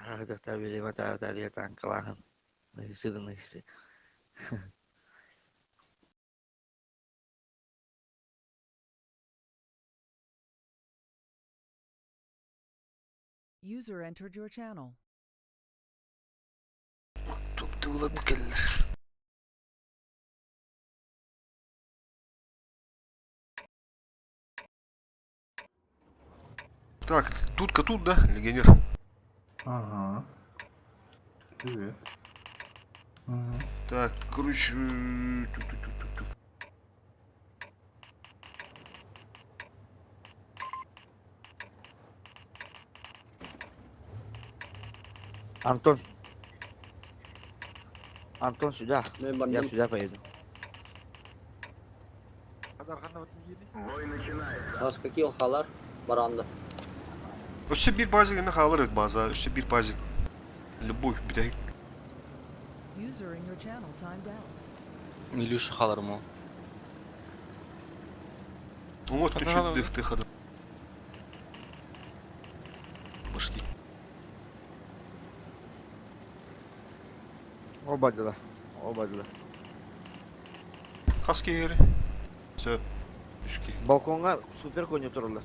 Ada tabii mata tadi tangkalangan. Nagisi. User entered your channel. Tuğla bu keller. Так, тут-ка тут, да, легионер? Ага. Привет. Ага. Так, короче... Ту-ту-ту-ту-ту. Anton. Anton sudah. Ben Ya bandım. sudah Pak itu. Сейчас какие халар? Баранды. Өссе bir базик эме қалыр еді база, өссе bir базик. Любой, бітәйік. User in your channel timed out. Илюша халарым ол. Оңот түчі дефті қады. Башки. Obadılar. Қас кегері. Сөп. Үшке. Balkonga süper konjuktürler.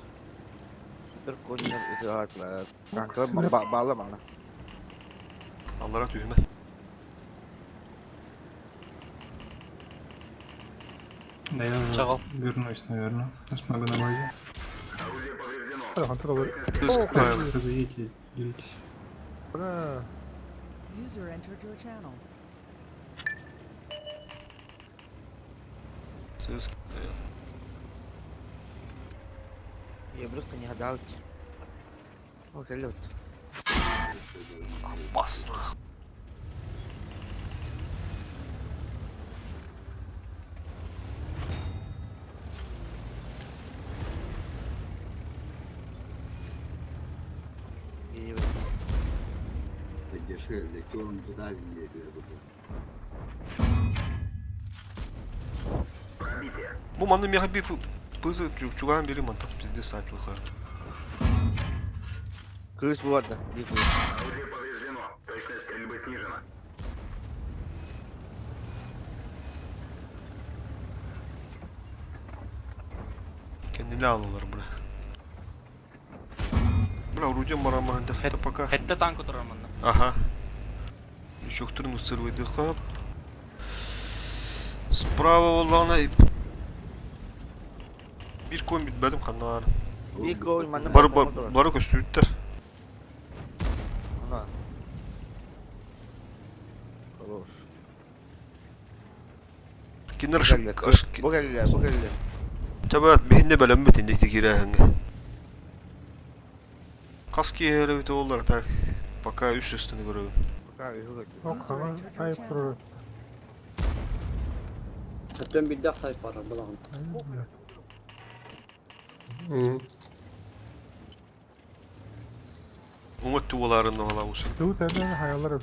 Süper konjuktür atlar. Kanka bağlı bana. Аллара түйіме. Да я уже Чагал. вернусь, наверное. Смогу на базе. Сыз Разойдите, делитесь. User entered your channel. Сыз Я просто не гадал. Окей, лед. Опасно. Дешевле, он туда едет. Bu mandı meha bir pızı çuğan biri mantap bizde saytlık var. Kız bu arada. Bir kız. Kendini alırlar bura. Бля, орудием барамаһында хәтта пока. Хәтта танк отырар монда. Ага. Чоқтырын үстервейді қап. Справа олғана bir koyun bitmedim kanlar. Bir koy mana. Barı köstürdüler. Ana. Olur. Kinder Bu geldiler. Tabat behinde belen betindeki kirahenge. Kaski herevite oldular tak. Пока üst üstünü görüyorum. Bakar yok. User entered your channel. Hatta bir daha tayf var bulan. Umut tuğularında hala olsun. Тут это хаялар.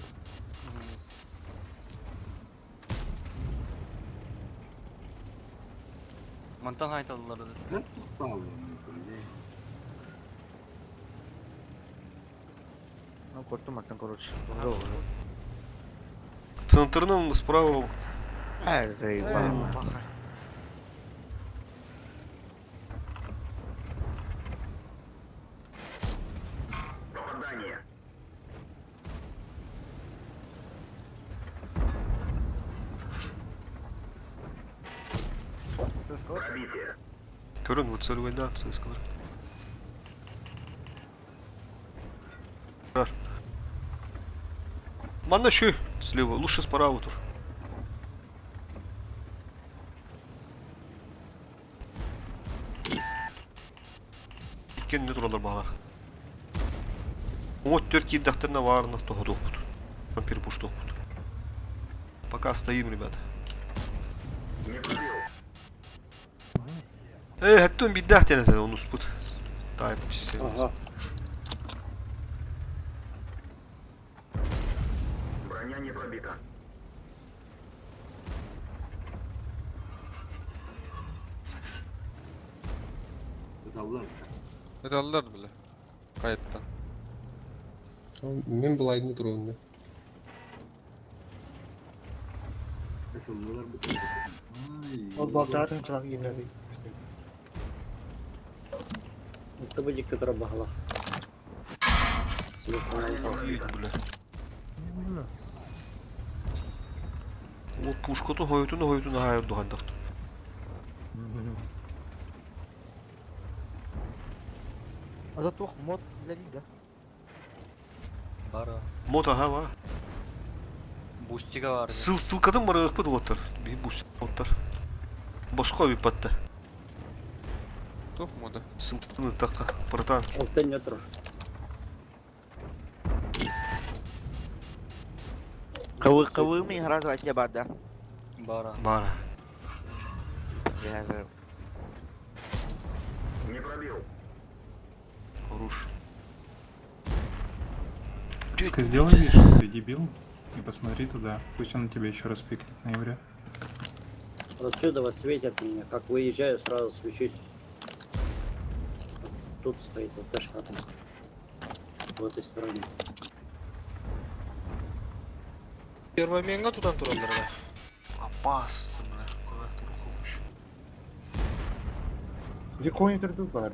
Монтан айталылар да. Как тухпал? Ну korktum atın короче. Doğru. Центрının справа Her şey var. көрін выцеливайда цискалар. Манда şu слева, лучше справа тур. Иккенде туралар бала. Умут 4 киддахтарына варны тоходук бут. Вампир пуштук бут. Пока стоим, ребята. Həttən bir dəh dənə onu sput. Dayıb pis. Aha. Броня не пробита. Tavlar. Hadi alırlar bile. Kayıttan. Мен былайдың тұрғанда. Nasıllar bu kadar? Ay. Ол балтыратын чылак емледи. Это будет который бахала. İyi bile. O puşkotu hoytunu hayır doğandak. Азат тух мод лелида. Бара. Moda hava. Бустига бар. Сылкадın mı rağıkpıdı otlar? Bir bus otlar. Боско bir patta. Тоқ мода. Сынтыны такка. Братан. Олтен не тұр. Кывы ми разать я бада. Бара. Бара. Я же Не пробил. Руш. Ска, сделай вид, что ты дебил, и посмотри туда. Пусть он тебя еще раз пикнет в ноябре. Отсюда вас светят меня. Как выезжаю, сразу свечусь. Тут стоит вот эта шката. В этой стороне. Первый менга тудан туралар. Abbas. Dur kokmuş. Bir koyun turdu var.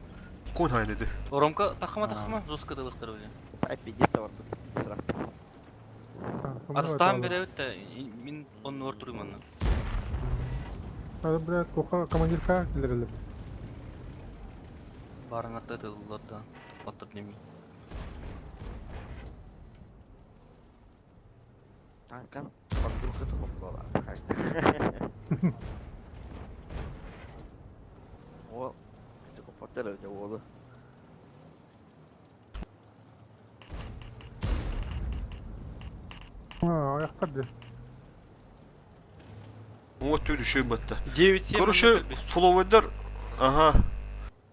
Kon hay dedi. Оромка тахма жестко дылыктыр беле. опять товар. Атыстан бере өтті. Мен оны ортырым анна. Надо, блядь, командирка келерелер. Барың атты дылыларда. Баттыр деме. Танкан подгрузка топла. О, это копотело это вода. Аяқтарды. O tüy düşüyor batta. 9-7 Короче, флоуэдер. Ага.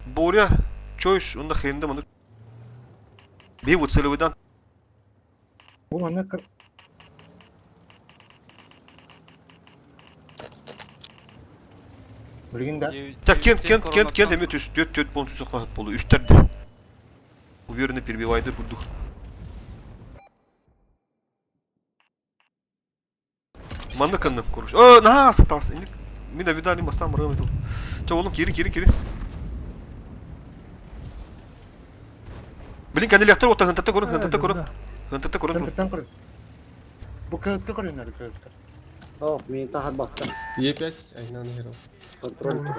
Боря. Choice. Onda хенде маны. Bir bu целевыдан. Бул аны кыр. Билгенде. Так, кент, эмет үст, төт болын түсі қағат болу, үстерді. Уверенно перебивайдыр күрдік. Манны кынным, короче. На, астатас. Мен авидали мастан мұрғым етіл. Ча, олым, кері. Білін, кәнелектер отта, ғынтатта көрін. Тан кыр. Бу кызга көрүнөр, кызга. О, мен тахат баттым. Е5 айнаны херал. Контроль тұр.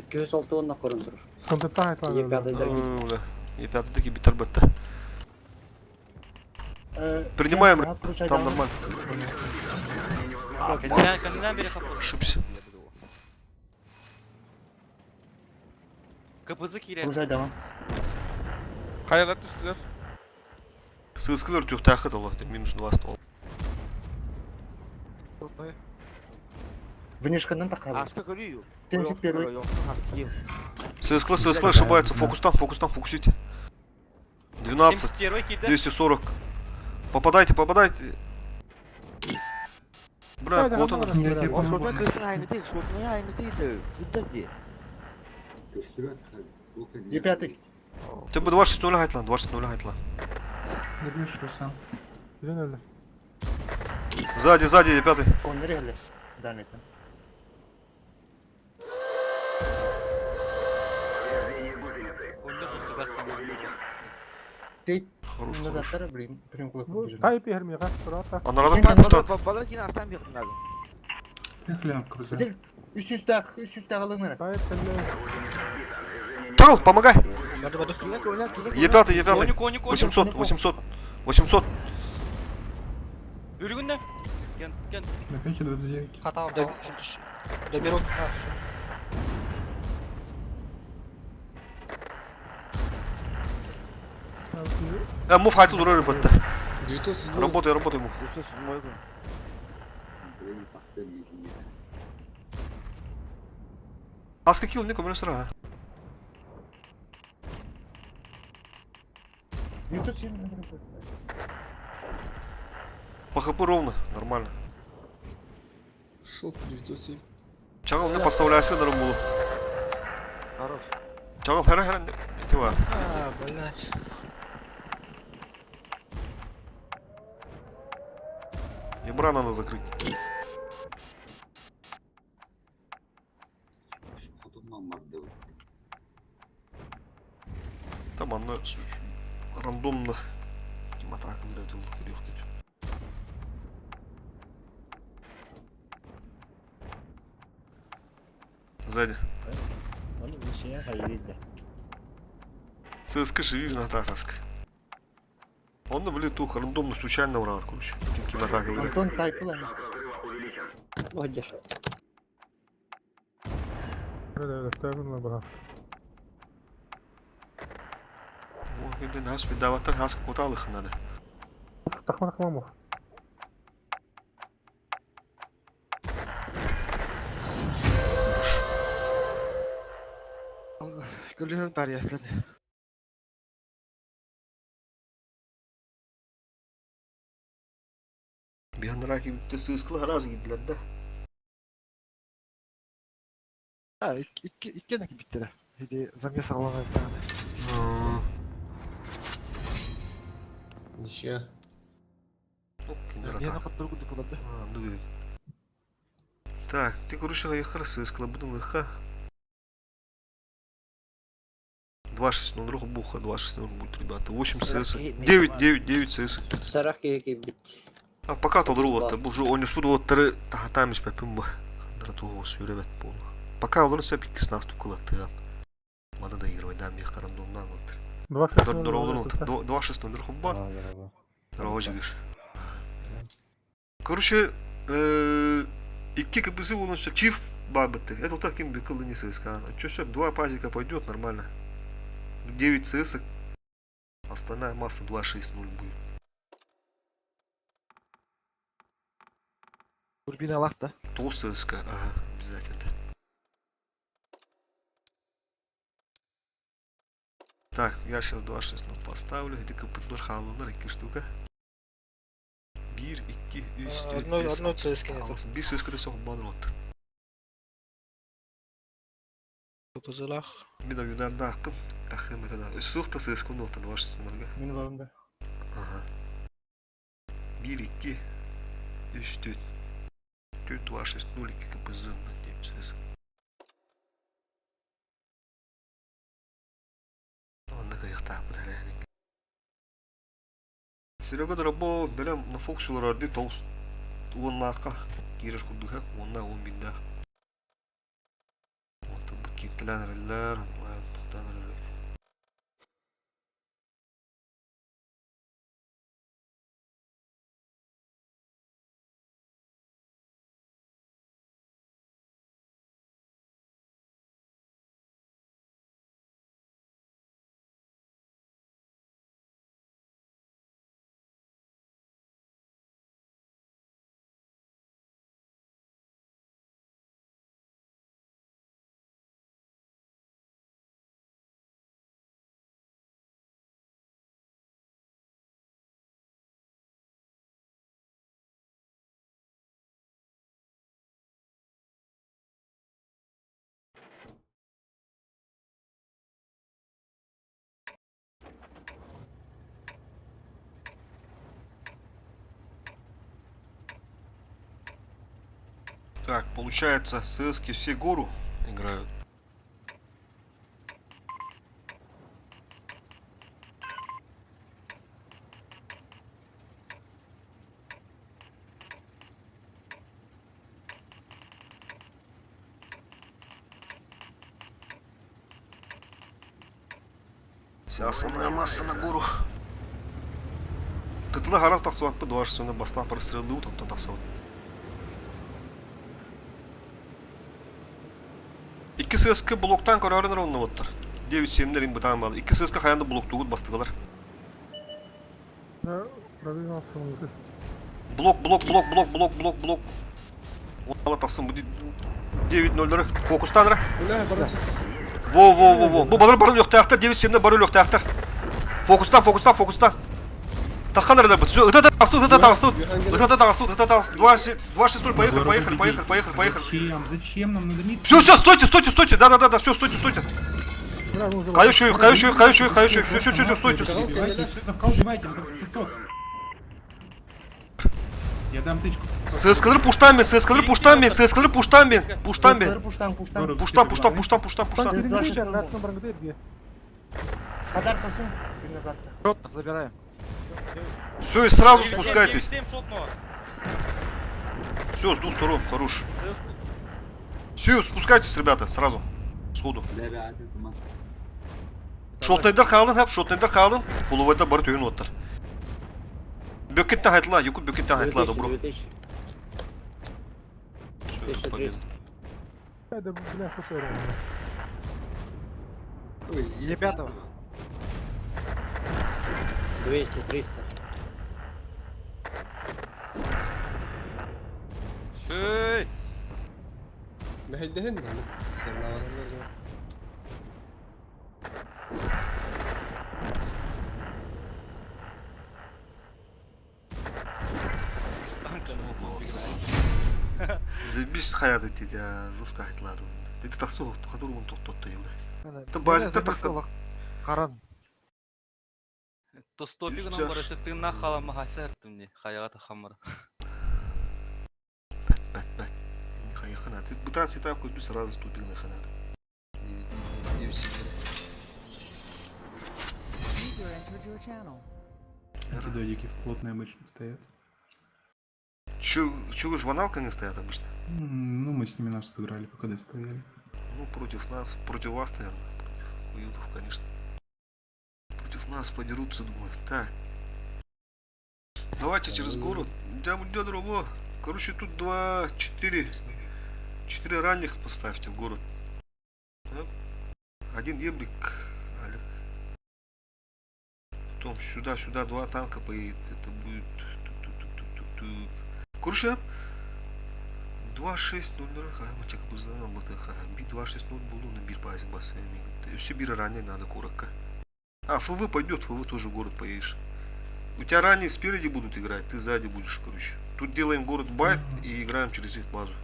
206 онна көрін тұр. Sıkıntı ayıklar. E5'de E5'deki biter batta. Принимаем, там нормально. Кандидат бере хапы. Ошибся. КПЗ кире. Бул жайда. Қайалар түстілер? Сыскалар тюх тахат олы, минус 20 ол. Вынешкандан такабы. Ашка көрüyor. Темсик первый. Сыскалар ошибается, фокусите. 12, 240. Попадайте. Бля, вот он. O şurada kızın aynı değil, şurada aynı değil. Burada где? Göstüret hadi. Bu kadar. Е5. Ты бы 26-0 hayt lan, 26-0 hayt lan. Добьешь его сам. Güzel öyle. Сзади, пятый. Он реально. Данный. Повреждение гусеницы. Кольдер жестко гастан. Тей. Хорош. Назаттар прям кулак. Bu Tayyip yermiyor ha. Rahat. Анарада пушта. Babalar yine aslan bir yakın lazım. Ехали к КПЗ. Дел. Üst алыңдар. Tayyip elle. Тал, помогай. Yine Е5. Кони. 800. Бөлігінде. Кен. На 529. Хата бар. Доберу. Мув хайтл durur batta. 907. Работай, мув. Benim taksiden yedin ya. Аска килл, не коммерс ра. 907. По ХП ровно, нормально. Шел 907. Чагал не подставляйся на рамбулу. Хорош. Чагал хера не тива. Блядь. Ебра надо закрыть. Ходунан бар деп. Там она рандомно атака берет. Сзади. ЦСК живи на атаковск. Он на блин тух рандомно случайно урал, короче. Каким атака берет. Антон тайпылай. Водишь. О, енді нас бедаватар нас коталық надо. Gülüyorum tarihler. Bir anda rakip de sığıskılı haraz gittiler de. Ha, iki ne bittiler. Hadi zamya sağlanan bir tane. Ничья. Я на подругу депутата. Ну, так, ты, короче, ехал сыскала, будем легко. 2-6 друг буха, 2-6 будет, ребята. 8 СС. 9 СС. Сарах какие бит. А пока то друг, это уже он не спуду вот три там из пепимба. Драту сюревет пол. Пока он все пики с наступкала ты. Надо доигрывать, да, мне рандомно вот. 2-6 друг ба. Рожигиш. Короче, iki капизы у нас чиф бабаты. Это вот таким бекалы не ССК. Че все, 2 пазика пойдет нормально. 9 СС. Остальная масса 2-6-0 будет. Турбина лахта. То ССК, ага, обязательно. Так, я сейчас 2-6 поставлю. Это капизлар халунар, iki штука. 1, 2, 3, 4, 5. Одно ЦСК нету. Bir ССК sok banır otur. Капызылах. Bir de yudarda akın. Akın mesela. Üsuf da ССК nokta 2-6 narga. Мен varımda. Ага. 1, 2, 3, 4. 4, 2-6, 0, 2 капизы. ССК. Onda kayıkta bu da yani. Серега дробо берем на фоксулар арди толст. Он нака кирер кудуха, он на он бинда. Вот bu kitlenler, ayaktalar. Так, получается, ССки все гору играют. Вся основная масса на гору. Ты туда гораздо так свак подважься, на баста прострелил, там туда сам. İki ССК bloktan kararınlar onunla otlar. 9-7'lerin bu tamam aldı. İki ССК hayanda blok tuğut bastılar. Blok. Onu atasın bu 9-0'ları. Fokustan ra. Во. Bu barıl yok tayaktar. 9-7'de barıl yok tayaktar. Fokustan. Takkan nerede bu? Ыта тағысту. 2-6-0, поехали. Зачем нам надо мид? Все, стойте. Да, все, стойте. Каюшу их. Все, стойте. Убивайте, все, завкал убивайте, 500. Я дам тычку. ССКДР пуштамбен, ССКДР пуштамбен, ССКДР пуштамбен, пуштамбен. Пуштам. Пуштам, пуштам, пуштам, пуштам, пуштам. Подарок носу. И назад. Забираем. Все, и сразу спускайтесь. Все, с двух сторон, хорош. Все, спускайтесь, ребята, сразу. Сходу. Шотнайдар қалын, хап, шотнайдар қалын. Кулувайда бар түйін оттар. Бөкеттен қайтыла, Юкут бөкеттен қайтыла, добро. 2000. Все, победа. Ребята, 200, 300. Эй! Нахайдehen mi? Sen lavanın ne? Заебись хаят эти, жестко айтылады. Это таксо, который он тоқтатты енді. Это базикта тақта. Қаран. Тостопигынан Үстер. барасеттігін қалама қайсартым не, қаяға тақамыр. Бәк. Не хая ханат. Бытан сетап көту сразу ступил на ханат. User entered your channel. Эти додики плотные обычно стоят. Чего ж ваналка не стоят обычно? Ну, мы с ними нас играли, пока достояли. Ну, против нас, против вас, наверное. Хуютов, конечно. Против нас подерутся, думаю. Так. Давайте через город. Идем другого. Короче, тут 4 ранних поставьте в город. Да? Один еблик. Потом сюда 2 танка поедет. Это будет... Короче, 2600 мачака бузданан бутыха. Би 2600 булу на бир базе басами. Все биры ранее надо коротко. А, ФВ пойдет, ФВ тоже в город поедешь. У тебя ранее спереди будут играть, ты сзади будешь, короче. Тут делаем город байт и играем через их базу.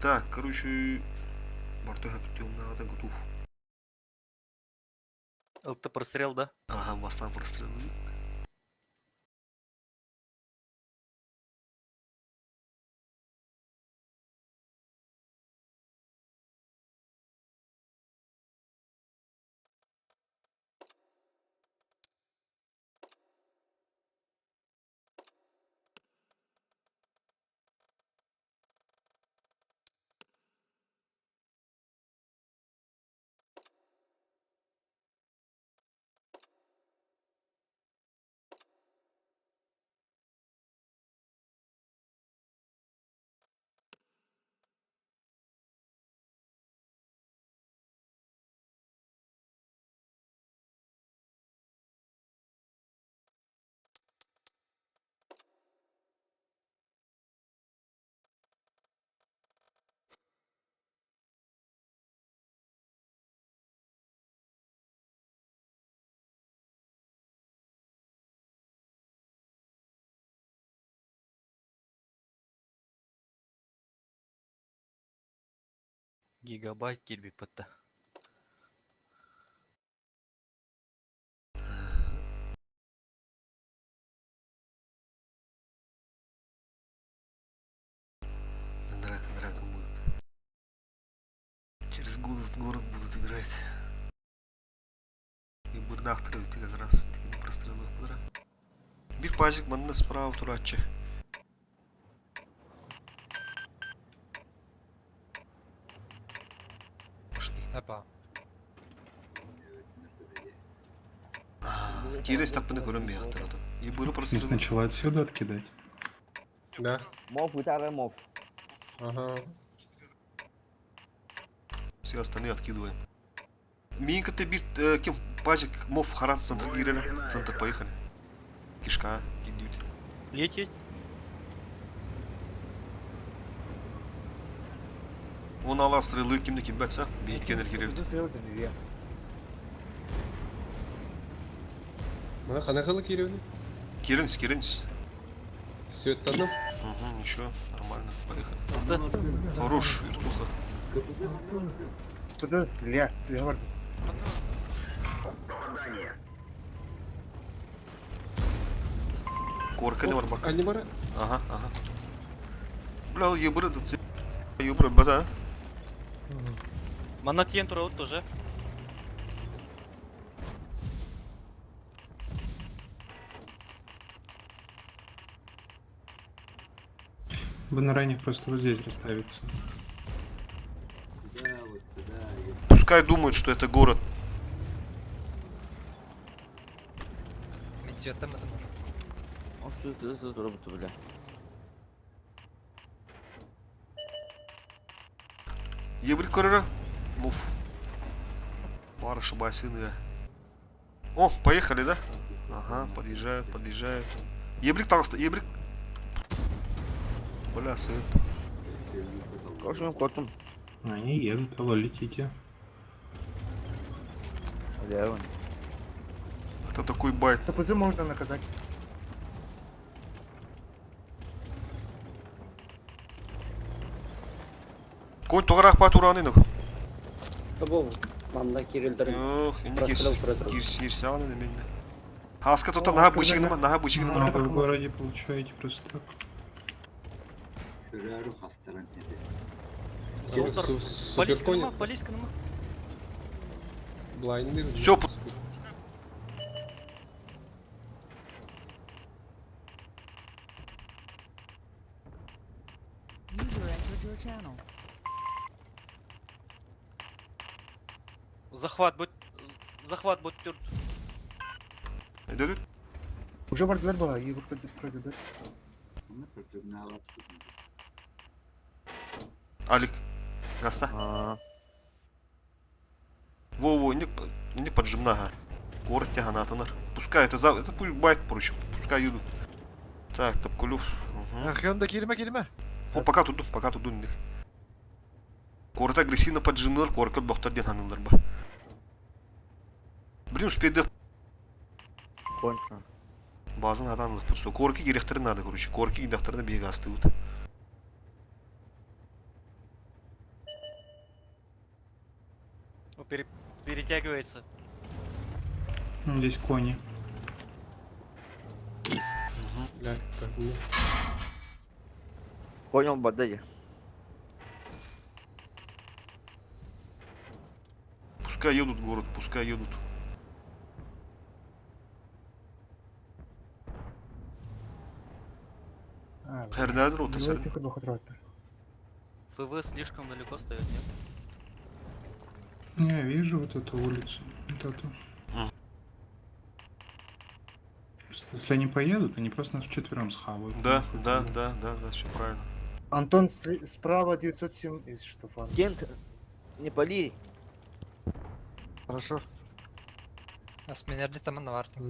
Так, короче, Бартога тут надо готов. ЛТ прострел, да? Ага, мастан прострелы. Гигабайт келбей пытта. Драка будет. Через город будут играть. И бурдах тревите как раз такие прострелы подра. Бир пазик манна справа турачы. Опа. Кирес таппыны көрінбей ақтырады. И бұры Мне прострелы. сначала отсюда откидать. Да. Мов, вытягивай мов. Ага. Все остальные откидываем. Минка ты бит, кем пазик мов харат центр гирена. Центр поехали. Кишка, кидют. Лететь? Вон ала стрелы кимді кимбәтсә, бейіккен әркереді. Mana қанақылы кереуді? Керенс. Все это одно? Угу, ничего, нормально, поехали. Хорош, вертуха. Корка не var bak. Ани бара? Ага, ага. Бля, ол ебірі дұтсы. Ебірі бәді. Мана тиен тура вот тоже. Вы на ранних просто вот здесь расставиться. Да, вот сюда. Пускай думают, что это город. Мен цветом это может. Он сюда дробит, бля. Ебірі көрірі. Муф. Бар, ошибайся, да. О, поехали, да? Ага, подъезжают, подъезжают. Ебрик таңсты, ебрик. Бля, сын. Кошным котом. Они едут, алло, летите. Бля, вон. Это такой байт. ТПЗ можно наказать. Конь тоғырақ па туранын. Бұл мамда Кирилдерін Yok, indi Расстрелял против. girsi alın eminle. Haska tutan daha bıçığını mı? Daha bıçığını mı? Вы в городе получаете просто так. Şuraya ruh hastalan dedi. Солтор. Полиска нема, полиска нема. Блайнды. Все, User entered your channel. Захват будет тюрт. Edelim. Уже вардилер была, и вот пройдет. Onu kötü ne var? Алик. Гаста. А, Во-во, не поджимнага. Город тяганатынар. Пускай это пусть байт поручу. Пускай едут. Так, Топкулев. Yanında girme. О, пока тут индик. Город агрессивно поджимнар, город бахтар ден ханылар ба. Блин, успейді кончено. базын адамлық бұлсы. Горки керектері надо, короче. Горки едақтарына бег асты өт. Перетягивается. Здесь кони. Бля, как мне. Понял, бадаги. Пускай едут в город, пускай едут. Хернадер, вот это. Тихо, двух отрывать. ФВ слишком далеко стоит, нет? Я вижу вот эту улицу. Вот эту. Просто если они поедут, они просто нас вчетвером схавают. Да, все правильно. Антон справа 907 из Штофана. Кент, не пали. Хорошо. А с меня там на варте.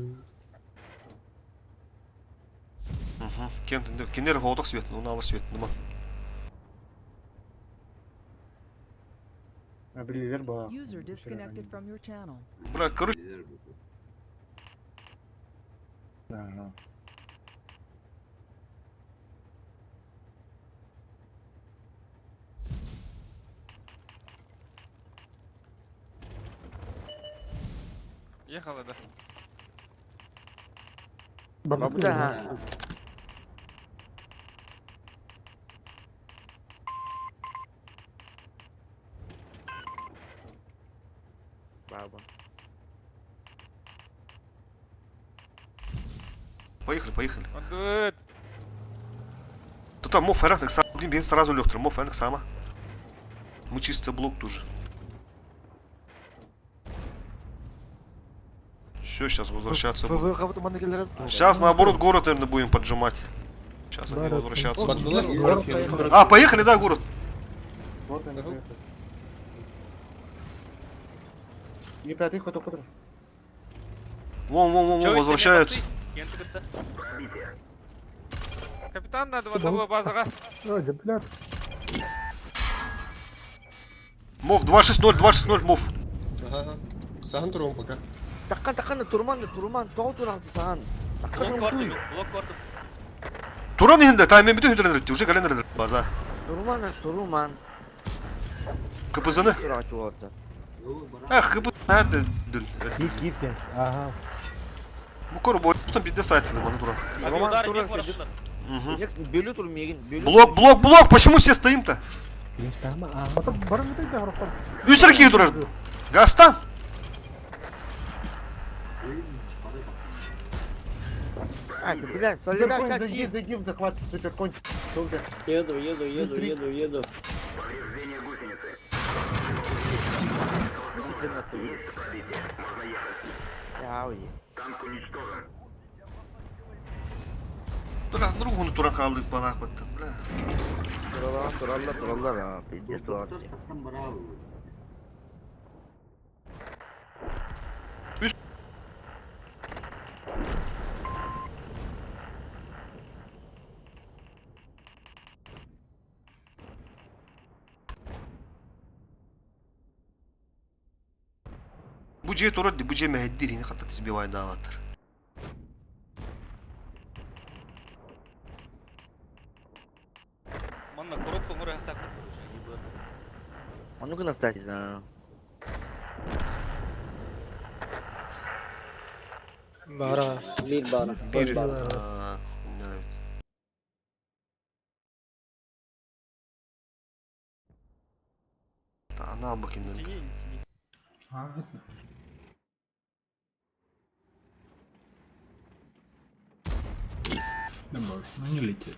Кенер голдық свет, уналы свет, нема. Брилер была. User disconnected from your channel. Бля, короче, Gider bu. Ага. Ехала, да. Бабда. Баба. поехали. Тут там мов ферах, сам, блин, бен сразу лёгтер, мов ферах сама. Мы чисто блок тоже. Все, сейчас возвращаться будем. Сейчас наоборот город, наверное, будем поджимать. Сейчас они возвращаться будут. А, поехали, да, город. Вот они приехали. И пятый ход у кадра. Вон, возвращаются. Капитан, надо в одного базара. Мов 260, мов. Ага. Саған тұруым пока. Такан, турман, тоғ туран тысаған. Блок кордом. Туран енді, таймен біті хүндірін уже календар база. Турман. КПЗ-ны. Туран туалда. КПЗ, надо. Кит, ага. Bu koru boyut Tutun bir de saytladım onu duran. Авиаудар тура не воротилар. Угу. Нет, бөлө тур мегин, бөлө. Блок, почему все стоим-то? Üstüne kiyi durar. Gaztan. А, ты, блядь, солидар Суперконь, как зайди, зайди в захват, суперконь. Долго. Еду. Яуи. Танк уничтожен. Duran, ruhunu duran kaldık bana battım. Тураллар, а, пиздец, тураллар. Доктор Хасан браво. Bu cihet orada, bu cihet meheddir yine hatta tizbi vayda avatır. Манна коробка мора так короче, ебать. А ну-ка нафтать, да. Бара. Bir bana. Bir. Bana. Aa, evet. Tamam, ne yap bakayım dedim. Тяни. Ладно. Да боже, ну не летит.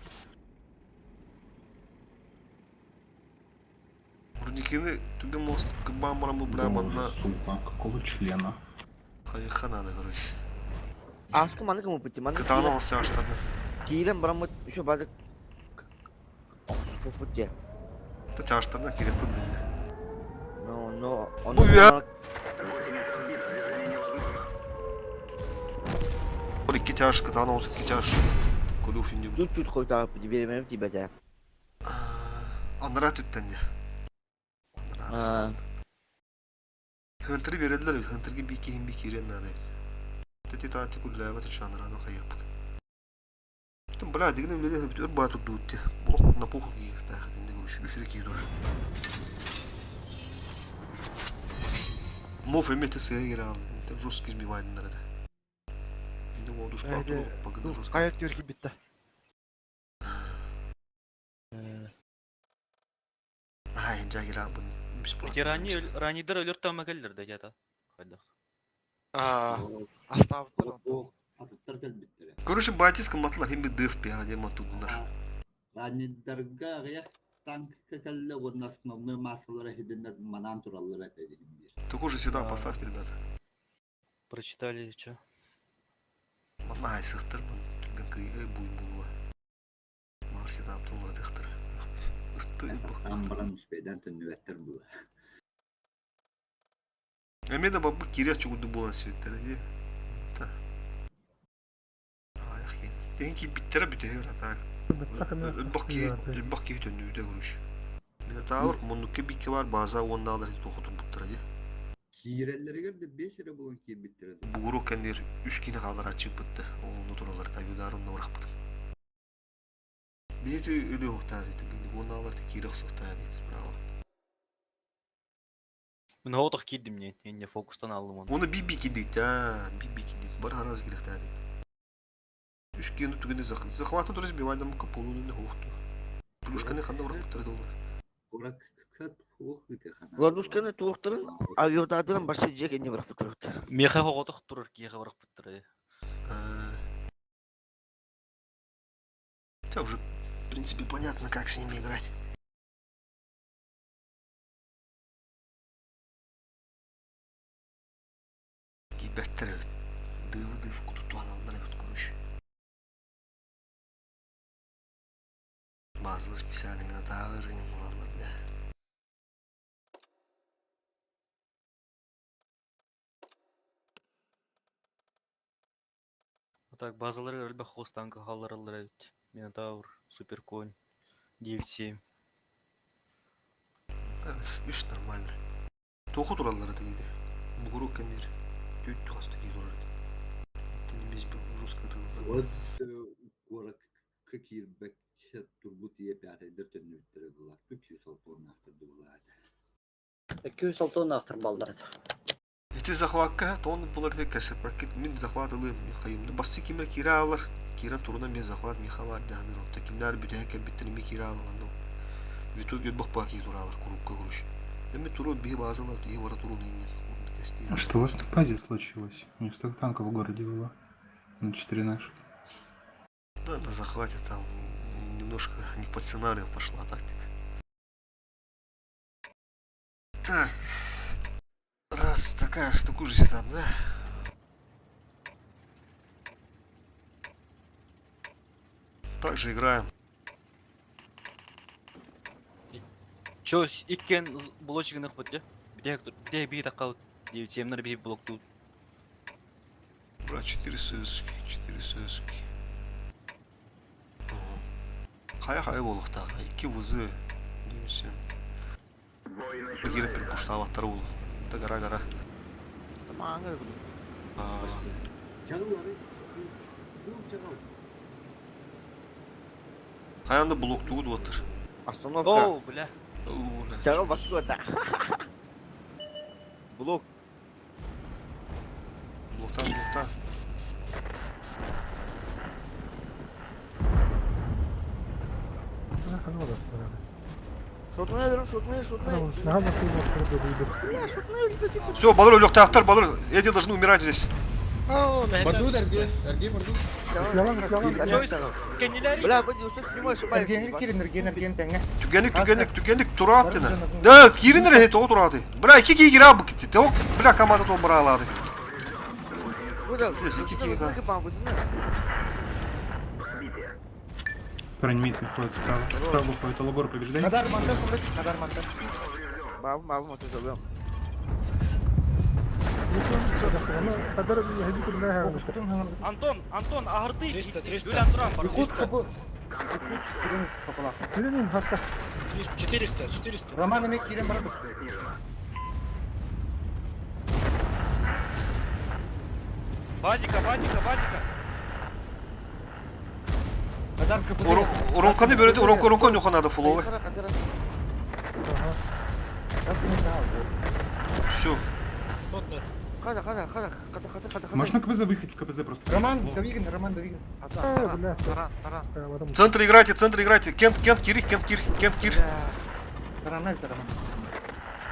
Бурникины, тебе мост к бамбарам Да прямо боже, на сука, какого члена? кайха надо, короче. Аска маны кому пути, маны. Катана он сяштаны. Кирем брамы еще базы. По пути. Та тяштаны киреп кудды. Но, он. Bu ya. Bir iki çarşı kıtağına olsa iki çarşı. Kuluf indi. Чуть-чуть хоть так пути, берем тебя, да. Anlara tütten ya. А, Hunter'ı verildiler. Hunter gibi bir iki him bir kiren nade. Teti taati kullaya batı çanlara no kayıp. Tüm bala digine öyle bitiyor batı dutti. Blok na puhu giy. Tahidinde görüş. Üçlü giy dur. Mov emete seye geri aldı. Tem жесткий сбивает надо. Не воду шкафу, погоду жестко. Hayat görki bitti. Ай, жагира бун бесплатно. Ранидер өлөр тама келдер де жата. Кайда. Аставдыр. O atıtlar gel bitti. Короче, батиска матлар hem bir dıf bir hadi matudunlar. Rannidarga ayak tank kakalle onun основной массалары хидинler manan turalları edelim bir. Такой же всегда поставьте, ребята. Прочитали что? Мамай сыхтыр бун. Түгенкый буй була. Марсида аптулла дыхтыр. Ысты бак. Ambaran müspeyden tünüvettir bu. Эмеда бабы киряк чугуду болан светтер, е. Та. Аяк ен. Денки биттер бүтер атак. Элбак ки төнүдө көрүш. Мен таавыр мунуке бики бар база онда алар токутуп буттыра, е. Kirelleri gördü 5 lira bulun ki bittirdi. Бугуру кендер 3 кине калар ачып бытты. Onu туралар табидарымда урак бут. Бир өлө октады. Оны алар киряк соктады справа. Мен отох кидим не, не фокустан алдым onu. Onu bir kidit ha, bir kidit. Бар раз керек тады. Үш кине түгенде захваты дұрыс бивайдан мука полунун хоқту. Плюшканы кандай урак бутырды олар. Orak kıkat hoğ gıdı xana. Ладушканы туохтырын, авиаударын башы жек энди бирок бутырып. Меха отох турар киха барак буттыр. Хотя уже, в принципе, понятно, как с ними играть. Гибеттер evet. Dıvı kututu alanlar evet konuş. Bazıları специально меня дağırayım olanlar ne? Так, базалары өлбе хостанка халларалар эт. Минотавр, суперконь, 9-7. Evet, üç normal. Toku duralları da iyiydi. Bu grup kendileri. Düğüttü hasta giy durardı. Tenimiz bir Rus katıldı. Вот orak kakir bek turbut diye piyataydır tünüvettir bular. 206 on aktırdı bular. 206 aktır baldırdı. Ити захватка, то он булар те кәсіп ракет, мен захватылы михайымды. Басты кемер кире алар, кире турына мен захват михавар дағыныр. Отта кемлер бүді әкер біттіріме кире алығанды. В итоге бақпа ки туралар, курупка груш. Эми туру бей базала, и вара туру нейнет. А что у вас на базе случилось? У них столько танков в городе было. На 4 наших. Да, на захвате там немножко не по сценарию пошла тактика. Так. Раз такая штука там, да? Также играем. Чё, иккен блочигных вот, да? Где бей такал, 9-7 бей блок тут. Брат, 4 сыски, 4 сыски. Хая болық тағы, 2 вызы, немесе. Бігері перекуштаваттар болық. Да гара-гара. Tamam, öyle bunu. Çağılları sığ çağıl. Қаянда блок туғыд отыр. Остановка. Оу, бля. Чағыл басып өтті. Блок. Блоктан. Шотмай өлім, шотмай. Бля, шотмай өлім. Все, Балыр өлек таяқтар, Балыр. Эти должны умирать здесь. Борду, Эрги, борду. Бля, бұд, өсіз снимай, шыбай. Түгенік тұра аттыны. Да, киринер ет, о тұрады. Бля, 2 кей кире абы кетті. Бля, команда то бұра алады. Здесь 2 кей, да. Парень выходит справа. Справа выходит, Алагор, побеждай. Бабы, мотор забыл. Антон, ағырды. 300. Тұрам, бар. 400. Роман еmek керем бар. Базика. Kadar kapısı. Уронканы бөреді, уронканы нюханады фуловы. Все. Қада. Можно КПЗ выехать в КПЗ просто? Роман Давигин. Центр играйте. Кент кир. Таранай все, Роман.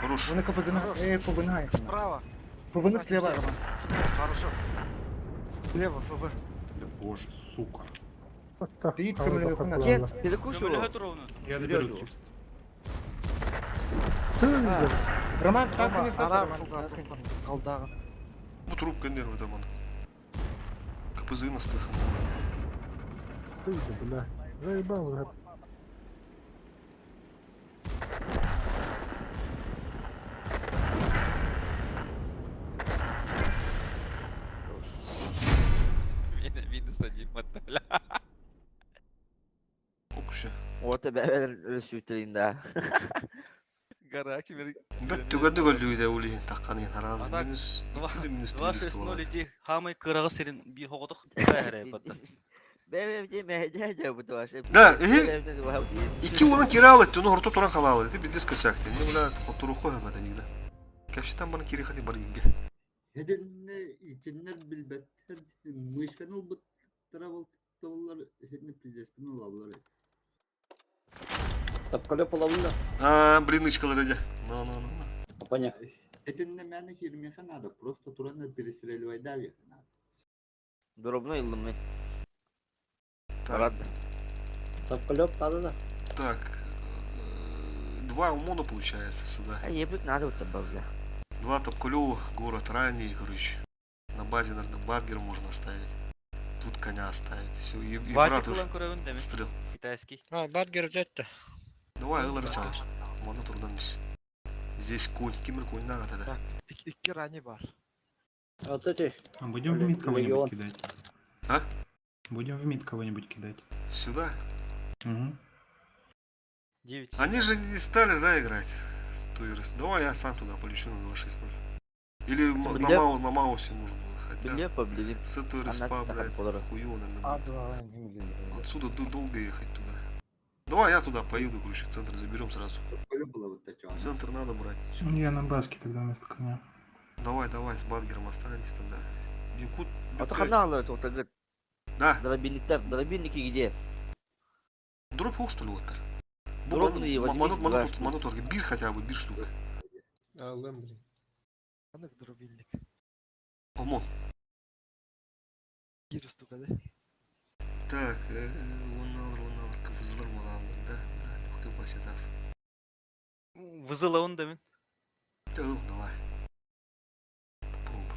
Хорош. Вони КПЗ повинає. Справа. Повини слева, Роман. Хорошо. Лево, ФВ. Боже, сука. Ти їдь камерою помнати. Кент, перекушивал. Көмілігі тұр оны. Я доберу чисто. Роман, таскын естесі, Ара, Роман. фуга, қалдағы. Bu трубка нервы там он. КПЗ настых. Мінус один мотоля. Окуше. Вот тебя сүйтерейін да. Гараки мен. Түгенді көлдігі улейін таққаны наразы. Ана, Минус 2-6-0 иди, хамай қырағы серін бір хоғыдық. Бәрі бәтті. Да, 2 оның кері алады, оны ұрты тұран қала алады. Бізде скасяқты. Не бұла отыру қойым әдәнігді. Кәпшітен бана кері қады бар еңге. Hedinne ikinler bilbetter müşkanıl bu travel tavallar hedinne pizesini alallar. Топкалё половина. Блин, ичкалар әде. Понятно. Hedinne məni girmeye надо, просто туранı перестреливай дави надо. Дробной илымный. Так, Ладно. Топкалё да. так. 2 ОМОНа получается сюда. А ебать надо вот тебя, бля. 2 Топкалёва, город ранний, короче. На базе, наверное, Бадгер можно оставить. Тут коня оставить. Все, и брат Вазик уже ұлан көрігін деме. стрел. Китайский. Бадгер взять-то. Давай, Элар чалыр. Мана турдан біз. Здесь конь, кемір конь надо, да. İki rani var. Вот эти. А будем в Блин, мид кого-нибудь легион. кидать? А? Будем в мид кого-нибудь кидать. Сюда. Угу. 9. Они же не стали, да, играть? С той раз. Давай я сам туда полечу на 2.6.0. Или Бля. на Маусе нужно было. Хотя Бля, поблин. с этого респа, Она блядь, так подора. хуёво, наверное. Ада, Отсюда долго ехать туда. Давай я туда поеду, короче, в центр заберем сразу. Böyle bula bu taçan. Центр надо брать. Я на баске тогда вместо коня. Давай, давай, с Бадгером останется тогда. Якут, Ата ханалы это вот говорит. да, Дробинники где? дробь хук, что ли, вот? Дробные возьми, два штуки. Манутор, бир хотя бы, бир штука. Аллам, блин. Анық дробильник. Омон. Гир штука, да? Так, он кафедрал мадам, да? Легкий баситав. Вызыла он да мен. Давай. Попробуй.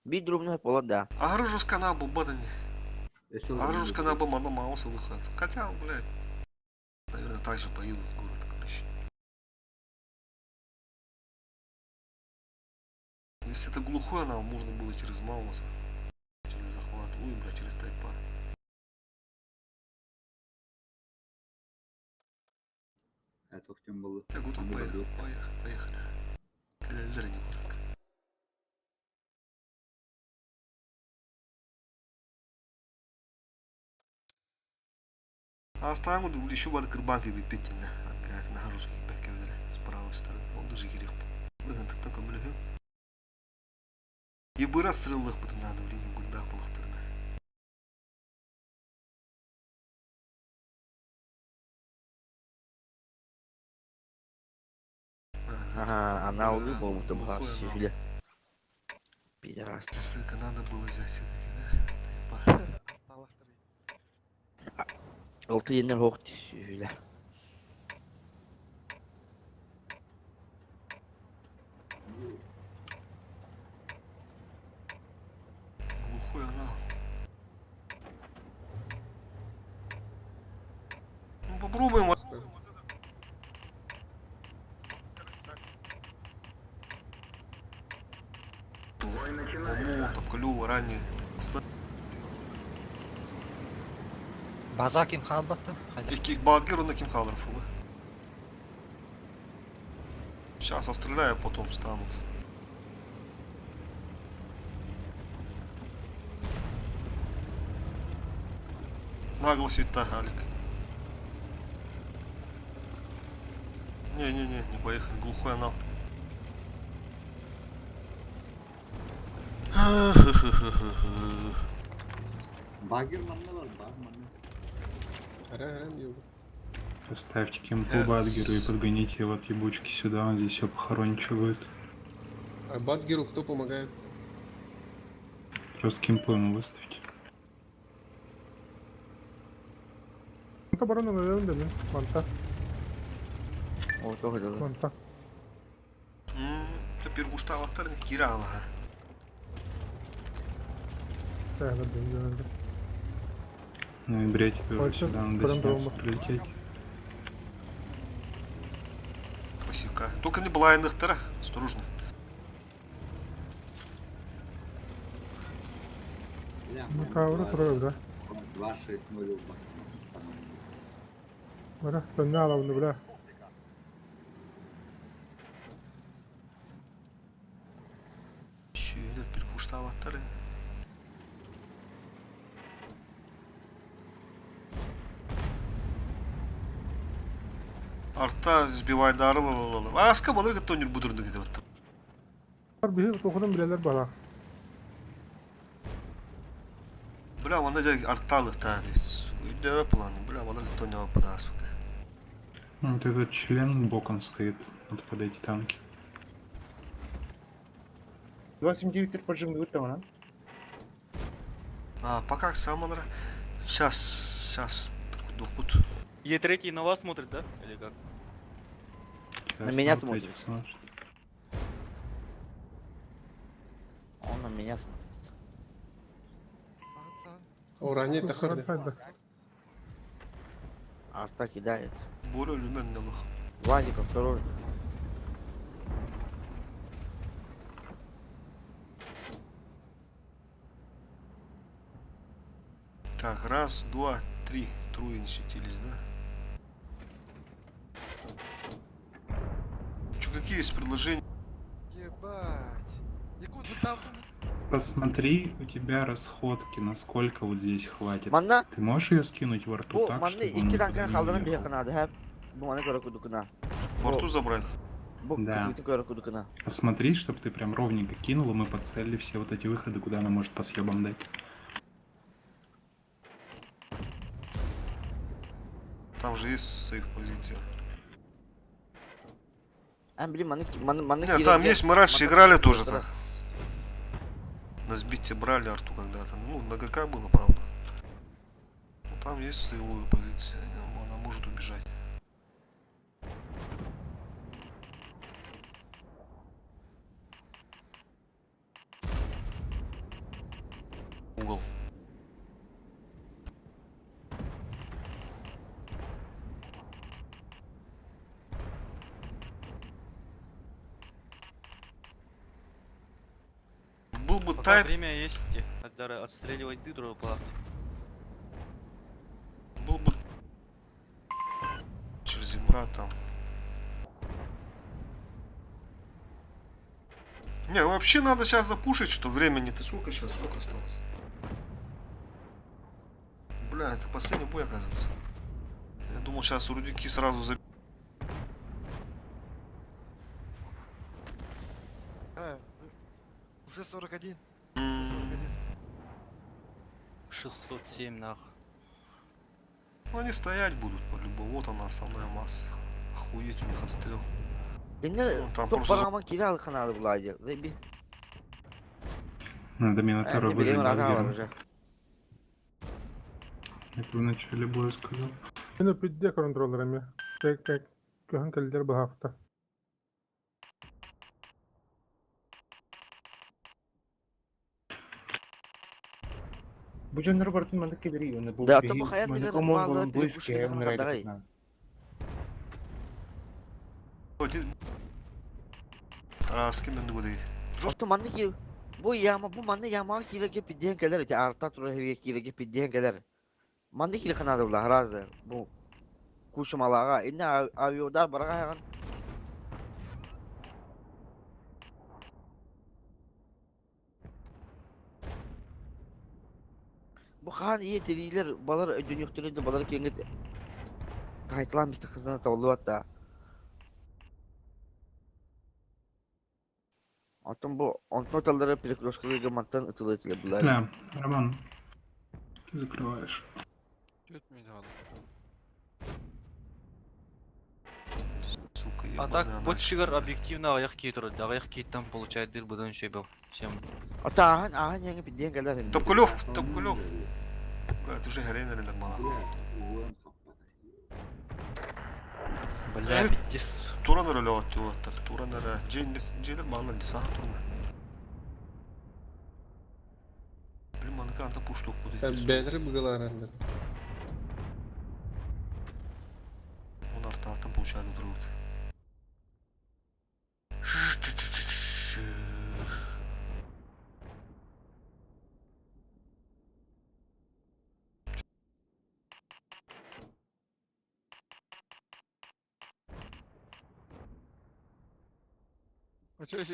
Бить дробная пола, да. А оружие канал был бадани. Если А оружие канал был мано мауса выход. Хотя, блядь, наверное, так же поедут в город, короче. Если это глухой, нам можно было через Мауса. Через захват. Ой, блядь, через тайпа. это тем было. Так, вот поехали. Календер не будет. А оставим вот еще бады кырбанки биппетти на русский бэккевдер с правой стороны. Он даже гирих. Выгон так только блюхи. И бы расстрелил их потом надо в линии гуда полохтырна. Ага, она Да, улыбала, будто бы глухой газ анал. сюда. Пидорас. Сука, надо было взять все-таки, да? Тайпа. Аллахтар. Oltu yeniden hookti syyllä. Глухой анал. Ну попробуем. Там клюва ранее. База ким халбаттı? Hadi. И Бадгер он на Кимхалдер фуга. Сейчас остреляю, потом станут. Нагло света, Алик. Не поехали, глухой анал. Багер манна var, баг manna. Арам, ёб. Поставьте кемпу Бадгеру и подгоните его от ебучки сюда, он здесь все похорончивает. А Бадгеру кто помогает? Просто кемпу ему выставите. Оборону наверное, да, манта, O çok iyi. манта. Теперь Гуштава Тарник Кирана. Да, да, да. Ну и брать теперь уже Хочешь, сюда, надо прям сняться, дома. прилететь. Пассивка. Только не блайндных тара. Осторожно. Бля, Ну, кавры трое, да. 2-6-0 бak. Бля, sen ne alalım bля. Şöyle bir Гуштава Тарник. Арта сбивай дары лалалала. А скабалар готовнер будурду где вот. Var bir okudum bileler bana. Бля, вон эти арталы та. Идея планы. Бля, вон готовнер подаст. Вот этот член боком стоит, вот под эти танки. 279 поджимают там, а? А, пока сам он. Сейчас. Дохут. Е3 на вас смотрит, да? Или как? На меня смотрит. Он на меня смотрит. Урани тахарды. Арта кидает. Более люмен на лох. Вазик осторожно. Так, раз, два, три. Трое не светились, да? Чё, какие есть предложения? Ебать. Якут, вы там... Посмотри, у тебя расходки, насколько вот здесь хватит. Manna Ты можешь ее скинуть во рту bu так, manna чтобы он iki не rankan поднимал kaldırın bir вверх? yakın hadi hep. Bu bana göre kudukuna. Во рту забрать. Бог, Да. ты такой ракудукана. Посмотри, чтобы ты прям ровненько кинул, и мы подцелили все вот эти выходы, куда она может по съебам дать. Там же есть сейф позиция. А, блин, маны Нет, там есть, мы раньше играли тоже так. На сбитие брали арту когда-то. Ну, на ГК было, правда. Но там есть сейвовая позиция, она может убежать. Угол. Был бы Пока тайм, время есть, когда отстреливать дыдру плавать. был бы через зебра там. Не, вообще надо сейчас запушить, что времени-то сколько сейчас, сколько осталось? Бля, это последний бой, оказывается. Я думал, сейчас рудики сразу за... Уже 41. 607 нахуй. Ну, они стоять будут по-любому. Вот она, основная масса. Охуеть у них отстрел. Бенде Там топ просто... парама кирал канал Влади. Заеби. Надо Минотавра Не берем выжить, да, рога Герман? уже. Это в начале боя сказал. Şimdi pidde kontrollerimi. Tek tek köhün keliler bu hafta. Bu canları baratın bende keleri yönü. Bu Да, behin, топ хаян bende дигер komon балдар olan bu дигер iske бушигин önüne ханадагай. rayda. С кем я буду? Ото манны ки bu manne yama kilege pidden gelir ite arta tura heviye kilege pidden gelir. Manne kile kanada bula harazda bu kuşumalaga inne aviodar baraga hagan. Bu kan iyi teriler balar dönüktüründe balar kenget kayıtlan bizde kızına tavlu hatta. Atın bu ontnotaları перекрёсткалы гаматтан ытылы булар. Бля, Роман, ты закрываешь. Сука, А ебаная так, мать. бotчигар объективно аяқ кейтер, аяқ кейттен получает дыр бұдан шебел. Чем? Ата ахан yangi pidden gelir. Топкулев, Топкулев. Бля, это уже горей, наверное, мало. Бля, биттис. Тура нара лёт, так, тура нара. Джейлер мало, десант турна. Блин, маны канта пуштук Sen будет. B'leri bıgılar ender. Он артатом получает удрут.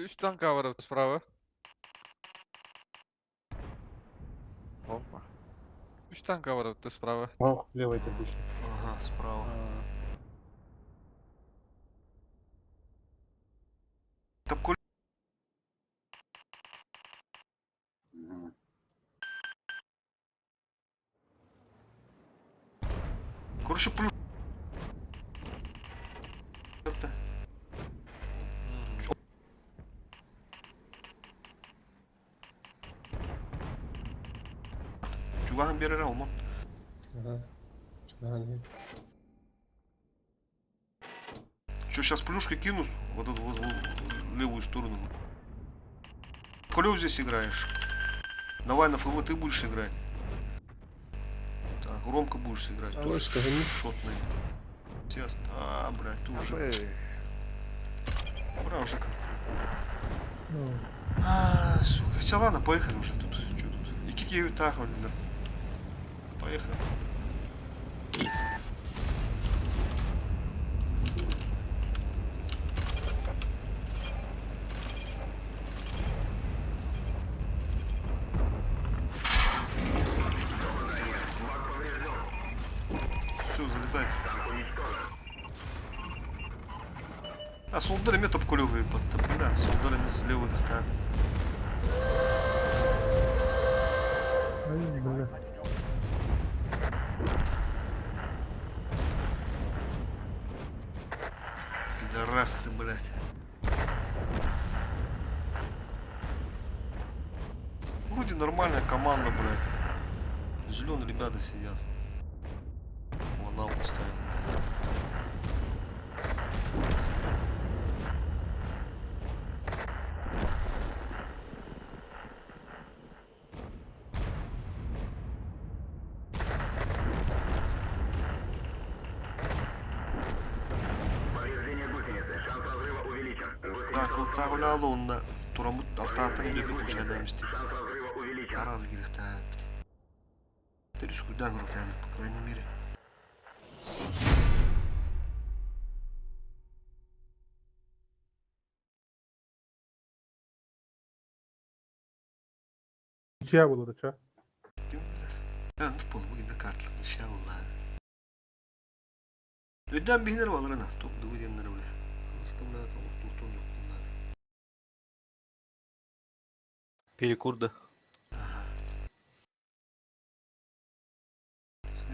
Üç tanka var справа. Опа. 3 танка var справа. Ох, левый это будет. Ага, справа. Топкулев. Короче, плюс. Это. Чуган берер алмам. Aha. Yani. Что, сейчас плюшки кину вот эту вот левую сторону. Колев здесь играешь. Давай на ФВ ты будешь играть. Так, Ромка будешь играть. А Тоже вышка, гони. шотный. Тесно. А, блядь, ты уже. Прав же как. А, сука. Все, ладно, поехали уже тут. Что тут? И кики так, да. Поехали. Все, залетай. А солдар эме топколёвый баттым, бля, солдар эме слева дыхтан. Ай, бля. Пидорасы, блядь. Вроде нормальная команда, блядь. Зеленые ребята сидят. Ланалку ставят. Повреждение гусеницы. Шанс разрыва увеличен. Так, вот так бля алонна. Турамут автоатын бебе пушайдамсти. Шанс разрыва увеличен. Тараз гирихтан. Терюс хуйдан гротан, по крайней мере. Чья была, чё? Ben futbol bugün de kartlı inşallah. Öden bir hiner var lan. Top da bu diyenler öyle. Sıkımda da tuttuğum yok bunlar. Перекурда.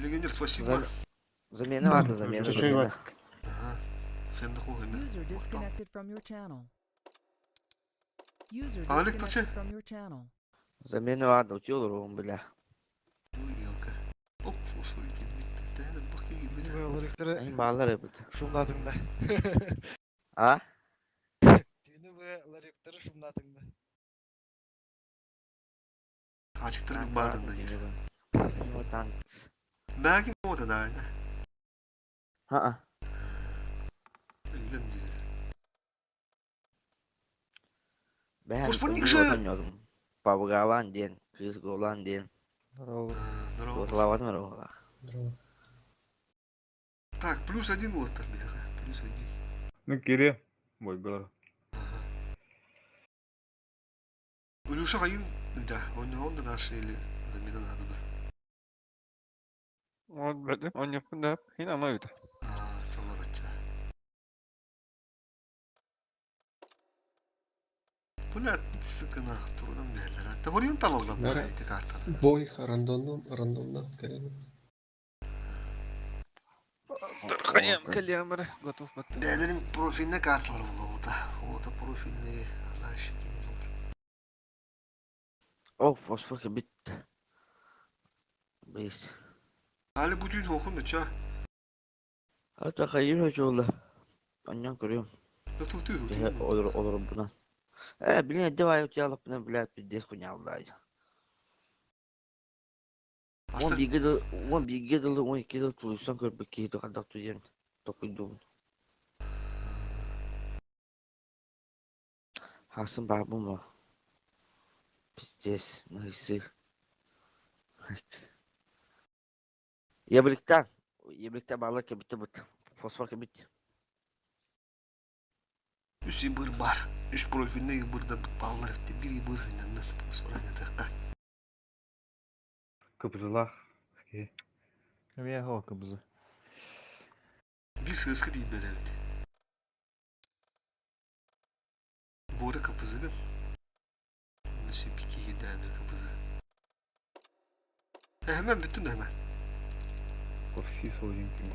Легионер, спасибо. Замена vardı zamena. Чуть-чуть Zamena. var. Ага. Sen de koy User hemen. disconnected from your channel. User Alex, disconnected taçı. from your channel. Zamena vardı. Uçuyorlar oğlum bile. Bu yalka. Hop, o soru geldi. Dedim bakıyor gibi de. Ылырыктары En bağlar yapıt. шумдатыңда. Ha? Түйіні бе ылырыктары шумдатыңда. Açıktır bir bağdın da gir. Vatan. Belki mi o da daha ne? Ha. Öyle mi diyor? Ben Fosfornikşi. oynuyordum. Babaga olan diyen. Kız olan diyen. Здорово. Doğrulamadım mı oğla? Здорово. Так, плюс один вот там, бля. Плюс один. Ну, Кире. Ой, было. Илюша Кайын, да, он да наши или замена надо, да. Вот, блядь, он не да, и на мою-то. Tamam açça. Bula sıkına turdan belirler. Hatta oraya talalım bu Nere? ayeti kartını. Бой, рандомно келемін. Хаям, калямры, готов бат. Değerlerin profiline kartlar bu o da. O da profiline anarşik olur. Of fosfor ki bitti. Biz. Ali bu düğün okun da ça. Hatta kayır hoca oldu. Annem görüyorum. Tutuyor. Olur buna. Bilin de var ya alıp buna bile bir des kunyavlaydı. Aslında 11 yıl 12 yıl tuluysan körbek ki kadar tuyen. Topuyduğum. Hasım babam var. Pis neyse. Yemekten bağlar ki bitti. Fosfor ki bitti. üç yıl var. Üç profiline burada bağlar etti. Bir yıl ne sonra ne takta. Капзала. Я халка бузы. Bir sığıskı değil böyle evet. Bu ara kapısı gün. Nasıl bir iki tane kapısı. Hemen bütün hemen. Почти сладенький.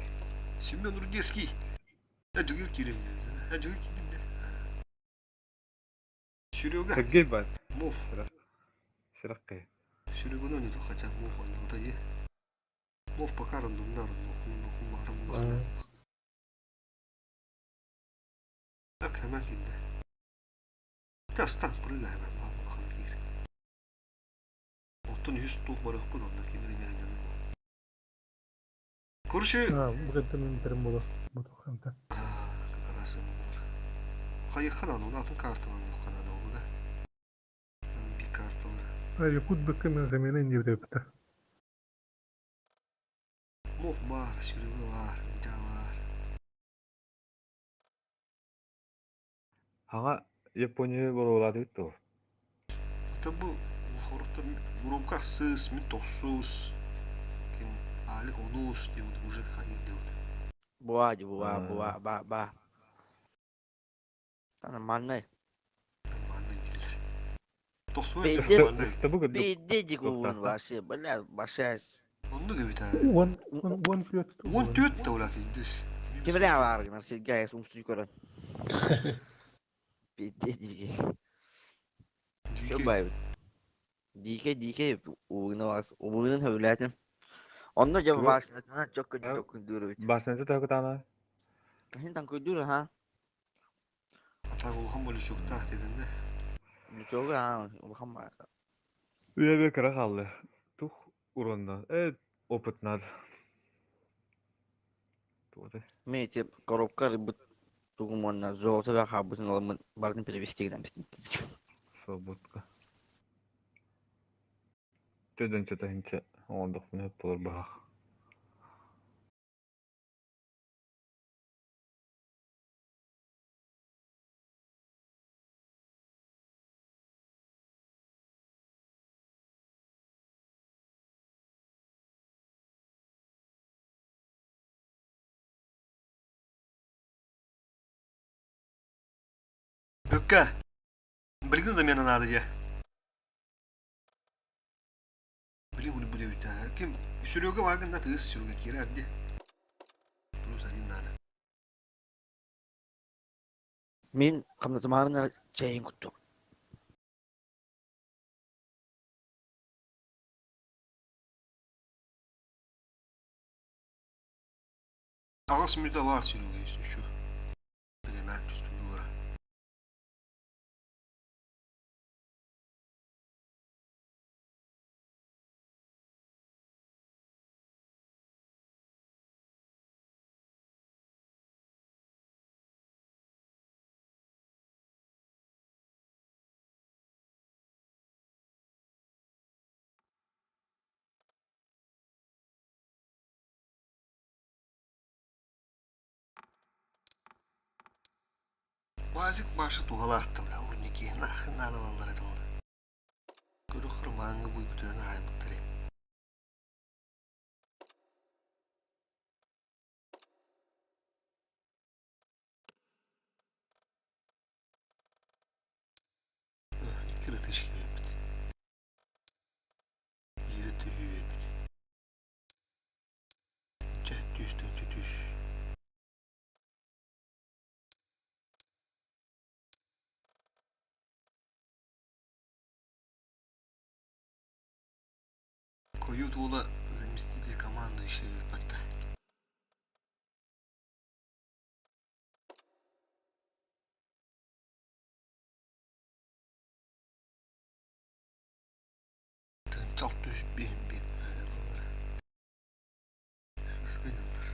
Семен Рудецкий. Acıgır kirim dedi. Acıgır kirim de. Серега. Сергей бат. Мов. Сираккай. Серега не то хотя мов он вот и. Мов пока рандом на рандом марым Aa, лохна. Bak hemen gitti. Tastan buraya hemen Allah'ını gir. Otun 100 tuğ barık bu da kimin yanına. Kurşu. Ha, bu kadar benim bolu. Bu da kanka. Arası var. Hayır kanalın atın kartı var yok kanada onu da. Bir kartı var. Ay, yakut bakın zamena ince bir yapıda. Mof var, sürüğü var, inca var. Ага, Япония болады то. Tabi bu orta Vurulka sız, mitosus. Kim Ali onus diyor, уже hayır diyor. Boğa, ba. Sana manne. Manna gelir. Tosu Belli- öyle manna. İşte bu kadar. Bir decik Yok, uğun zaten. başı. Böyle başız. Onu da gibi tane. One piyot. One tüt de ola fizdiz. Kim ne var gına siz gayet umsuyu gören. Bir decik. Şu bay. Dike uğuna bas. Uğunun hövletin. Onda cevap Yok. başlasana çok kötü çok kötü. Başlanıcı takı tane. Hintan kötü ha. Hatta uluhan böyle çok tak dedin de. Bu çok ha. Bakın bak. Üye bir kere kaldı. Tuh uğrunda. Evet. Oputnadı. Doğru. Мете коробка рыбы тугумонна золото ve habutun olmanın barını перевести гидем. Sobutka. Tödönçe tahinçe. Onduk bunu hep olur bahak. Gökka. Bilgin zamanın adı ya. Bilgin bunu bu devlet ha. Kim? Sürüyorga bakın da tığız sürüyorga kira hadi. Bunu sayın nada. Min kamda zamanına çayın kuttu. Ağız müde var sürüyorga işte şu. Bilemen tüstü bu ara. Bazık başı tuğalar tabla. Urniki nakın aralarlar edim. Görü kırmağını bu bütüğüne aybıktırı. Kırı teşkil etmedi. Yeri tüyü etmedi. Cəhət üstən tütüş. Koyu tuğla заместитель команды еще batta. Çok düş bir. Sıkıntılar.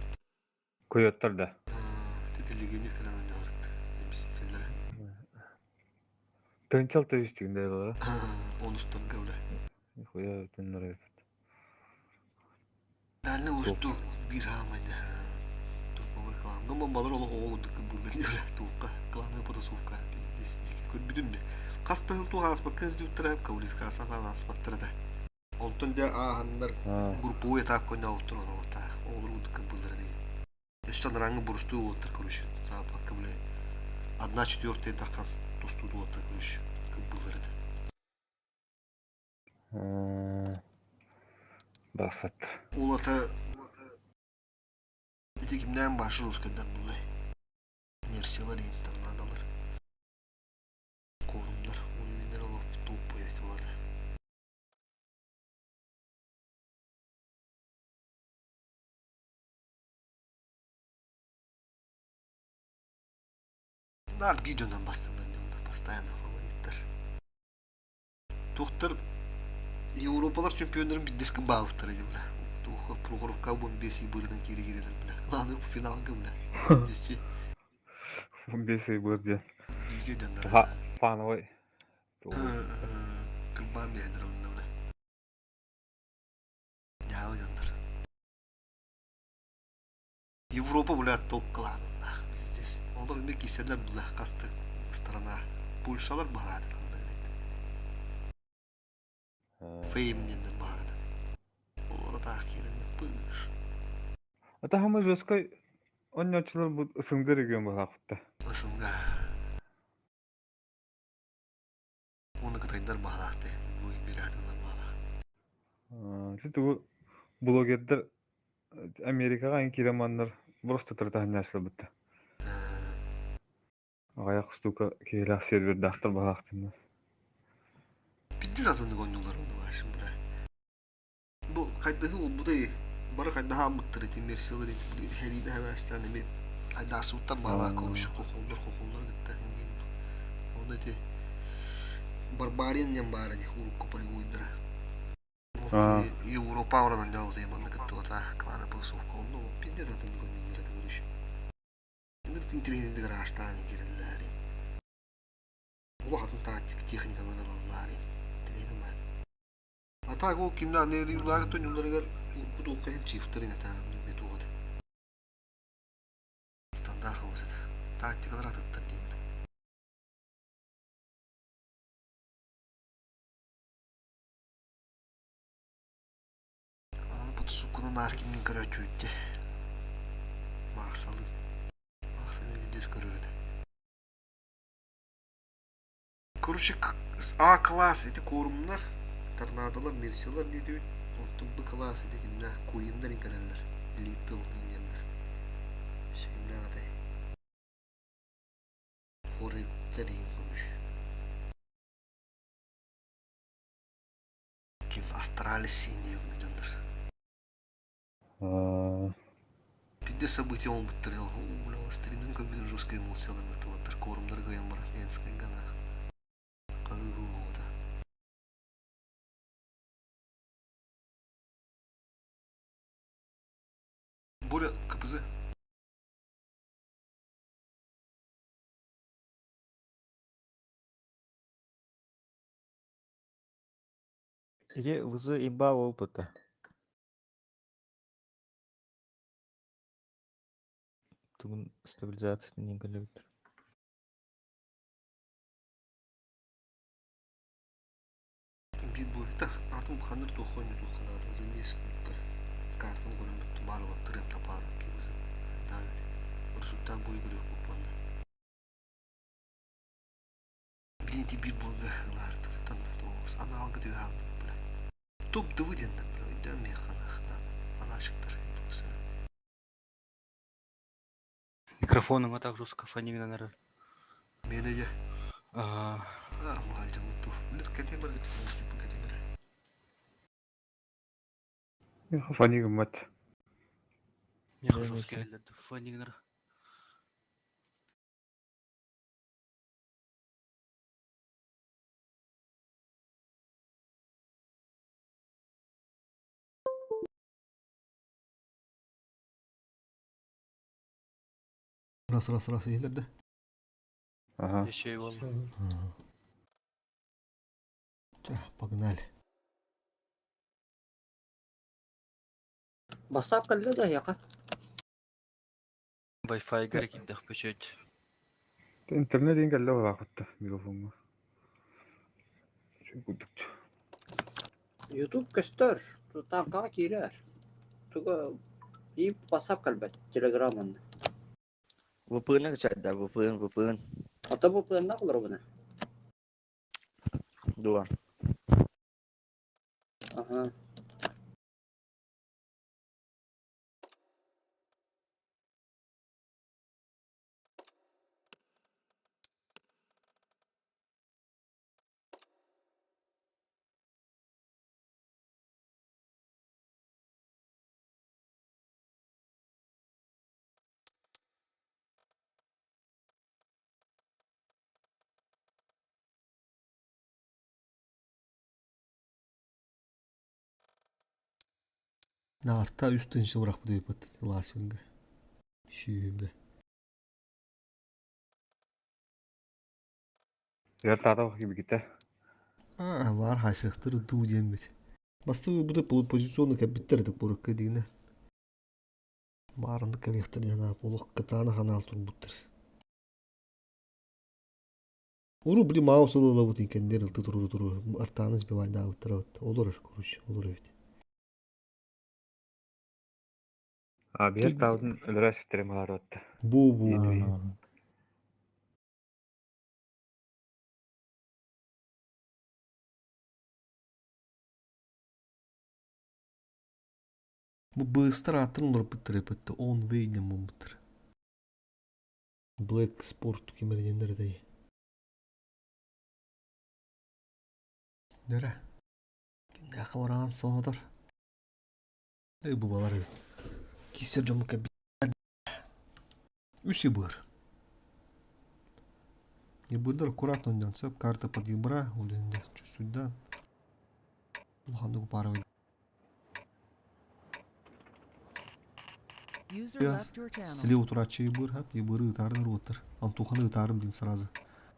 Koyotlar da. Tedirgin falan oynuyorlar. Zamестителлere. Tönçal tövüştüğünde olarak. Onustan kavla. Koya tönler evet. Dalle ustu bir hamada. Tutma bakalım. Ama balar ola oğlu dıkı bılınıyor. Tuğka. Kılamı yapıda sufka. Biz kod bütün mi? Kasta hıl tuğha asbakız diyor kvalifikasyonu falan asbattırı da. Oltun dia ahanlar grupu etap koyna oltun onu orta. Olur dıkı bılır değil. Yaştan rangı burustu otur kuruşu. Sağ kabul. Одна четвертая такам. Доступ до kuruşu. Kıbılır da. Baksat. Улата эти kimden başlıyoruz kadar bunlar. Mersiyalar internadalar. Korumlar. Oyunlar olup top evet var. Bunlar bir dönem bastığından постоянно favoritler. Doktor Европалар чемпиондарын биддеске баавыттар эди биле. Туха Прохоровка 15 бырынан кири-кирилер биле. Ланы финалга биле. Биддесчи 15 ay bırdı. диге денер. Fan oy. Кырбан бедер онда биле. Яа денер. Европа биле топ-клан. Биздес. Олар эме киселер биле касты страна. Польшалар багады. Фейм денер багады. Олар тахирин пыш. Ata hamı Joskay oyuncular bu ısındır gibi bu hafta. Ысынга. Tuğu bloggerler Amerikaga en kiremanlar просто tırtahanyasıl bitti. Ayak stuka kiylak server daktır bağaktın. Bitti zaten de oynuyorlar onu var şimdi buraya. Bu kaydı bu da iyi. Bana kaydı ha mutlu etti. Mersiyalar etti. Bu her yine hemen isteyen bir kaydı asıltan bağla konuş. Kokullar gitti. O da etti. Barbarian yang bara di huruf ko paling udra. Europa orang jauh sih mana ketua kelana pesuh kono. Pindah satu di kono negara terus. Ini tinggal di negara Astana kira lari. Allah hatun taktik teknik alanlar lari. Tidak kemana. Ata aku kimna ne di lagi tu nyular agar bu tuh kayak chifterin eta betul ada. Standar hos itu. Taktik alanlar tetap di. Sukuna narkimin kara tüyütte. Mahsalı. Mahsalı düz görürdü. Короче, A класс эти корумlar, торнадолар, мерсилар ne diyor? Unuttum bu класс эти kimler? Kuyunlar inkarlar. Little inyanlar. Şey ne adı? Forretler inkomuş. Kim Astralis inyanlar. Bir de события он бытырел. Бля, старинный как бы жесткая эмоция на это вот корм дорогая марафонская гана. Кайгуда. Боля, КПЗ. Иди вызы имба опыта. Тун стабилизация не галит. Bir boyutta artık bu kanır toxoyunu toxalar. Zemliye sıkıntı. Kartını göründü. Tumarı var. Tırıp tapar. Kimse. Davet. Orsultan boyu görüyor bu planda. Bilinti bir boygalar. Tutan doğuz. Ana algı diyor ha. Top dıvı diyenler. Ödem yakana. Ana aşıktır. Bu sene. Микрофоның так жестко фонигна, наверное. Менеге. Мальчик, вот тут. Блин, катемер, может, не катемер. Fani gımmat. Я жестко geldi. Фонигнер. Раз iyiler de. Aha. Şey vallahi. Pogнали. Басап калды да яка. Wi-Fi gerek iddia pöçet. İnternet engelle vakitte mikrofonga. Şu kudukça. YouTube көстөр. Тутанга кирер. Туга и басап калбат телеграмын. VPN ke chat dah VPN. Ата бу план накылыр буны. Dua. Ага. Narta üstün işi bırak bu deyip Lasvinga. Şüyle. Yer tata gibi gitti. Var haysıktır du diyemedi. Bastı bu da pozisyonu kapittirdik bu rıkkadığını. Marındı kalıyıktır yana poluk kıtağına kanal turbuttur. Uru biri mouse alıla bu tinken derildi turu. Artanız bir vayda avuttur. Olur kuruş. Olur evet. Abi yer tağın öldürüş fittirim var otta. Bu. Bu bığıstar attın olur bıttır yapıttı. 10 ve inanmam bıttır. Black Sport kemergenleri de iyi. Nere? Ne kameran soğudur. Ey bu balar evet. Kisir camı kabi. Üsü bır. Я буду аккуратно делать. Карта под ебра. Чуть сюда. Лоханду пару. User Yes. left your channel. Слева турачы ебыр. Хап ебыры ытарыныр отыр. Антуханы ытарым дейм сразу.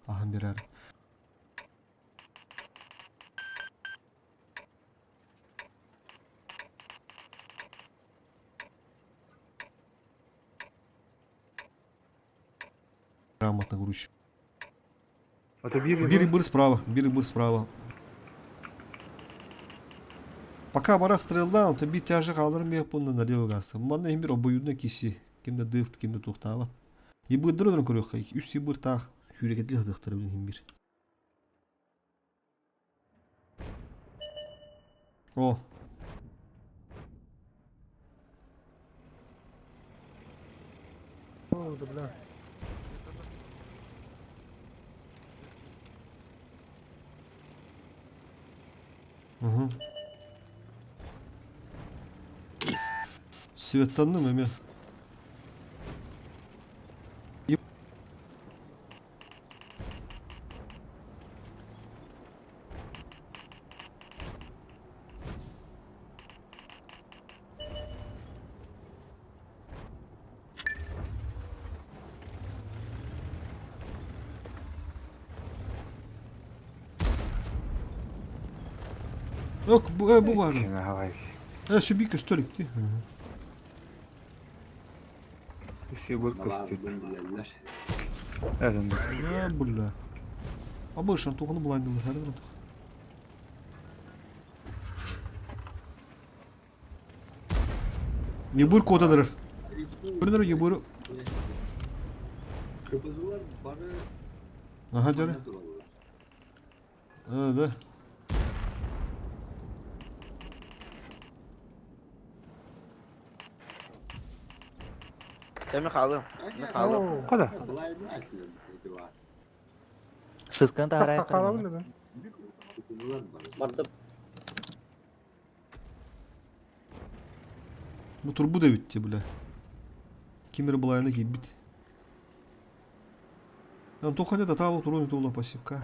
Ахам берер. Грамотно грущу. Отобьи Бери быр справа. Бери быр справа. Пока бара стрелда, он таби тяжи калдырым бек бунда налево гасы. Мана эмбир обоюдна киси. Кимде дыфт, кимде тухтабат. Ебы дырыдырын көрөк кай. Үс ебыр так. Хүрекетле дыктыры билин эмбир. О. О, да бля. Угу. Светанным эме. Yok bu var. Şu bir köstörük değil. Üsü bır Bana kıstı. bugün bilenler. Әзінді. Ya bulla. Ama ışın toğunu bulaydılar her zaman. Yebur kodadır. Görünür yebur. Kıbrıslılar bana Aha canım. bana dururlar. Evet. Emin kaldım. Emin kaldım. О, када? Kolay mı aslında bir var. Сызган таарай Қалабын да. Kıbrıslılar bana. Бардым. Bu tur bu da bitti bile. Kimleri bulayını gibi bit. Yani tokane da tağlı turun itoğla pasifka.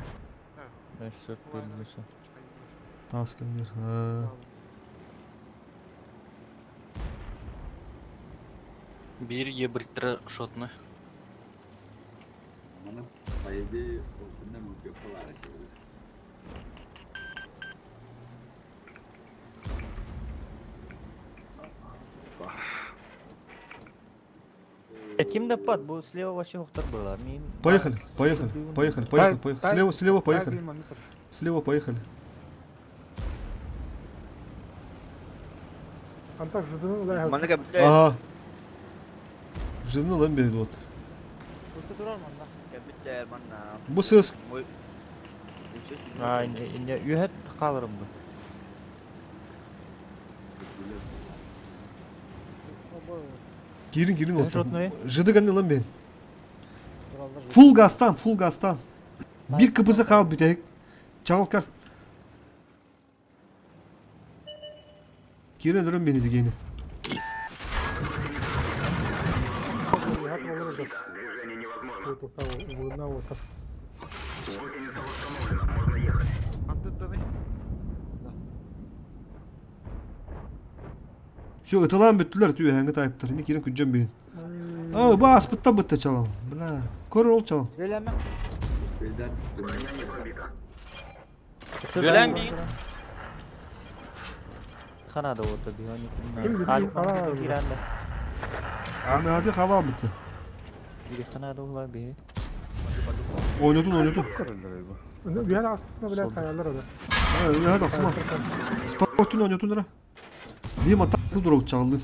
Taskanlar. Ha. Bir ебриттер шотны. Bana bayıldı. Orkunda mı yapıyorlar ki? Ким пад, бо слева вообще хохтар было. Поехали, поехали, поехали, поехали, поехали. Слева, поехали. Слева поехали. Антак ждыны да. Bana gel. Ага. Жена lan beri ot. Bitti bana. Bu ses А, инде үйөт калырым бу. girin ot. Şotnoy. Jıdı ganı lan ben. Full gastan, full gastan. Bir kıpısı kal bir tek. Çalkar. Girin durun beni digeni. Движение невозможно. Гусеница установлена, можно ехать. Şu ıtılan bütüler tüy hangi tayiptir. Ne kirin küccem beyin. Aa bu aspıtta bıtta çalalım. Bla. Kor ol çalalım. Söyleme. Birden Броня не пробита. Bilen bir. Kanada orta bir hani. Kim Halk falan bana var girende. Abi hadi hava bitti. Biri Kanada ola bir. Oynatın. Bir yer aslında bile kayarlar orada. Hadi asma. Spotun oynatın lira. Dima tatlı durup çaldı.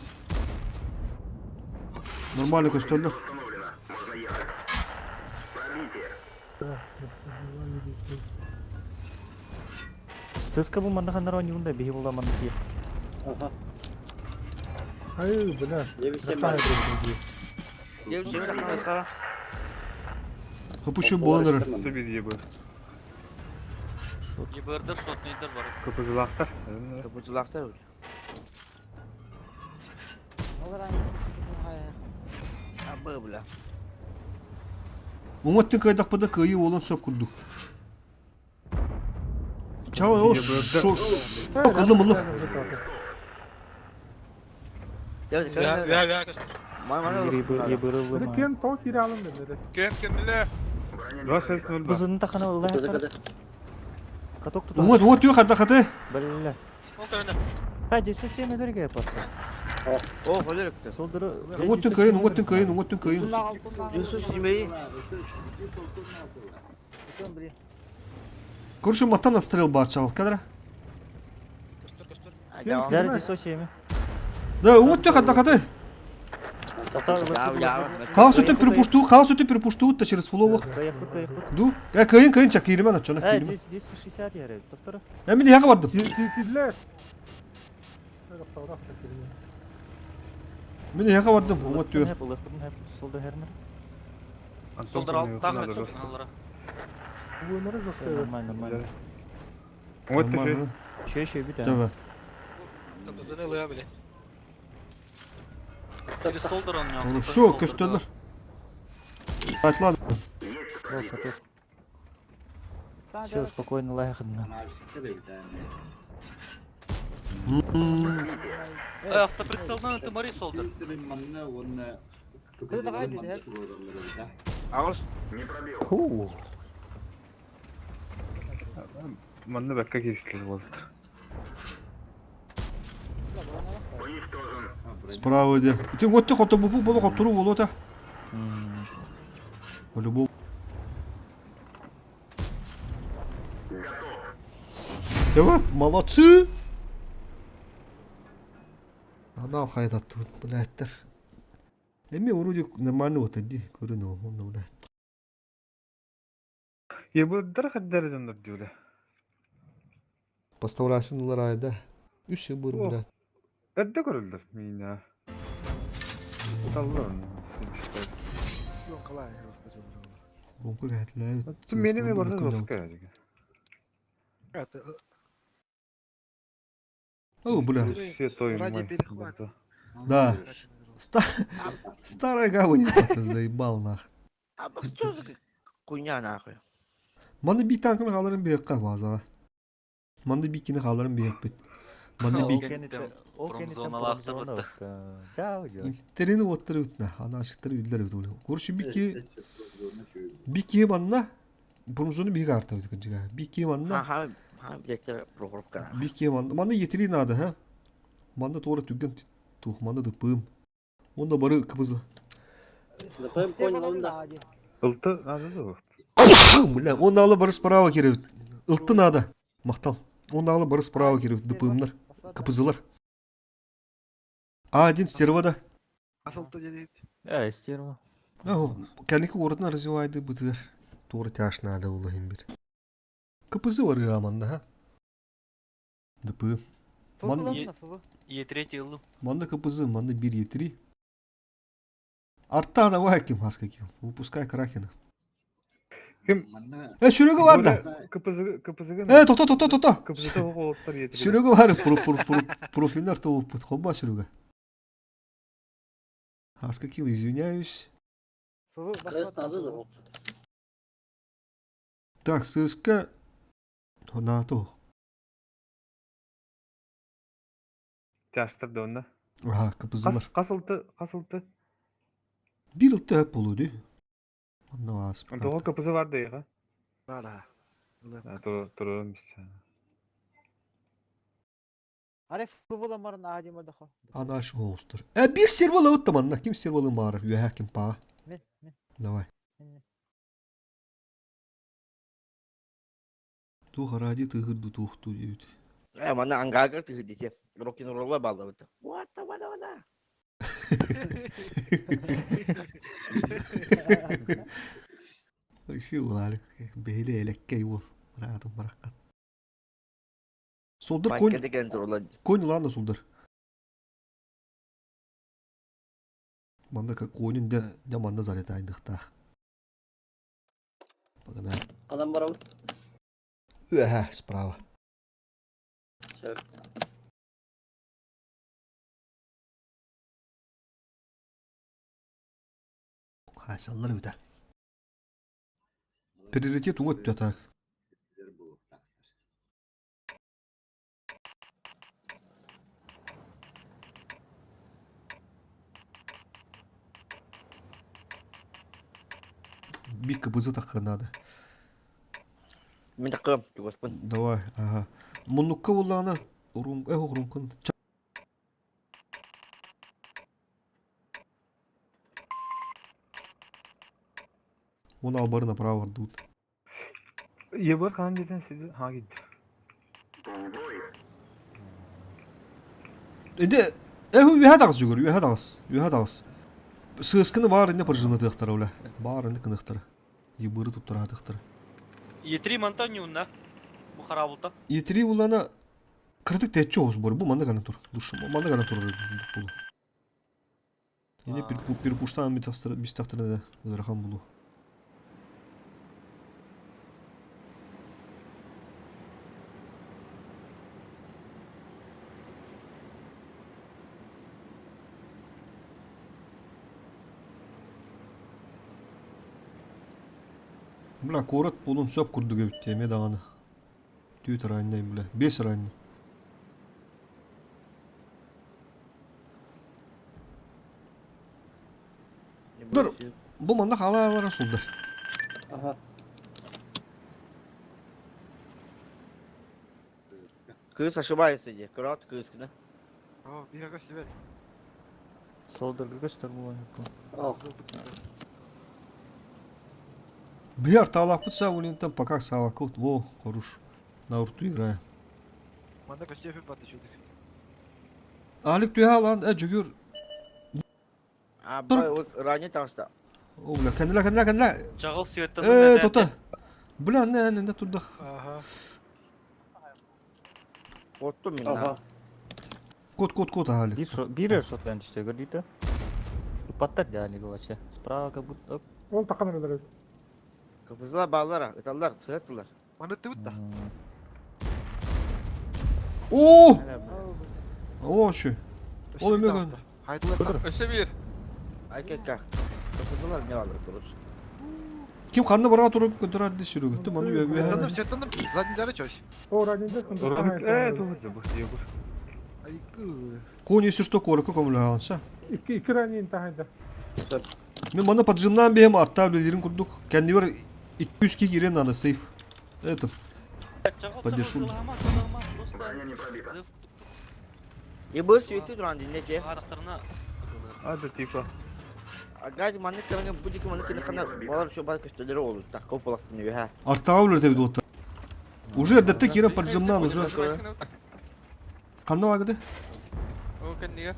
Normalde köstörler. Установлена, можно ехать. Пробитие. Сыска бу манда хандар ойнугунда бихи була манда кип. Ага. Ay, bля. 9-7 Какая бар. друг Gel şey bak kara. Kapı şu boğanır. Su bir yedi. ебрдер шотныйдер бар. Kapıcılaklar. Kapıcılaklar öyle. Ha böyle. Umut'un kaydakpada kıyı olan söp kurduk. Çağla o şu akıllı mıllı. Gel gel. Mana Yıbırıldı Biri mı? ken to kiri alın dedi. Два шесть ноль два. Kızını takana vallahi. Kızı kadar. Katok tut. Umut diyor kadar kadar. Bella. Hadi ses yemeleri yapar. Oh öyle yaptı. Solduru. Umut'un kayın. Yusuf yemeği. Kurşun matan nasıl barçal kadar. Devam. Derdi sos yemi. Da Umut diyor kadar. Ya. Кал sütü перепушту да через фуловых. Kayıp. Ду. Kayın çak yerime aç ona Hey, yerime. 160 yere. Doktora. Ben bir de yaka vardım. Tidler. Böyle fotoğraf çekiliyor. Ben de yaka vardım. Umut diyor. Hep ılıkın hep solda hermer. Солдар алып тағы каналлары. Bunları gösteriyor. Normal. Вот ты же. Şey bir tane. Tabii. Через солдар он не Oğlum şu köstörler. Kaç lan. Все, спокойно лайхадна. Автоприцелдан тымари солдар. Ağız. Ху. Манна бәккә килештер булды. Справа иде. Ти готты хото бупу боло хотуру боло та. По-любому. Evet, молодцы. Ana haydat блядтер. Эми вроде нормально вот иди, көрүнө, онда блядь. Ебуддар хаддар жандар диле. Поставляйсыңдар айда. Үсү бур блядь. Эдде көрүлдүр мина. Уталлын. Бунку гэтлээ. Тим менин ми барда доска. О, бля. Все той мой. Да. Старая гавань, ты заебал нах. А что за хуйня нахуй? Маны bir tankını kalırım bir yakka bazağa. Manda bir kini kalırım bir yakbet. Manda bir Промзоналақты бітті. terini otturu ütne. Ana aşıkları üdüler ödü oluyor. Kurşu bir ki banna. Pромзону bir karta ödü kıncıga. Bir ki banna. Ha bekler program kana. Bir ki banna. Manda yetiri nadı ha. Manda doğru tüggen tuh manda da pığım. Onda barı kıpızı. Зато понял, он да. Ылты надо да. Бля, onda alı barı sparava kere. Iltı nada. Mahtal. Onda alı barı sparava kere. Dıpığımlar. Kıpızılar. Один стервада. Стерва. Ого, kendiki ortadan развивайды bıtır. Doğru taş nada Allah'ın bir. Kıpızı var ya amanda ha. Dıpı. Е3 yılım. Manda kıpızı, manda bir yetiri. Artta da var kim haska kim. Выпускай Кракена. Şuraya var da. Кыпызыгы. Tota. Кыпызыгы олуттар етири. Şuraya var. Профинар то опыт. Хоба şuraya. Haska kill, извиняюсь. Крест надо да. Так, сыска. На то. Жаштырды онда. Aha, kıpızılar. Касылты. Bir ıltı hep oluyordu. Ondan vasıf. Тоғы кыпызы бар дейга. Var. Турам biz. Arif bulamların acım orada ho. Ana şu holster. Bir servalı ıttım anna. Kim servalı mağara? Üye hakim pağa. Men. Давай. Ту харади тыгырды тухту дейт. Mana anggar tuh di sini. Rock-n-roll balla betul. Wada. Şey olalım. Beyle elekkey vur. Rahatım bırakkan. Soldur koyun. Pankete kontrol. Koyun lan da soldur. Манда как конин де манда залетайдыктах. Погнали. Адам барабы? Справа. Все. Хайсаллар өтә. Приоритет өтті так. Бик кыбызы такка надо. Мен такым, господи. Давай, ага. Муннукка буллана урумкун. Он албары направо ордут. Ебір қан деден сізі ха кетті. Энде ühe тагыз жүгөр, ühe тагыз. Сыскыны бар инде пыржыны тыктар ола. Бар инде кыныктар. Ебыры туттара тыктар. Етри монтанию на. Бу харабылта. Етри булана критик течче оз бор. Бу манда гана тур. Душ, манда гана тур бул. Эне перпуштан бистактыр да ырхан булу. Бля, корот болун сөп курдуга битти эме даганы. Түйт раннай бля, 5 раннай. Dur, bu manda halalara soldur. Ага. Кыз ошибается где? Крот, кыз, да? О, бега себе. Солдырғы көстер болайын. Ал. Бияр талап бутса улинтан пока савакут. Во, хорош. На урту играю. Манда костюфи поточудик. Алик түйа lan, жүгір. А, бай, ранее таста. О, бля, кәнілі. Жағыл светтен. Тота. Бля, не туда. Ага. Котту мен. Ага. Кот, Алик. Бирер шотланд işte gördüydü. Patlar yani вообще. Справа как будто. Ол таққан өлер. Кызлар баллар, италлар, сыяттылар. Маны тыбытта. Oo! O şu. Oğlum yok. Хайдылар. Өсе бир. Айкекка. Кызлар не алыр дұрыс. Kim kanlı bana oturup götürer de sürü götü bana Сертандым, сертандым. Заднийлары чөш. О, раненде Айкы. Kon если что корку комуlansa. İki ранен тахайда. Ben bana patrımdan bir hem arttabilirim kurduk. Kendi var 200 ki giren nada safe. Evet. Поддержку. Броня не пробита. И был светит ранди, не те. Арақтарына. Hadi tipa. Агай манны кырыңы будик манны кыны хана балар şu бай көстөлөрү болду. Так коплактын үе. Arttabilir tabii otta. Уже erdetti giren patrımdan уже. Kanlı var gidi. О, кәннегер.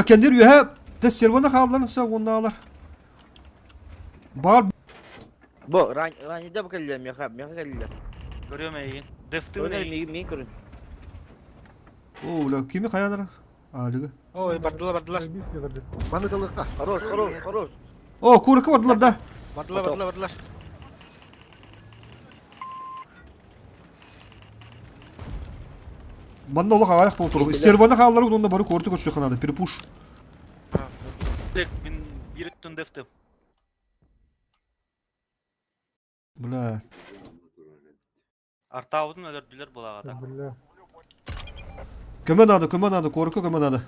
Kendi üye de servana kaldılarınsa ondalar. Бар. Бо, ранде бу келдем я хаб, я келдем. Көрөм әйін. Дефті Өнер өне. мен көрүн. Oo, la kimi kayanlar? Aligi. Ой, бардылар. Biz gelirdi. Маны дылыкка. Хорош. Oo, kurku vardılar da. Бардылар. Banda ola kayak boltur. Servana kaldılar onda barı kortu kötü kanadı. Perpuş. Мен биреттен дефті. Bla. Артауыдың өлерділер болағада. Billah. Kömen adı, korku kömen adı.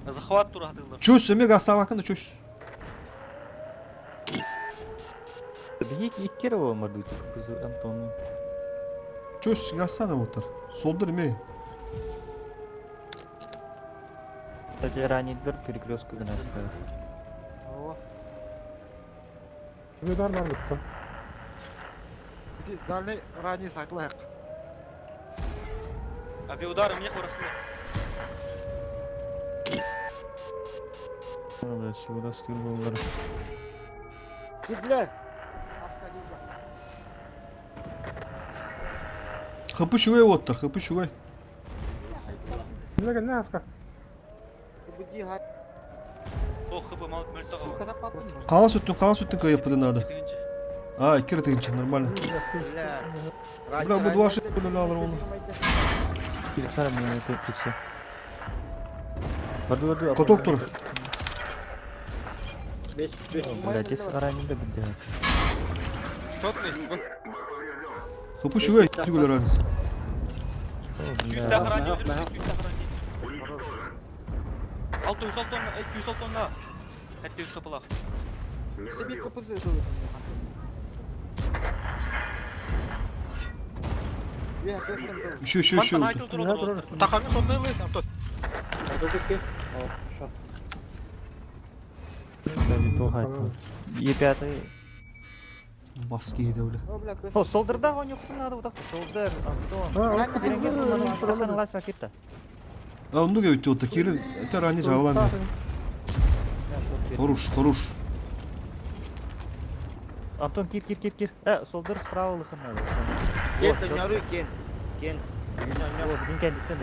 Захват турадылар. Çöz, emek hasta hakkında çöz. Bir iki kere olmadı kızı Anton'un. Çöz, yazsana motor. Soldur emeği. Kısaca ранендер перекресткадан оставил. О. Vedat var lütfen. Иди, дальний ранний сайтылайық. Авиаударым не хвырысты. Evet, şurada stil bolları. Gittiler. Kapı şuraya otur, kapı şuraya. Gel ne asker. Сол хыбы мал мөлтө калып. Кала сүттің кайыпыды надо. Тегинчи. А, иккері тегінші, нормально. Бля, bu 2 böyle alır onu. Коток тұр. 5. Шотный. Хыпы шуға түгілер аныз. Yüzde охране öldürmüş, yüzde охране. 600 tonna, 200 tonna. Hatta 100 kapılar. Еще. Мантан айтыл тұрады. Таханы сондай лайсың, тот. Маски еді бля. О, солдырда он юқтың надо вот так. Солдыр, Антон. Лас пакетта. А, онды көйті отта, кері, әтер ане жағылан. Хорош. Антон, кир. Солдыр справа лыхын надо. Кент, няру, кент. Вот, один кендиктен.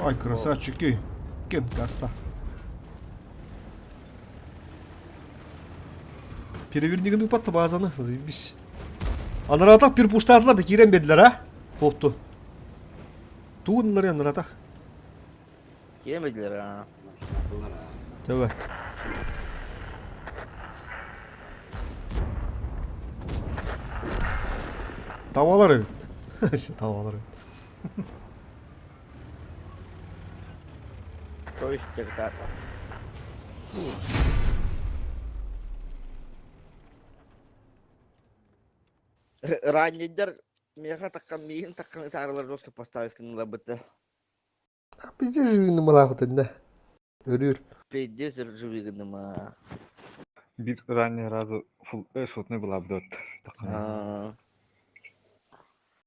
Ай, красавчики. Кент каста. Перевернігін ұпатты базаны. Заебись. Анаратақ бір пуштатылады, керен беділер, а? Қолту. Туғынлар я анаратақ. Yemediler ha. Tövbe. Tavalar evet. İşte tavalar evet. Koy çıktı. Раннидер меха таккан миин таккан тарылар жестко поставить канала быты. Bizi живыны малахытын да. Өрür. Пиздец живыгыныма. Bir ранее разу full шотный была бы дот.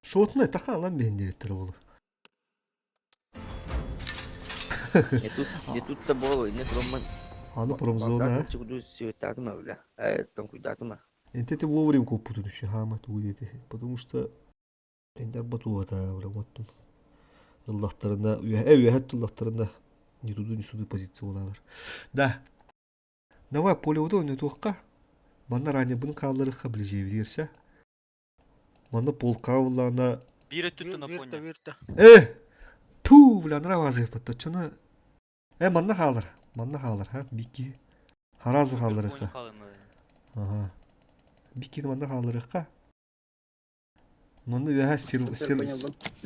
Шотный тақан lan ben de еттір болу. Не тут-то было, не проман. Аны промзона, а? Чуду светатыма, бля. Там куда-то. Энте ты вовремя купуту düşü hama tuğdeti. Потому что ender batuata bля вот. Allah'larında üye hep Allah'larında не туду не суды позиция олалар. Да. Давай полевода ойнай тоққа. Мана ранее бұның қалдырыққа білже берерсе. Мана полка оларына. Бире түтті на поня. Ту, бля, нравазы yapıttı. Çona. Мана қалдыр, ha? Бики. Харазы қалдырыққа. Ага. Бикиді мана қалдырыққа. Мана üye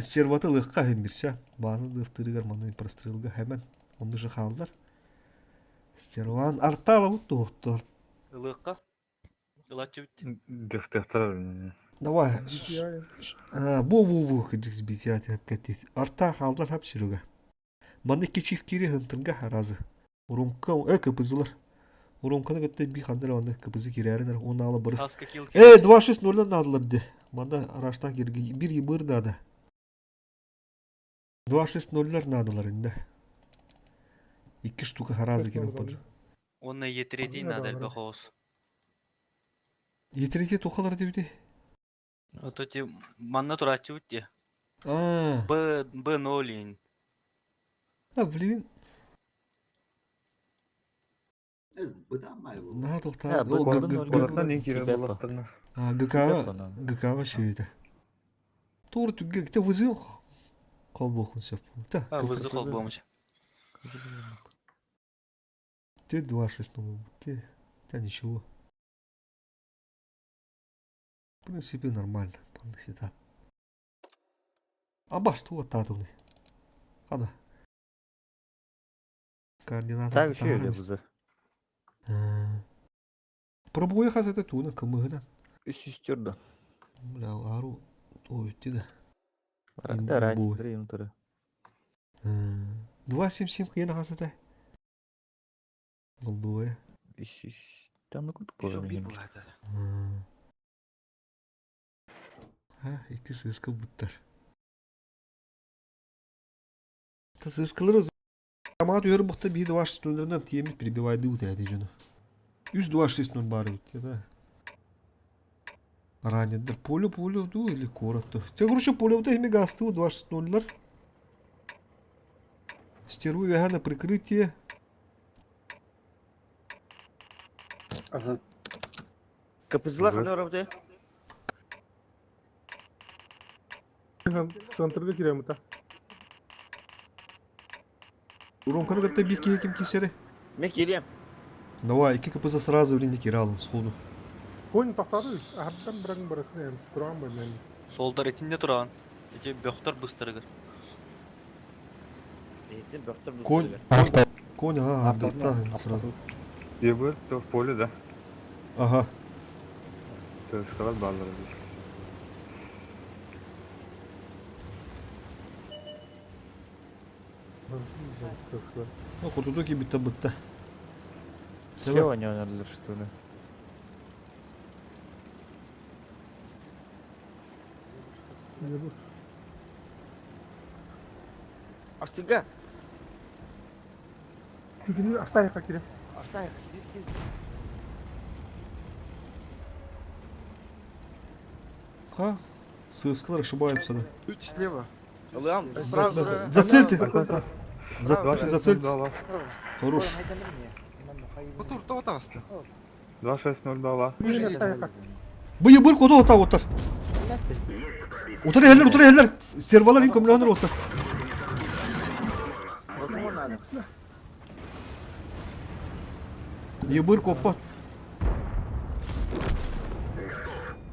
серваты лыққа hem берсе. Баны дықтырығар мана прострелға hemen. Onu dışı қалдыр. Серван артала ұтты оқты. Лыққа? Латчы бітті. Дефтер. Давай. Бу кыджык сбитият hep кетті. Арта қалдыр hep шыруға. Мана iki çift kiri hıntırga harazı. Урумка, кыпызылар. Уромканы кетті би қандыр мана кыпызы кирәрінер. Оны алы бұрыс. 2-6-0'dan надылырды. Мана araçtan kirgi. Bir yыбыр nada. 2-6-0'lar nadылар енді. 2 штука харазы керек болды. Оны етіредей надо әлбі хоос. Етіреде тоқалар деуде? Вот эти манна турачы өтте. Б0. Блин. Надо тоқтар. ГК шөйді. Торы түгге кте вызы қалбоқын сөп. Вызы қалбоқын. Ты 2-6 ты. Да ничего. В принципе нормально. Всегда. А баш что татуны? Хада. Координаты. Так еще или вызы? Пробуй хазать туна кымыгына. Үстүстөрдө. Бля, ару той тиде. Да, ранее 3 минуты. 2-7-7 кыйын хазать. Голдуе. Там на кут позже. İki sızkı bıttar. Ta sızkıları ama diyorum bıktı bir duvar üstünden tiyemi прибивает дут эти жена. Üst duvar üstünden bari bitti da. Ранендер. Поле ду или коротто. Те, короче, поле вот ими гасты 260-лар. Стеру я на прикрытие. Ага. Kapıcılar hani orada. Центрга кирем та. Ромканы гатта бики ким кисере. Ben geleyim. Давай, iki kapısı сразу в ринде киралын сходу. Койн токтады. Ардан бирин барысын. Турам мен. Солдар этинде турган. Эти бөктөр быстырыгыр. Eğitim doktor bu. Конь. Конь, ага, да, сразу. Ебы, то в поле, да? Ага. То есть сказать баллары здесь. Ну, куртудуки битта. Слева не надо, что ли? Astiga. Çünkü hastaya kakire. Hastaya. Ха. Сыскалар ошибаются, да. Чуть слева. Ulan sправа. Зацельте. Справа. Зацельте. Хорош. Отур, то атасты. 260 дала. Yine hastaya kak. Bu yıbır kodu otar. Otar heller. Servalar in komünler otar. Bakımı nerede? Yıbır koppa.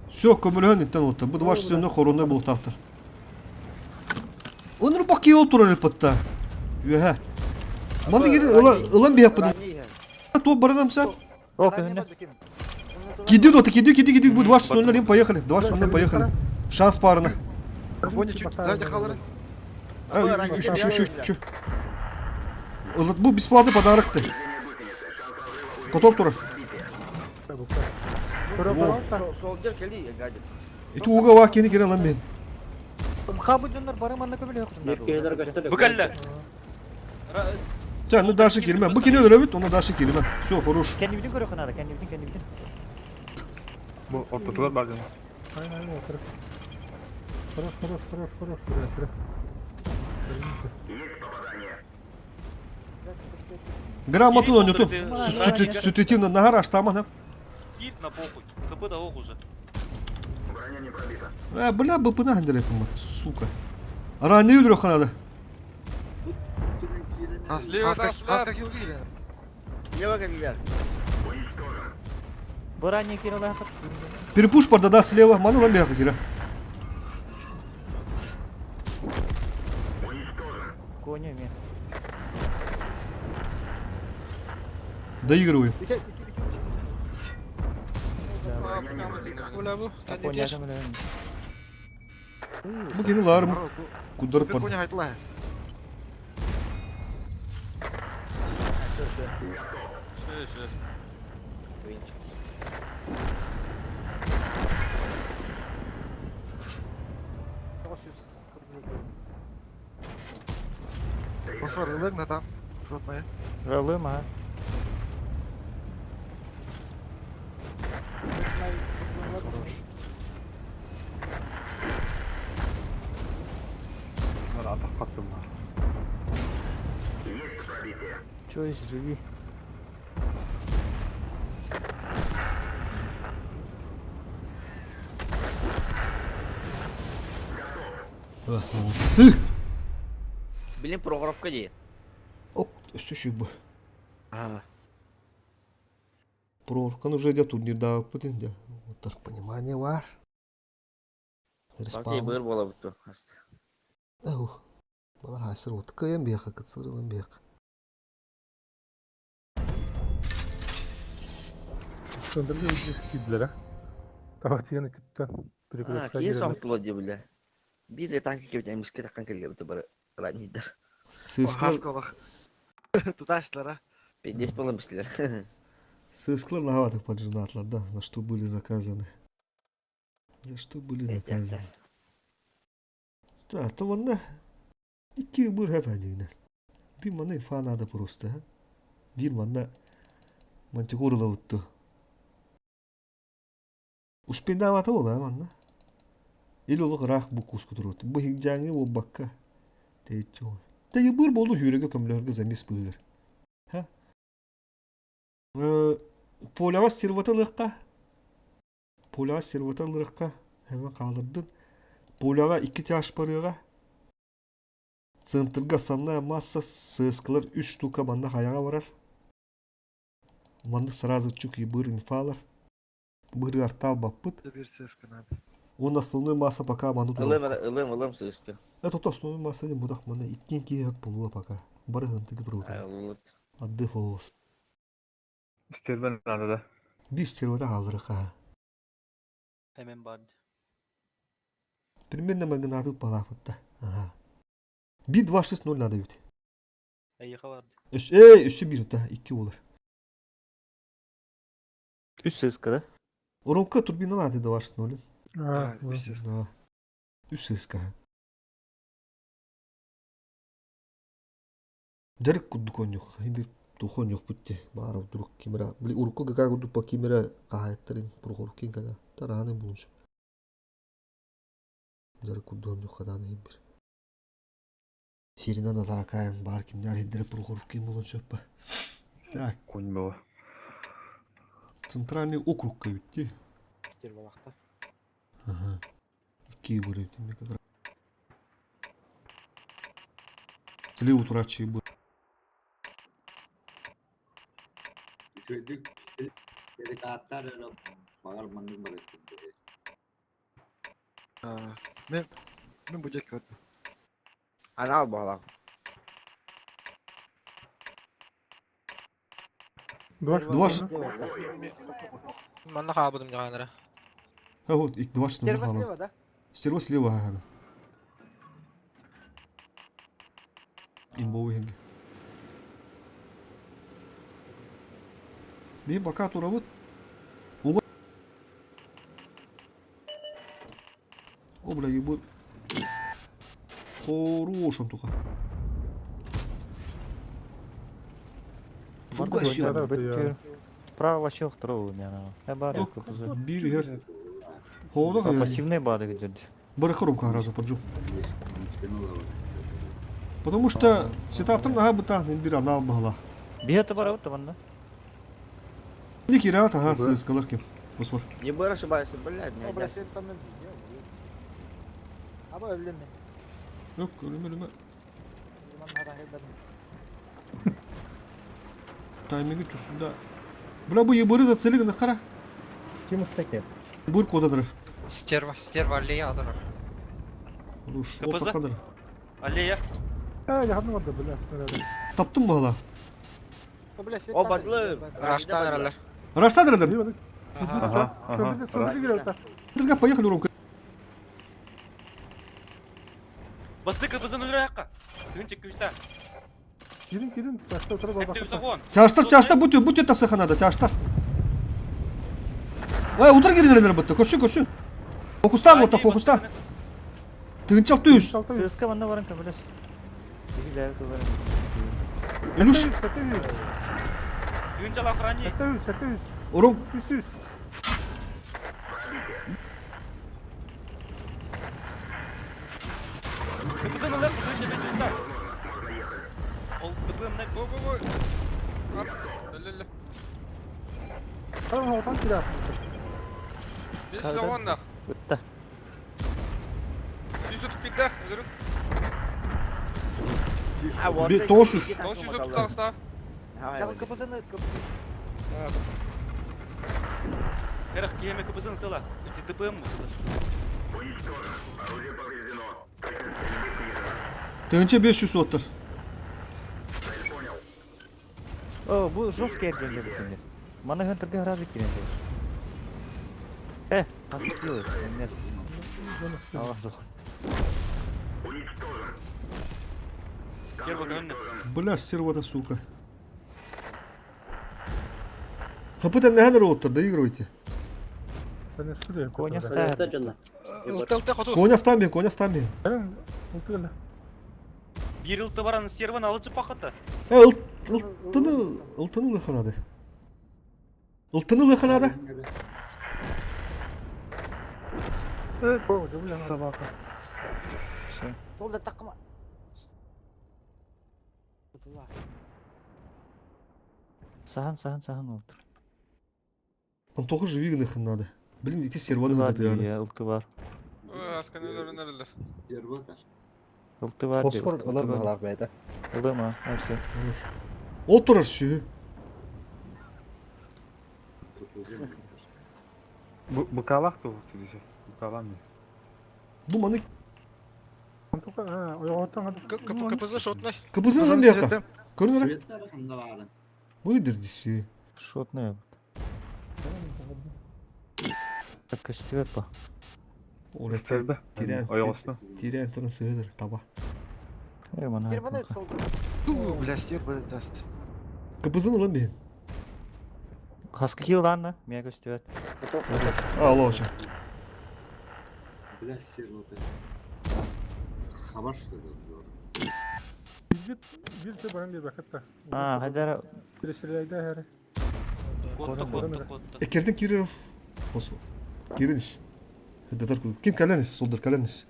Все, komünler inten otar. Bu da var sönü koronda bulup tahtır. Onur bak iyi oturur patta. Yuha. Bana geri ılan bir yapıdı. То баранамса. О, önüne. Gidiyor. Bu 260'lar поехали. 260'lar поехали. Şans парына. Боня чуть сзади халары. Şu. Bu бесплатный подарок-то. Потом тура. Soldier geliyor gadim. İti uga var keni kere lan ben. Kabıcınlar baramanla kömülü yok. Меккелер gösteriyor. Bu kelle. Canlı darşı girmem. Bu keni öyle evet ona darşı girmem. Все, хорош. Kendi bildiğin görüyor kanada. Kendi bildiğin. Bu ortatılar var canım. Aynen oturup. Хорош. Грамоту он тут. Сутитивно нагара штамана. Кит на похуй. КП да ох уже. Бля, бы пынагандыр этим, сука. Ранее öldürüyor kanada. А слева хаска килгили. Слева geliyor. Баранья кирила хат. Перепуш парда да слева. Ману lan bir hafta kira. Конями. Доигрываем. Уля bu. Коня Кандидеш. же мы. Bu keni lar mı? Kudarıp Bir parda. konya haytla. Basar ılıq nadam. Şurotmaya. Ролы, ма. Bunlar atak kattımlar. Чё есть, живи. Молодцы. Bilim programka diye. Оп, все bu. Ага. Проркан уже идет турнирда опытында. Отар понимание var. Bakayım bığır bola buttu. Ау. Балар hasır oldu. Kıyam bir yaka kıtsırılan bir yaka. Söndürüyor gittiler. Tavatiyanı kütten. Ha, kiye samtıla diye bile. Bir de tankı gibi miski takkan geliyor bu bara. Ranidar. Сыскалар. Туда-сюда. Ben de spalım misler. Сыскалар на хватах поджинатlar да, на что были заказаны. За что были наказаны. Да, то вон iki bır hep edine. Bir manna ifana da просто. Bir manna mantık orada uttu. Успендавата ола манна. Ил олу грах бу куску турут. Бу хигжаңы о бакка. Тейчо. Тей бир болду хүрөгө көмлөргө замис быгыр. Ха? Поляга серваталыкка. Поляга серваталыкка. Hemen kaldırdın. Poляга 2 taş parıga. Центрга санная масса сыскалар 3 штука манда хаяга барар. Манда сразу чук и быр инфалар. Быр артал баппыт. Bir ses kanadı. Он основной масса пока манду Ылым сыска. Это то основной масса не будах мана иттен ки полуа пока. Бары хынтыды брут. Адды фоус. İsterben adada. Biz червада халдырыка. Hemen bad. Примерно магнату палафытта. Ага. Bir 2-0 надо ведь. Ayıqa vardı. Üstü bir da 2 olur. Üst sıskada. Оронка турбина надо 2-0. Ha, bir ses. Да. Üst ска. Жарк куд конюх. Хинди тухонюх путте. Бара вдруг кимера. Бли урко как уду по кимера кахайтрин прохоркин када. Тараны булуш. Жарк куд конюх кадан бир. Сирина да такаен бар кимдер хидре прохоркин булуш па. Так, Конь было. центральный округ каютти. Стервалақта. Ага. 2 бұрып демек как раз. Слева турачы бұл. Çocuk dedik atlar öyle bağır mandık bıraktım dedi. Ha, ben böcek gördüm. Ana al bağla. Два. Ben de kabudım canlara. А вот, и 2-0 хала. да? Стерва слева, ага. Имбовый хенги. Бейм пока туравыт. Оба. О, бля, ебут. Хорошим туха. Фуга еще. Право щел второго меня. Я барю Yok, капузы. bir yer. Hovda ya. Пассивные бады где-то. Барахаром раза поджу. Спинула вот. Потому что сетаптың наға бұтағын бір анал бағыла. Бия-то бара вот там, да? Не кират, ага, с колорким. Фосфор. Не бы ошибайся, блядь, не одясь. Yok, ölüme. Тайминги чувствуда. Бля, bu yıbırı zatselik ne kara? Kim устакет? Buyur kodadır. Стерва аллея адыр. Ruş, Kapısı. ortakadır. Аллея. Yardım vardı böyle. Taptın mı hala? O badlı. Raştan herhalde. Araçtadır adam. İyi Ага, ага. Söndürü giriyor da. Dur gel поехали Ромка. Bastık kızın ölür ayakka. Gün çek güçten. Girin. Başta oturup Hep de bak. yüzde 10. Çağıştır, будь это саханада, çağıştır. Udur gerileri бітті, көрсün. Фокустан вот, фокустан. Тығынчақ түйіз. ССК ванда баран кабелес. Илюш, Gün çal akranı. 700. Ором, 300. Kızın ölür. Gün çek güçten. Ol kızım ne? Go. Tamam oradan silah. Bitti. bir tosuz. Herif kiyeme kızın tıla. Öte tıpım mı? Тығынча 500 отыр. О, bu жесткий деньги бітінде. Мана гантырға разы керен. Насып делает. Нет. Аллах. Стерва гönne. Бля, стерва-то, сука. Хапыта нәдір отыр, доигрывайте. Ben eskide. Коня Sen ставят. yeter canına. Коня стамбен. Benim ultuyla. Bir yılda varan sтерваны alıcı pakata. Ылтыны лыханады. Собака. Все. Solda takma. Сахан отыр. Он только же вигнах надо. Блин, эти серваны Улты бар надо yani. бия, улты бар. Стерватар. Улты бар бия. Фосфор алар бағалақ бәйді. Улды ма? Все. Otur şu. Bu kavaq tuğ tüdüsü. Bu kavam mı? Bu manı КПЗ шотный. kapısını lan yaka. Görün lan. Светтар ханда барын. Bu nedir dişi? Шотная. Так, костюет па. Oraya Sezde. Oyak üstü. Tiren tanı sığdır taba. Мана. Servana solda. Бля, стер даст. Kapısını lan beyin. Хаска хил ладно, меня костюет. Allah hocam. Бля, серватар. Хабар что ли? Bir barın bir bakıtta. Хайдара. Birisiyle de her. Котты. Ekerdin kirin. Fosfor. Kiriniz. Hıddatar kudu. Kim kaleniz? Soldur kaleniz.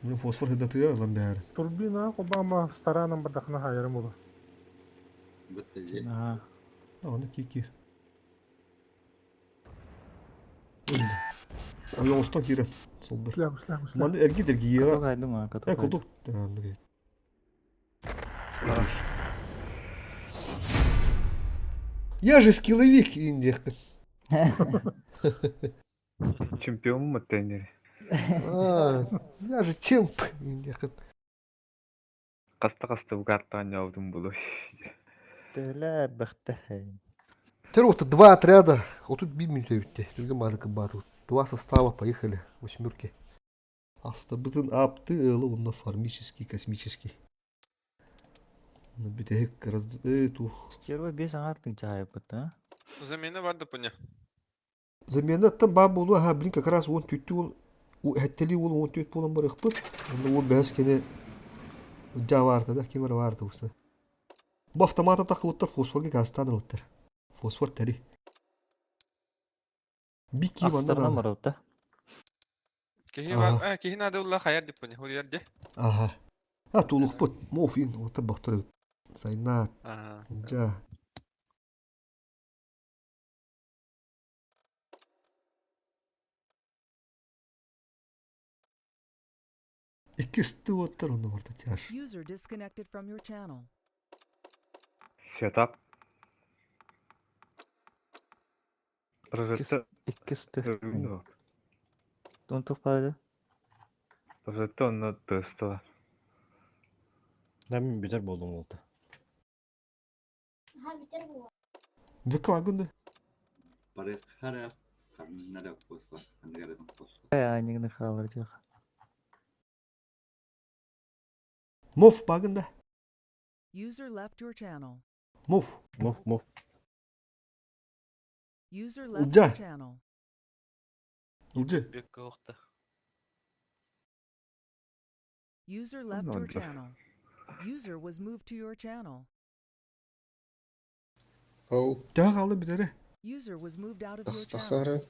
Bunun fosfor hıddatı ya lan bir ara. Turbina Obama staranın bardakına hayırım olur. Баттали. Ага. Onu kikir. Önde. O yolstan kirin. Soldur. Шлях. Mandı ergi dergi ya. Каток хайду ма, каток. Ya koduk. Anladım. Я же скилловик, индия. Чемпион mu teneri? Я же чемп, индия. Kasta bu karttan yavrum buluş. Тэлэ бахтахай. Вот два отряда. Вот тут минуты bitti. Другим мазыка батут. Два состава, поехали. Восьмерки. Астабытын аптылы, он на фармический, космический. На битек тух. Стерва без аңартың жайы бұтты. Замена var da bu ne? Замена там бабу ну ага блин как раз он тютю у хеттели он тют полон барых пыт. Он бәс кене жаварды да кемер барды усы. Bu автомата takılıttır fosfor ki gazetanır ottur. Fosfor teri. Bir ki bana Астарынан da. бар бұтты. Kehi Aha. var. Kehi nade ulla hayat di bu ne? Hadi yerde. Aha. Ha tuluk put. Mofin o da baktırıyor. Sayna Aha. ja. İkisi ottur onu orada yaş. User disconnected from your channel. Setup. Rozette Иккісті. övündü. Тонтық барды. Rozette onu testi var. Ben biter buldum oldu. Bir kavagında. Барых хара. Ханнара фосфор. Ханнагарадан фосфор. Айнигіні қалыр жоқ. Mof bagında. User left your channel. Mof. Muf. User left Uca. your channel. Ulcu. Büyük koktu. User left your Anladım. channel. User was moved to your channel. Daha kaldı bir tane. User was moved out of your channel.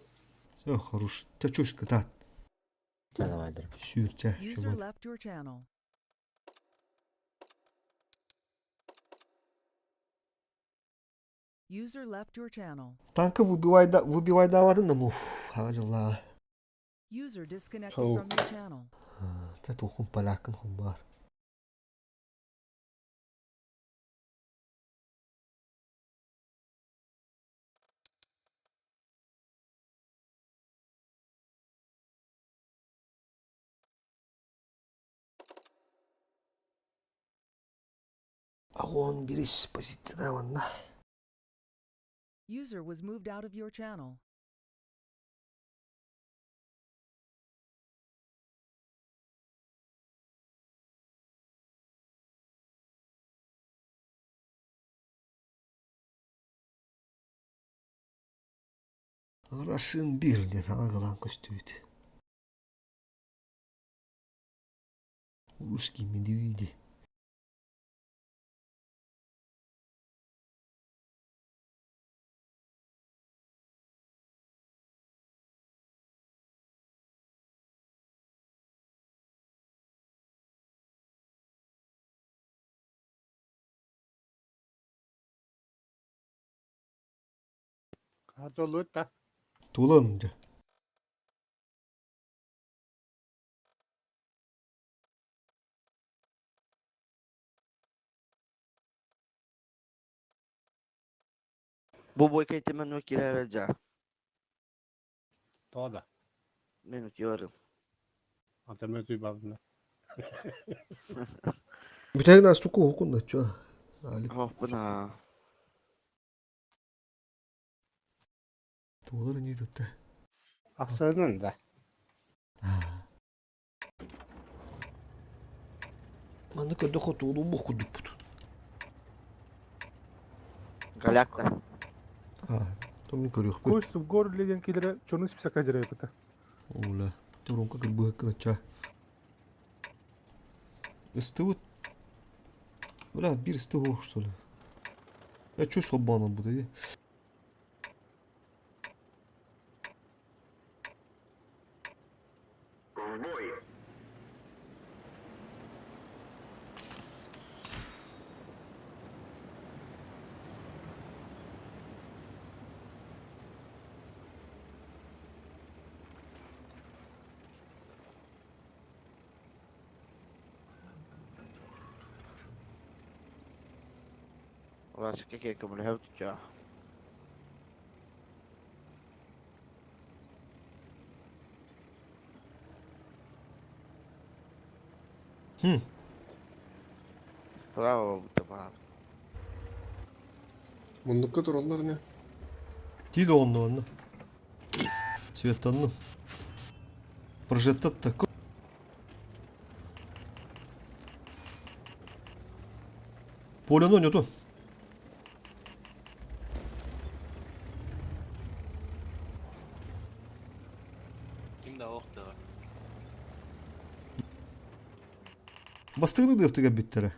Все, хорош. Ты чусь катат. Давайdır. Sürçe. User left your channel. User left your channel. Танка выбивай давадın da mof. Hacılar. User disconnected from your channel. Ты тухум палакın хумбар. А он берись позиция ванна. User was moved out of your channel. Arasın bir de ağılan kostüydü. Rусский медведи. Туланды. Bu boyka itimen vekiller raja. Toda. Men utuyorum. Atama tüybabına. Bir tek nas tuku hukun da ço. Ali Oh buna. tuğları ne tutte. Aksırdın da. Manda kadar kutuğunu bu kuduk butu. Galakta. Ha, tam ne görüyor bu. Kuş gor legen kilere çonu spsaka jere pata. Ola, turun ka gerbuh ka cha. Istewut. Ulan bir istewu hoş sola. Ya çöz sabana bu dedi. Ulan şu keke kumulu hev tutacağım. Bravo bu tamam. Mundukka turollar ne? Тиде он. Светанно. Прожетат тако. Полено нету. Kimde oktu? Бастыгны дыфтыга биттері.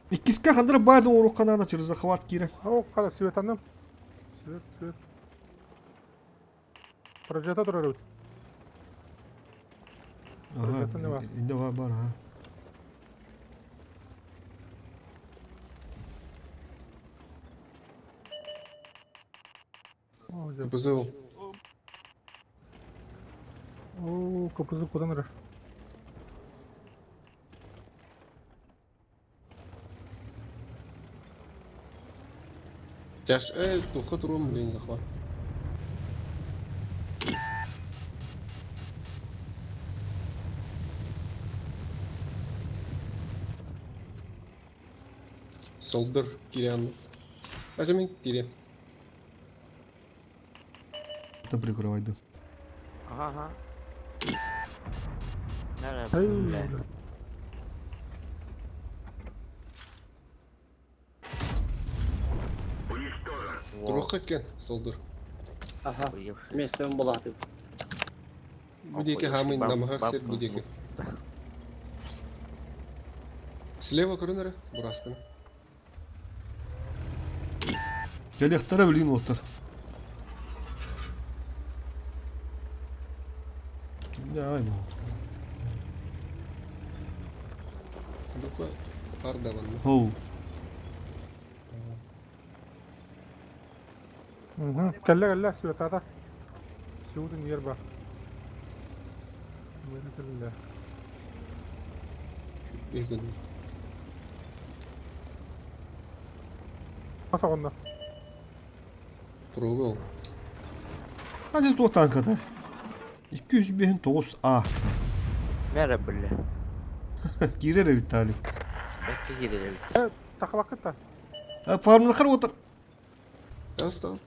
Иккиске қандыры байдың оруқ қанада через захват кире. О, кала свет анам. Свет. Прожета турарут. Ага, Прожета не var. инде бар, ha. О, жеп. Kıpızı О, kapızı kudan uğraş. Тяж, тухка туром, блин, захват. Солдыр, кирян. Ажамин, кирян. Там прикрывай, да. Aha. Nerede? Hey. Böyle. Турухка кен, солдыр. Ага, Bıyık. вместе он была ты. Будеки хамын намахах сет будеки. Слева көрінері, бұрастын. Келехтара блин отыр. Ай, ну. Дұқы ардаванны. Оу. Kelle свет ата. Сюдин yer bak. Böyle kelle. Егін. Masa onda. Пробыл. Hadi o tankada. 209A. Nerede böyle? Girer bir tane. Belki gidelim. Takı vakit da. Farmını kır otur. Астı.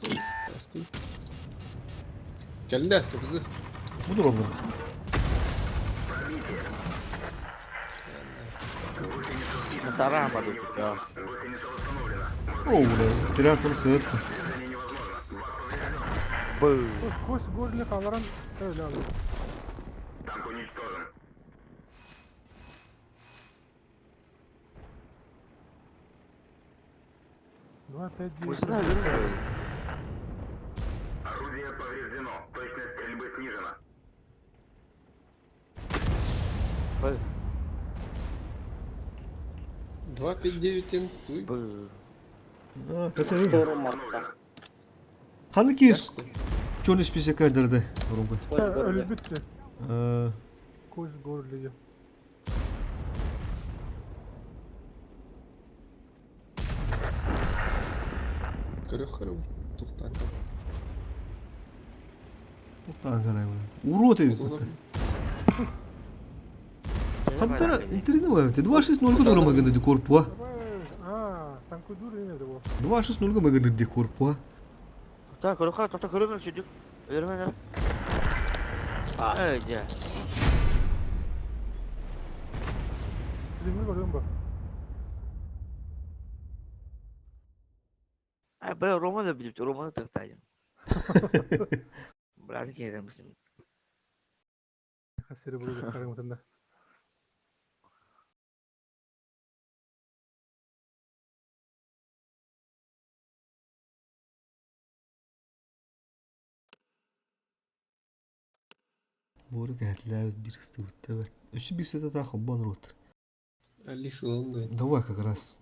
Kelle, kıpızı. Budur oğlum. Tarama tutacağım. Oğlum. Direktörü sığıttı. Bu. Kuş gorli kalaran öyle abi. Два, пять, Bu девять. ne bilmiyorum. Орудие повреждено. Точность стрельбы снижена. Bu. 259 тен, туй. Bu. Kötü. Штурмовка. Kanı kez çoğun spesifik kaydırdı. Elbette. Koz gorluyor. Muhtan kanay bunu. Uru öte yok. Hamtara internet var. 2.6.0 doğru maganda di korpua. Tanku dur yine de bu. 2.6.0 maganda di korpua. Ta kuru kal ta kuru mel çocuk. Ölme lan. Öyle. Filmi görüyorum bak. Ay böyle roman da bilip romanı tıktayım. Bıraktık yeniden misin? Kasiri burada sarı mutunda. Boruk هتلاقي بيرست والتبت ايش بيرست تاخد بان روتر قال لي شو ده دواك راس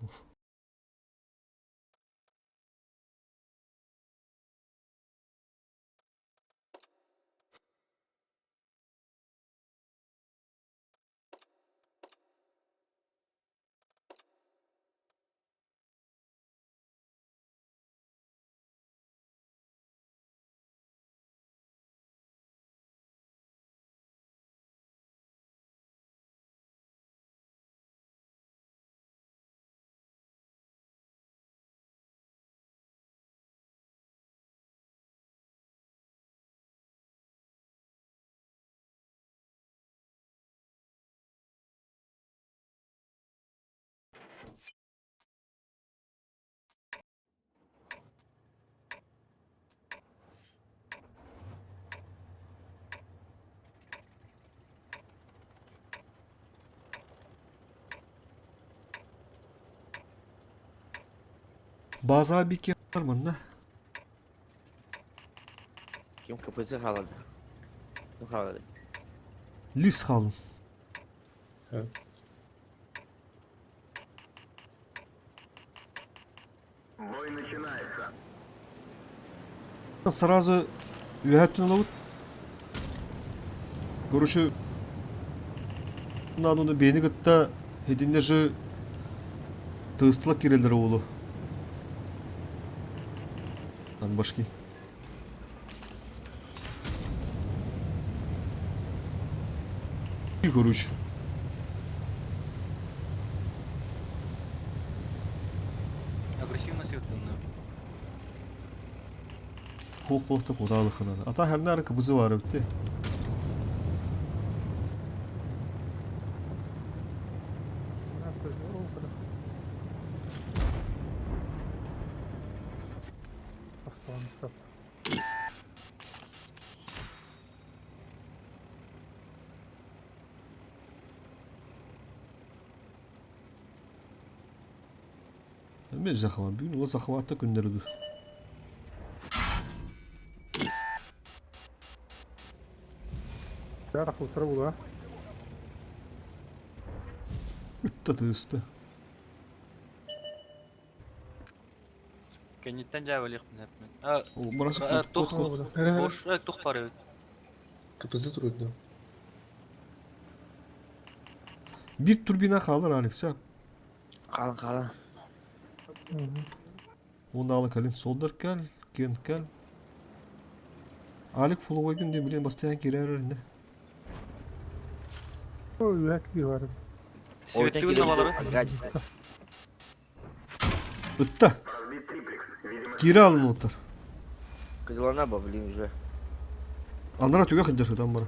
Bazı bir ki var mı ne? Kim kapısı haladı. Kim haladı? Lis halın. Бой начинается. Сразу ühettin alıp görüşü onu beni gıtta hedinleri tığıstılık gireleri oğlu. Lan başka. İyi görüş. Агрессивность өттүн. Hoğukluqta qodalı xınadı. Ata her nərə kıbızı var ötdi. Aslan. Bilmez zaxıvan. Bugün ola zaxıvatda gündəridir. Yaraq ultra bu da. Ütta tığıstı. Кенеттен жабы лек мен хәпмен. O burası Тух, Nereye? бош, тух бар evet. Kapısı durdu. bir turbina kalır Alex ya. Kalın kalın. Onu alı kalın. Soldur gel. Gel. Alex full wagon diye bileyim bastayan girer önüne. O yük bir var. Светті күн алары. Ütta. Разбит триплекс. Видимо, Geri alın otur. Kızılarına bak bileyim уже. Anlara tüge xıncar xıdan bana.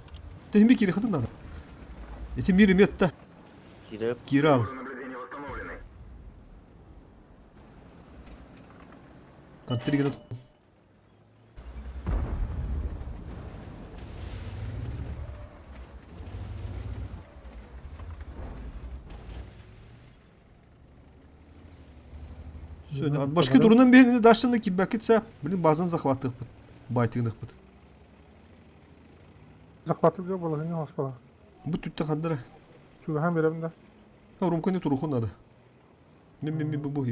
Tehim bir geri xıdın da. Etim bir rimette. Girip Geri al. наблюдения восстановлены. Kantiri gene. Söyle. Başka durundan birinde daşlarındaki bakitse bilin bazen zahvattık bit. Baytığınık bit. Захватып yok баласын hospala. Bu tütte kandıra. Şu hem benim de. Ha rumkani turuhun adı. Bu.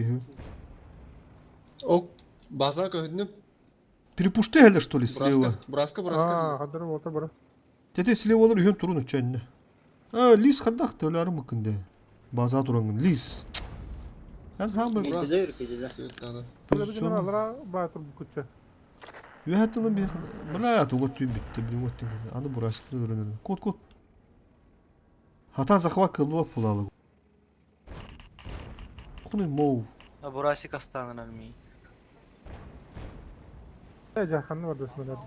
О, база көһүннүм. Перепушты что ли, слева? Браска. Хадар болта бара. Тете слева олар үйен турун үченне. Лис хардак төләрі мүкінде. База турангын, лис. Hän hamır. Burada bizim aralara batır bu küçük. Ühetinin bir... Bıra tuğut tüy bitti, bir uğut tüy. Adı burası kılı öğrenir. Kod. Hatan захват кылдыва пулалы. Куны мол. А Бурасик Астана ми. Jahanlı var desmeler.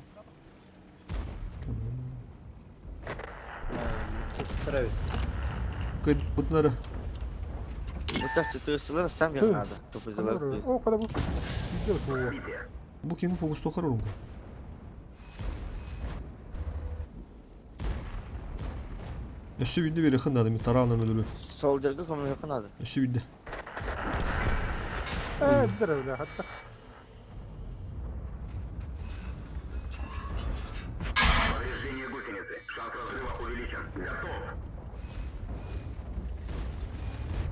Кыд бутнары. Вот так ты сылар сам я надо. Тупо зылар. O kadar bu. Gidiyor bu. Bu kendi fokus tokar onun. Üstü bindi bir yakın adım. Tarağına ölülü. Solderga komün yakın adı. Üstü bindi. Bir öyle hatta. Повреждение гусеницы. Шанс разрыва увеличен. Готов.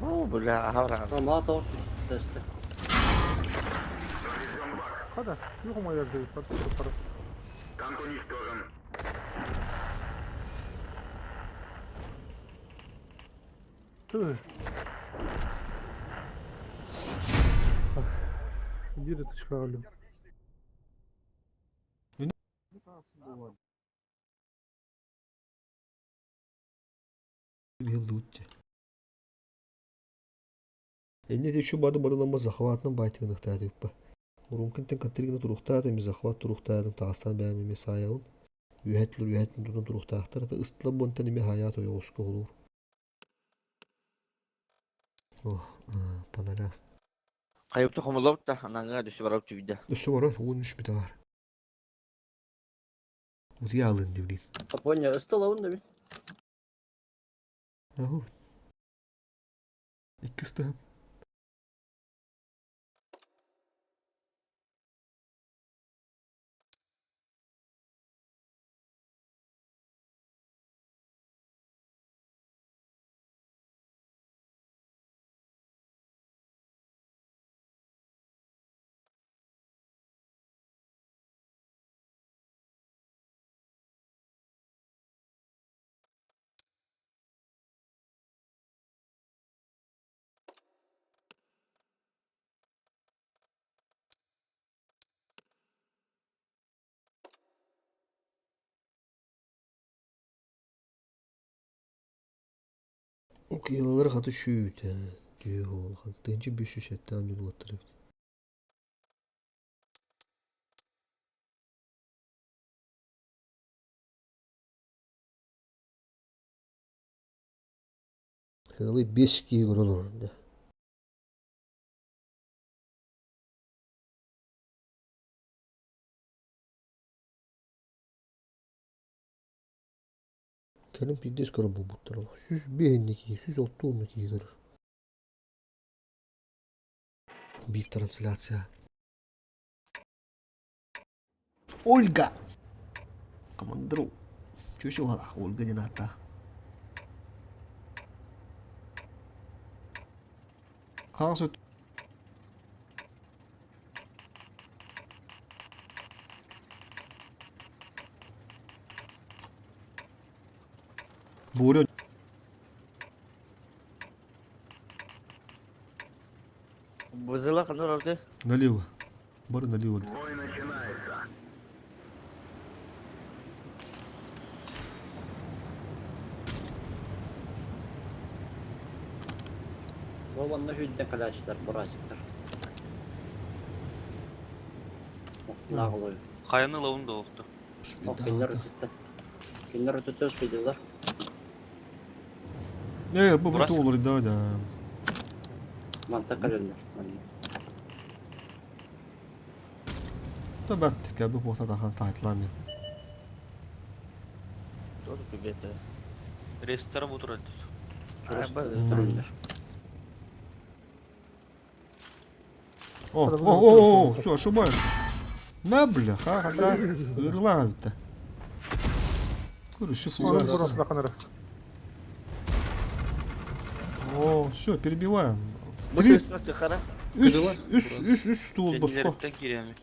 Oo böyle havra. Ama toz testi. Поврежден бак. Kadar. Yok mu yerde? Para. Танк уничтожен. Tüh. Bir çıkardım. Yıldı uçça. Энне де şu бады бадыланма захватның байтығын ықтады өкпі. Урункінтен кантыргіні тұруқтады, ми захват тұруқтадың тағыстан бәмі ме сайауын. Үйәтлер тұтын тұруқтақтар. Истылап бұнтан еме хаят ойы осқы olur. Panara. Kayıptı komulavut da ananga düşü var avcı bir de. Düşü var, onun üç bir de var. Udiye alın devlin. Japonya ıstalaun da bir. Yahu. İkisi de. Okuyalları katı şuydu. Diyor oğlan. Dence bir şiş etti amcını oturup. Hılı 5 giyi vurulur. Kelim piddes karın bu butları. Süz beğenlik, süz ottuğumluk iyidir. Bir translasya. Olga. Командиру. Чё вала? Ольга не ната. Хасут. Бурю. Бузыла канур avcı. Налево. Бар налево. Бой начинается. Valla hüdden kalaçlar burasıdır. Nağılıyor. Каяны лаун да oldu. Кинлер ötüttü. Кинлер ötüttü öspediler. Ne bu Burası- bu olur da. Mantık kalırlar. Tabat tabi bu ortada kan taytlamıyor. Doğru bir bete. Рестар отырады. Ötürürler. О, все, ошибаешься. На, бля, ха-ха, Ирланд-то. Короче, Onun фугас. burası da kanarı. О, все, перебиваем. Bu Три, üstüne sıkara. Üst tuğul basko. Kendileritten giremi.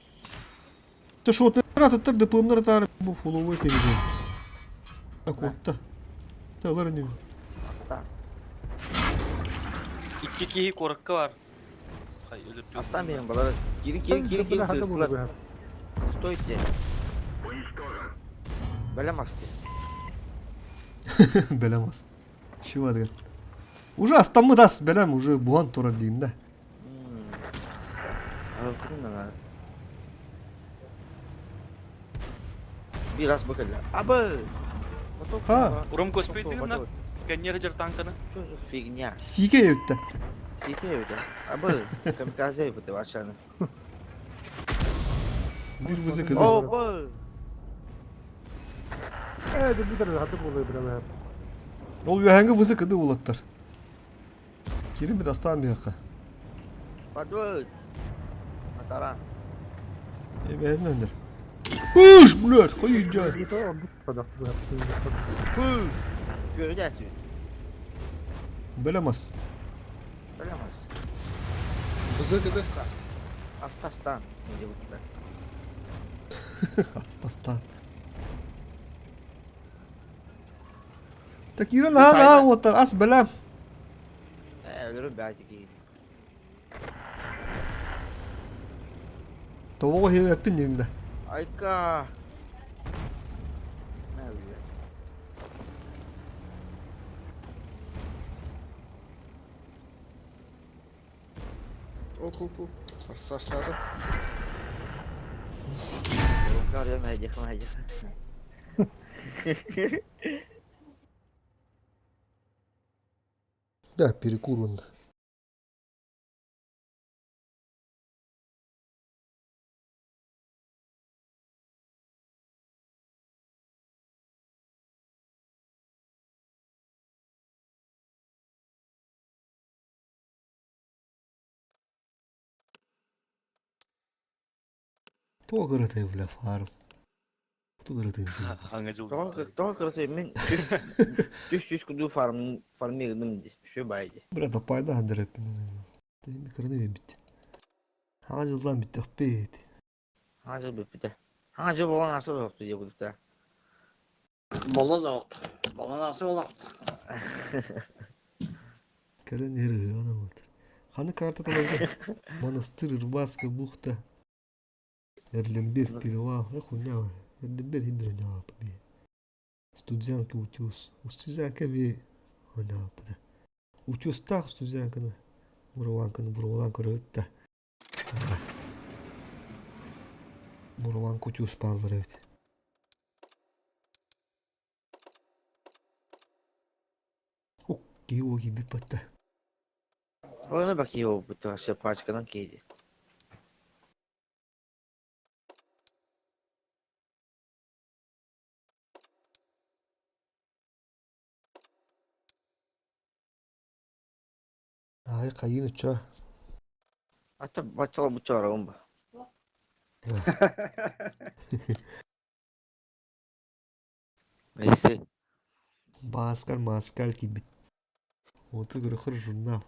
Та що от не грати ДПМ тар був фуловий хелізон. Так от та. Та ларню. Aslan. İki kişi korku var. Hay ölür. Aslan benim balara. Girin Hadi bunu tırsılar. be. Стойте. Белемасти. Belemez. Şu var ya. Уже астамы дас белем уже буан тора дейін. Kırın Biraz bakalım. Abi. Ha. Уром коспейді на коньяк жар танканы. Что за фигня? Сике евтте. Сикаю да. Abi. Kamikaze yapıdı aşağıda. Bir bizi kıdı. Oba. Bir tane hadi bunu be. Ol hangi bizi kıdı ulatlar. Kirim bir astan bir haka. Padut. Mataran. Ben önder. Uş blöd koyunca. Bir tane oldu. Hadi bu Hı. Göreceksin. Belemez. Belemez. Bızı kıdı. Astastan. Ne diyor bu? Astastan. Takiran ha otar as belem. Ölürüm belki ki. Tavuğu hev yapın yerinde. Ayka. Ne öyle? Oku. Saçları. Görüyorum hecek. Да, перекурун. Погородый бля фарм. Погородый. Hangacıl. Daha kırısı ben düş kudu farmı girdim diye. Şu baydı. Бля, да пайда хандырып. Ты ми кырны бит. Хажылдан бит бит. Hacı bir de. Hacı baba nasıl yoktu diye bu da. Bola da oldu. Bola nasıl oldu? Кырын ери ана вот. Ханы карта талады. Монастырь Рыбацка бухта. Эрленберг перевал. Хуйня. Эрленберг хидрня апы. Студентка утюс. Студентка ви. Она апы. Утюс так студентка. Бурланка рытта. Бурланка утюс палдырыт. Окей, оги бипатта. Ona bakıyor bu taşı paçkadan kedi. Ay kayın uça. Hatta başka bu çağrı omba. Neyse. Маскаль gibi. Otu kırıkır jurnal.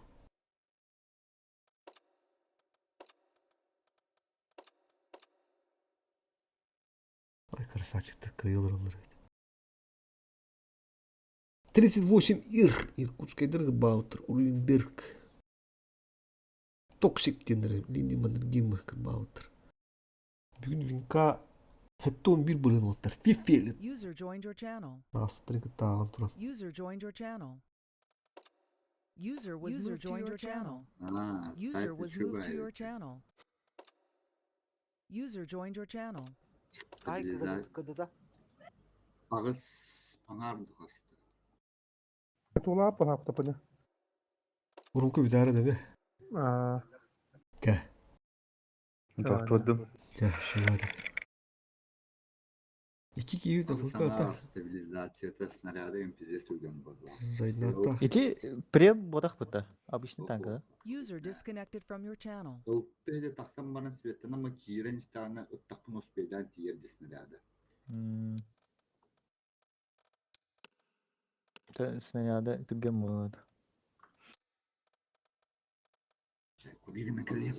Ay красавчик-то каялар олар. 38 ир. Иркутская дорога Баутер. Урюнберг. Токсик тендері. Линии Мандергима Баутер. Бүгін винка хеттон bir бұрын олар. Фифелет. User joined your channel. Настройка тағын тұрады. User joined your channel. User was moved to your channel. Ha, User was şu moved to your baydı. channel. User joined your channel. Kıdıda. Ağız panardı hasta. Tuğla apa hafta pene. Urumku bir tane de be. Gel. Tuttum. Gel şunu hadi. İki kivi de fırka Sana ata. стабилизацията снаряда им пиздец труден бъдла. Зайдна ата. Ити прем бодах быта. Обычный танк, да? User disconnected from your channel. Ылппеде тақсам бана светана ма кирен стана ыттақпын успедан тиерди снаряда. Снаряда тыгем вот. Бигина калим.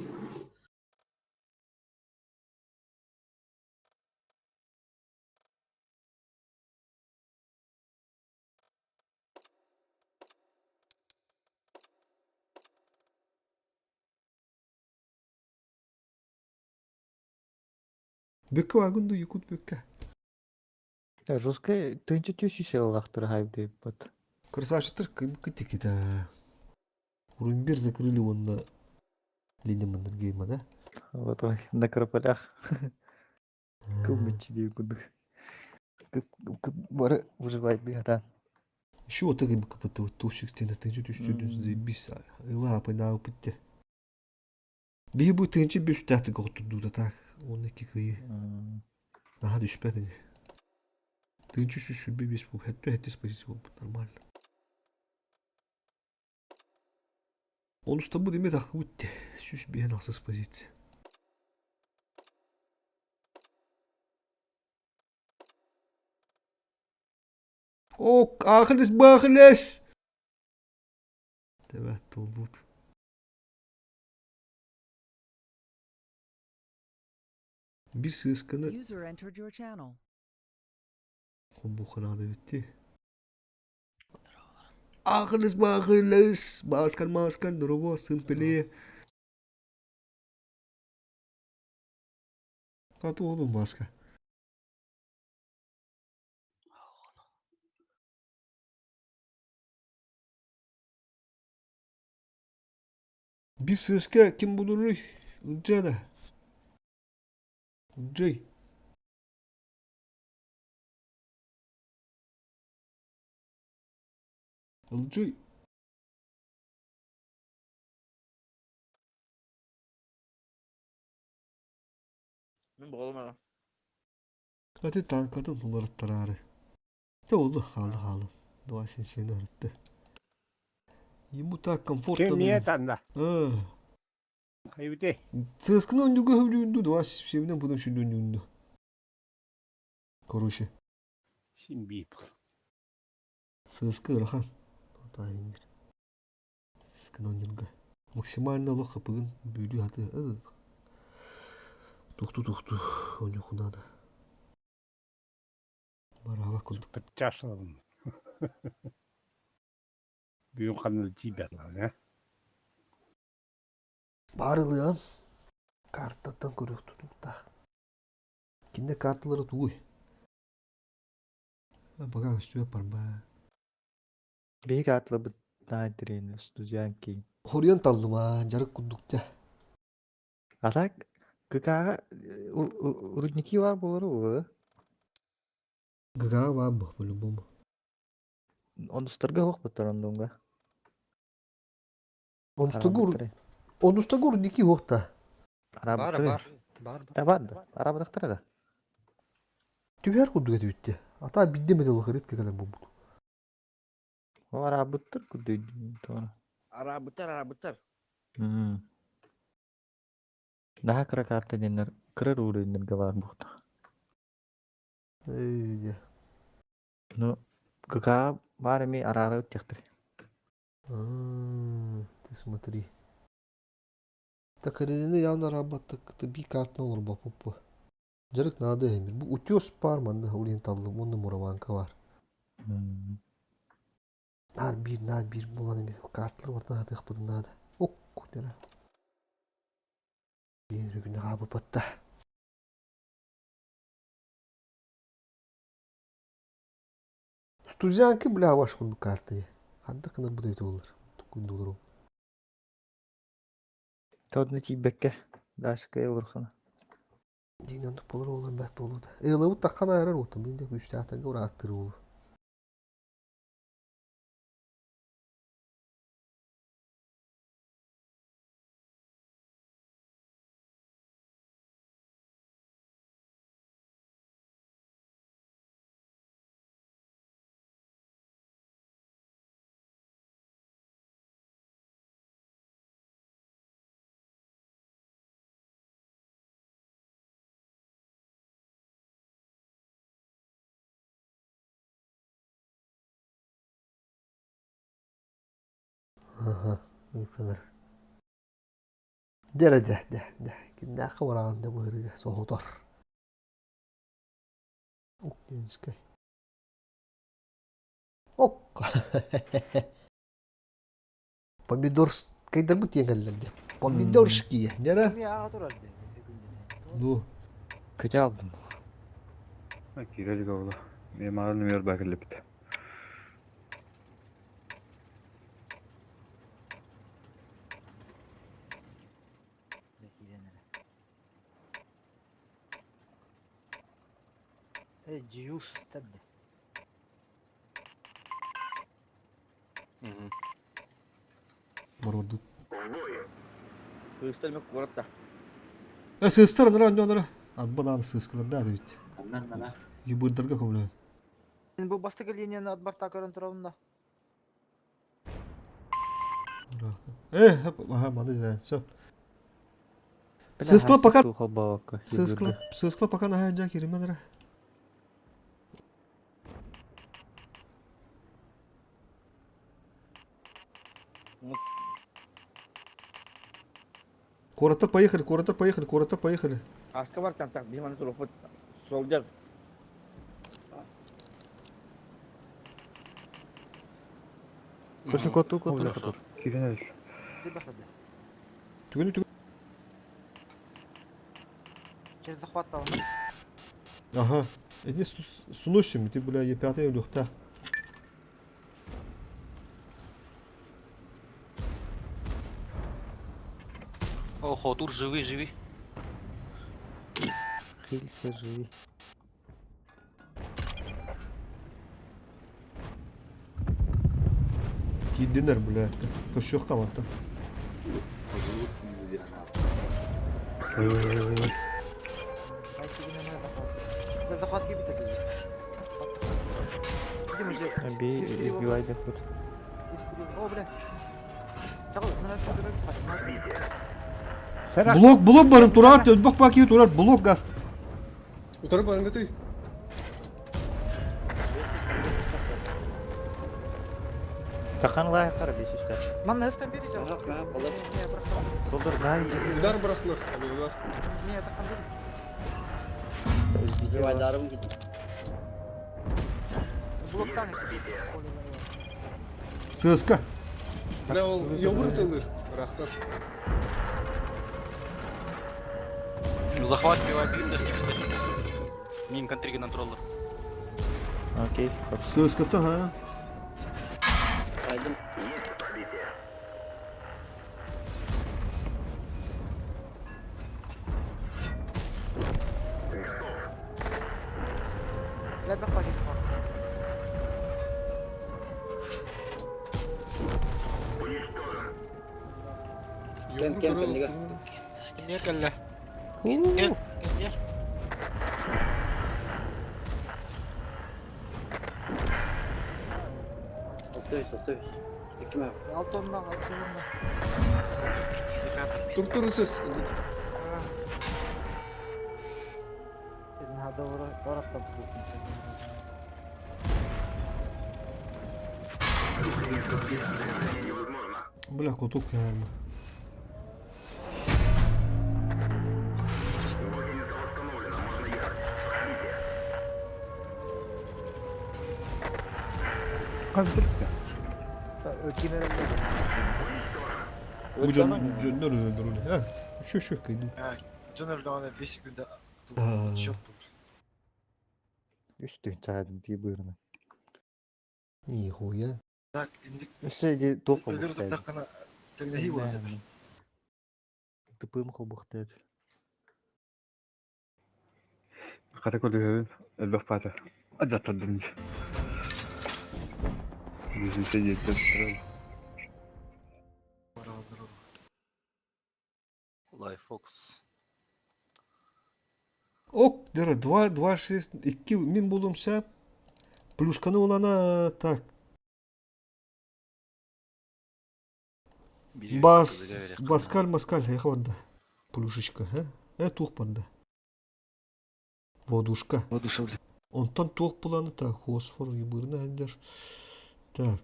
Бекке вагунду якут бекке. Жесткая, ты ничего сел лахтер хайп бат. Красавчатыр кым кытыкита. Урумбер закрыли он на линия Маннергейма, да? Вот ой, на крополях. Кумичи дей кудык. Бары выживает бегата. Еще вот такой бы капоты вот тушик стена ты же заебись. Ила пойдал пытте. Биги будет тынче беш тахты готу дуда так. Он неки кıyı. Daha düşmedi. Тынче şu bir bis bu. Hep позиция bu нормально. Он с тобой демет ах бутте. Şu bir nasıl позиция. Ok, ahles. Evet, oldu. Bir sığıskanı User entered your channel. bu kanada bitti. Ahles. Maskan. Dorobo, sınpeli. Katı oğlum maska. Bir sığıska kim bulur? Uncada. Uncay. Uncay. Ben boğulmadım. Hadi tankadın bunları tararı. Ne oldu? Halı. Doğa şeyini öğretti. Yumurta komfortla. Kim niye tanda? Haydi. Сыскын өндүгө хөвлүүндү два шевинен будем шүндүндү. Короче. Şimdi Сыскы ырахан. Тайын. Сыскын өндүгө. Максимально лоха бүгүн бөлүү аты. Тукту. Ону кунада. Барава кулдук. Пытчашладым. Büyük kanlı ciberler ya. Барылыан. Картадан көрөк тутуктак. Кинде карталары тугуй. Бага үстүбө барба. Беги атла бит найдырын студиянки. Хориан талдыма жарык кудукта. Атак кыкага урудники var болору. Гага бабы по-любому. Онустарга хок батарандонга. Онустагур ники хокта. Бар. Арабадактыр да. Түбер кудуга түбүттү. Ата биддеме дело херет кегеле бу. Арабыттыр куды тона. Arabıtlar. Daha kıra kartı denir. Kırır uğrayındır var buğda. Ey. No, kıka var mı arara ötecektir. Ты смотри. Так elinde явно работа bir kartına olur bu. Жарык надо эмир. Bu утёс бар манда ориенталды онда мураванка бар. Нар bir булан эми картлар бар надо кыпты надо. Ок кутера. Bir gün abi batta. Студиянки бля ваш кунду карты. Хадда кына буда olur. Кунду olur. Tadını tibekke. Daşkaya olur kana. Dinandı bulur olan bet olur da. Elavu takkan ayarır otum. Binde güçlü ataga ora attır olur. Aha, iyi kadar. Dere de. Kimden kıvırağında bu hırıya soğudur. Okyanskay. Ok. Pomidor kaydır bu tiyangallardı. Pomidorski. Nere? Bu. Kötü aldın. Kireli kavla. Benim ağrım yer bakırlı bite. Juice tabi. Var orada. Göstermek kuvarta. Sığıstar onlara. Abi bana sığıskılar da bit. Andan nana. Yuburdırga kovla. Bu bastı geliyeni adbarta karantravında. Hep aha bana da. So. Sığıskılar bakar. Sığıskılar bakar ha önce kirimler. Курата поехали. Aşka var tak bir mana robot soldier. Koşu kotu. Kireli. Түгел. Через захват там. Ага. Эти сунущими, ты, бля, Е5 люхта. О, Хотур, живи. Хилсе живи. Кидинер, бля. Кошух команда. Захват gibi takılıyor. Gidim hocam. Bir ayda kurt. O bile. Çakal, Блок барым турат, бак баки турат, блок газ. Utarıp barın götür. Takan laya kara bir süskar. Manna hızdan vereceğim. Bırak be balık. Niye bırakalım? Soldur daha iyi. Udar bıraktılar. Alıyorlar. Niye takam dedim? Özgürlüğü var. Yuvarlarım gitti. Bloktan. Сыска. Ne ol? Yobur tılır. Bıraktılar. Захват пивай бинда. Мин контриги на троллер. Окей. Сыска-то, ha. Saydım. Gel bak bakayım. Kem liga. Niye kelle? Gel. Otobüs. Ekme. Alt ondan. Durun siz. Hadi orada Бля, кутук я. Bu canlar öldürülü. Ha, şu kaydı. Caner daha 5 секунда. Üstün tadım diye buyurun. Нихуя. Так, инdik. Üstüne dok Ölür olmuş. takana. Tegnehi var. Tıpım kolbuk dedi. Karakol diyor. Elbaf pata. Acat tadınca. Yüzüse yeter. Life Fox. Ok, дыра, 2, 2 min bulunsa. Плюшканы olana так. Маскаль, я хванда. Плюшечка, а? Тух панда. Водушка. Онтан тух буланы так, фосфор юбырына хендер. Так.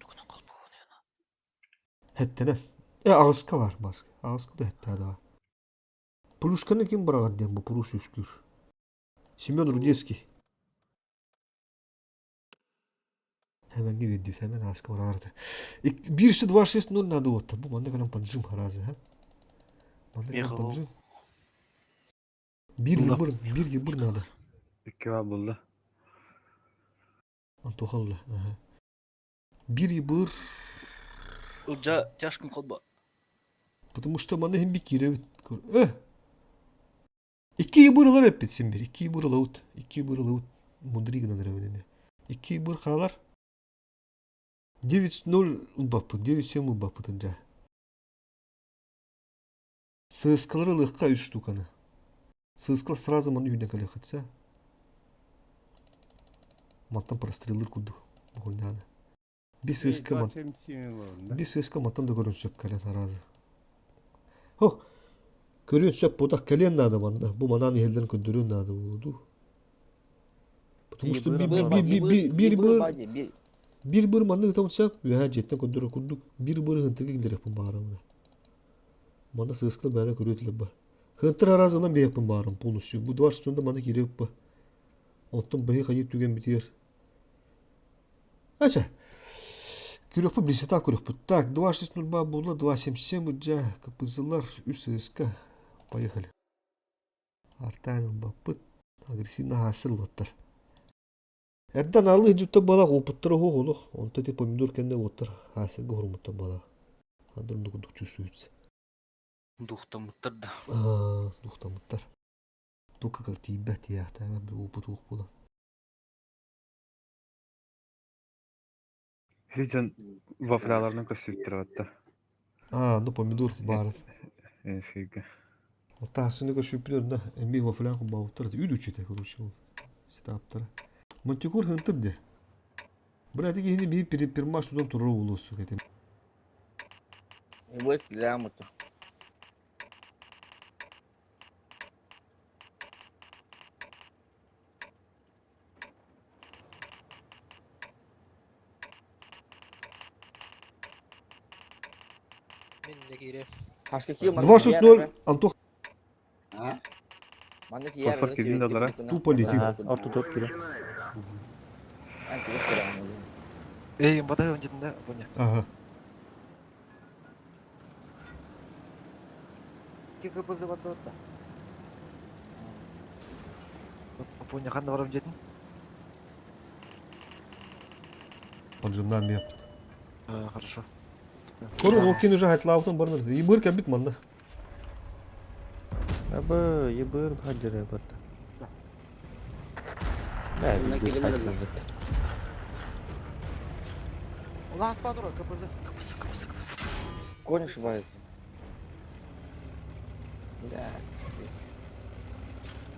Хеттене. Ağızka var maske. Ağızka da hette var. Пулюшканы ким бараган ден бу пулюш үскүр. Семен Рудецкий. Hemen gibi hemen askı var arada. Birisi 2-6-0 надо вот. Bu manda kalan panjım harazi ha. Manda kalan panjım. Bir yılbır надо. 2 var buldu. Антохалла. Bir yılbır. Ылжа тяжкын колбо. Потому что мanda hem bir kire. İki yılbırlar hep bitsin bir. 2 yılbır laut. 2 yılbır laut. Mudri gına nere 2 yılbır kalar. 9-0 ұлбаппы, 9-7 ұлбаппы тынжа. Сыскалары лыққа 3 штуканы. Сыскал сразу маны үйден кәлі қатса. Маттан прострелыр күрді. Бұғойнады. Bir сыска маттан да көрін сөп кәлен аразы. Көрін сөп бұдақ кәлен нады манда. Бұл манан елден көндірін нады олуду. Потому что bir mandı tam çap ve jetten kondur kurduk bir hıntırga gider yapın bağırımda. Manda sığıskla böyle körütülüp ba. Hıntır arazından bir yapın bağırım polnusu. Bu duvar üstünde manda girip ba. Ondan bayı kayıp tügen bitiyor. Aça. Kürüp bu birisi tak kürüp bu. Tak 2-6-0 ba buldu 2-7 uca kapızılar üst sığıska. Поехали. Артайның бапыт агрессивно hasıl batır. Erdan alı hücutta balak oputtura hoğuluk. Onta te pomidor kende otur. Hasılgı hormutta balak. Hadırın dokuduk çüsüyütse. Духта муттар да. Duhta muttar. Duhka kal tibet ya. Tamam bir oput hoğ bulan. Sizden vafralarını kösüttür hatta. No pomidor barat. Eskiyge. Hatta hasını kösüpülür da. Embi vafralar kum bağıtır. Üdü çete kuruşu. Sitaptır. Montikur hıntır de. Burada ki hindi bir maç tutan turru ulusu ketim. Вот лямуту. Haşka kiyo 2-6-0 Антох. Manda ki Korkak dediğin dolara. Tu politik. Orta 4 kilo. Бада önceden bu ne? Aha. Ki kapızı batı orta. Bu ne kadar var önceden? Panjımdan bir yaptı. Хорошо. Korun okuyun уже hayatlavutun barınır. Yibır kebit manda. Abi yıbır hacere battı. Bunlar gidelim. Ulan asla dur kapızı. Kapızı. Конь ошибается.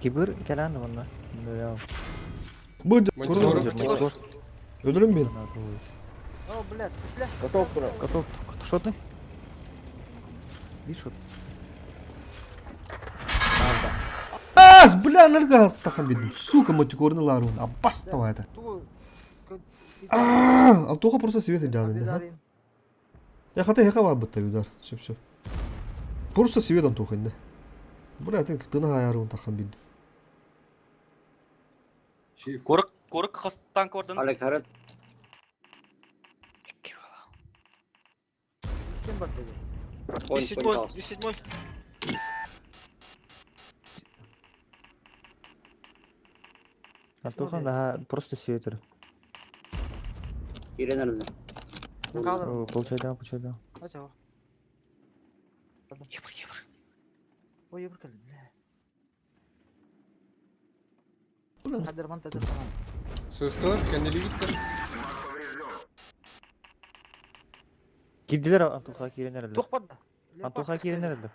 Kibir gelen de bunlar. Ya. Korun. Öldürün beni. О, блядь, пошли. Готов, бро. Готов. Что ты? Видишь, Бля, нырга стахан бедным. Сука, мотикорны ларун. Аббас давай это. Антоха просто свет идеалный. Я хотя я хава бытта удар. Все. Просто свет Антоха не. Бля, ты на аярун тахан бедным. Корык хастан кордан. Алек Харат. Он поигрался. 7-й. Антохан да просто светер. Кире nerede? Получай. Acaba. Yıpır. O yıpır kalın. Kadir mantıdır tamam. Sığıskalar kendini gitti. Girdiler Антоха kiri nerede? Тухпадда. Антоха kiri nerede?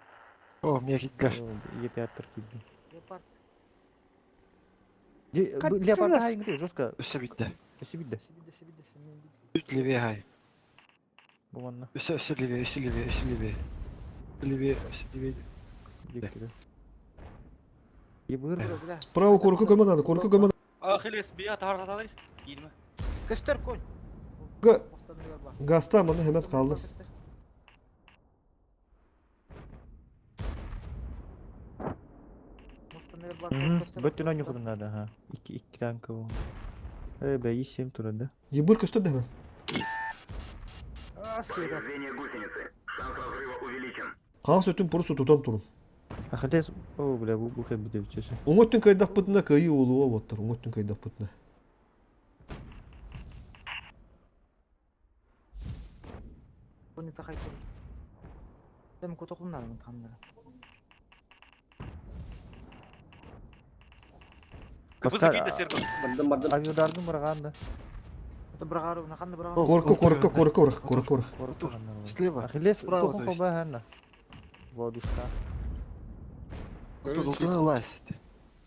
О, меня гидгар. Е5 girdi. Леопард. Леопард hayır gidiyor жестко. Все bitti. Ösü bildi. Себеде. Üst leveye hay. Bu bana. Üst leveye. Leveye. Gidiyor. Yıbır. Право корку көмө надо. Корку көмө. Ахиллес бия тартатады. 20. Göster koy. Gasta mı hemen kaldı. Bütün oyunu kurun da ha. İki tanka o. Be işim turunda. Ебыр көстөп дәме. Повреждение гусеницы. Шанс разрыва увеличен. Қаңсы өтін пұрысы тұтам тұрын. Ахадес o bile bu kadar bir de biçesi. Оңөттүн кайдақ бұтына кайы олуа боттыр. Оңөттүн кайдақ бұтына. Bunu da kayıt. Ben kutukumdan mı tanıdım? Кыбызы кейде Серго. Бардым, бардым. Авиодардың бұрағанды. Бұрағару, нақанды бұрағару. Корка. Слева. Ахиллес, тоқын қолба ханна. Водушка.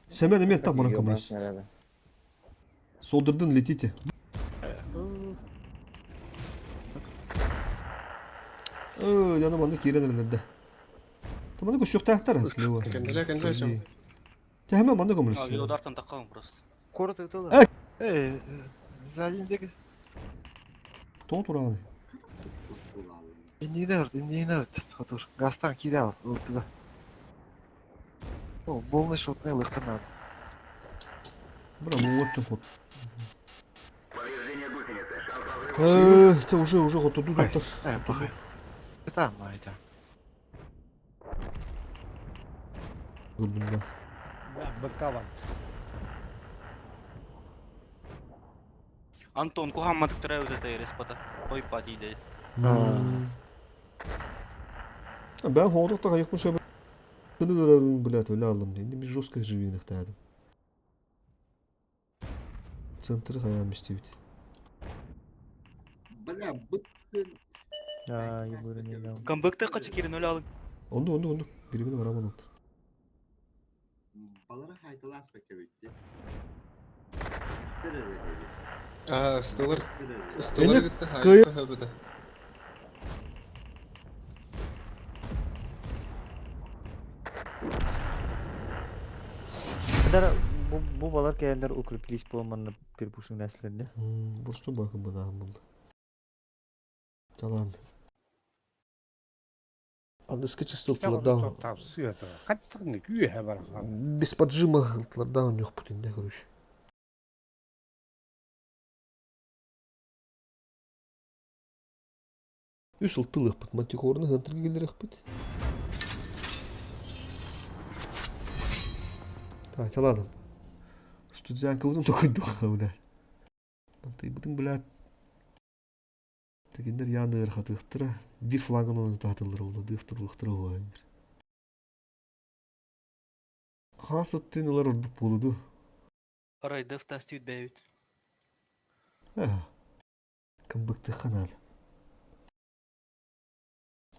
Сәмен мен так баран камрас. Солдырдын летите. Yanım kirенелерде. Таманы көшөк тактар слева. Тәһәмә манда камрас. Авиодартан таққан просто. Короту тылы. Залиндегі Тоң тураны. индейнер хотур. Гастан кирял. О, полный шотный лыхтан надо. Бра, вот ход. Повреждение гусеницы. Шанс разрыва. Це уже ход туду доктор. Похуй. Это майда. Гүлбүнда. Бакават. Антон, кухаммадык тұрай өтеті респата. Қой па дейді. Ben hoğdukta kayıkmış öbür. Kını dörevin bilet öyle aldım. Şimdi bir jostka живиних ihtiyacım. Центры каямыш дейбит. Бля, бүттүн Ya yuburu ne lan. Камбыкты қачы керін өлі алың. Онду. Birbirine varaman oldu. балары хайталас бекке битти. Үстер эрбедеги. Столар Эне гитти кый- хайпа хөбүдө. Kadar bu balar keller okryplis polmanı bir puşun neslerinde. Burstu bakın buna buldu. Talan. Андыскы чистылтыларда. Тоқтап сүйеті. Қаттығыны күйе бар. Без поджима ылтыларда он yok бүтүндө көрүш. Үс ылтылык бут матикорны хантырга келерек бут. Так, таладым. Студзянка будем только духовна. Ты будем, блядь. Тегендер яндыр хатыктыра. Bir флагын оны татылыр олды. Дыфтырлыктыра ғой. Хасыттын олар ордук болуду. Арай дыфта стюд бәйбіт. Кім быкты ханал.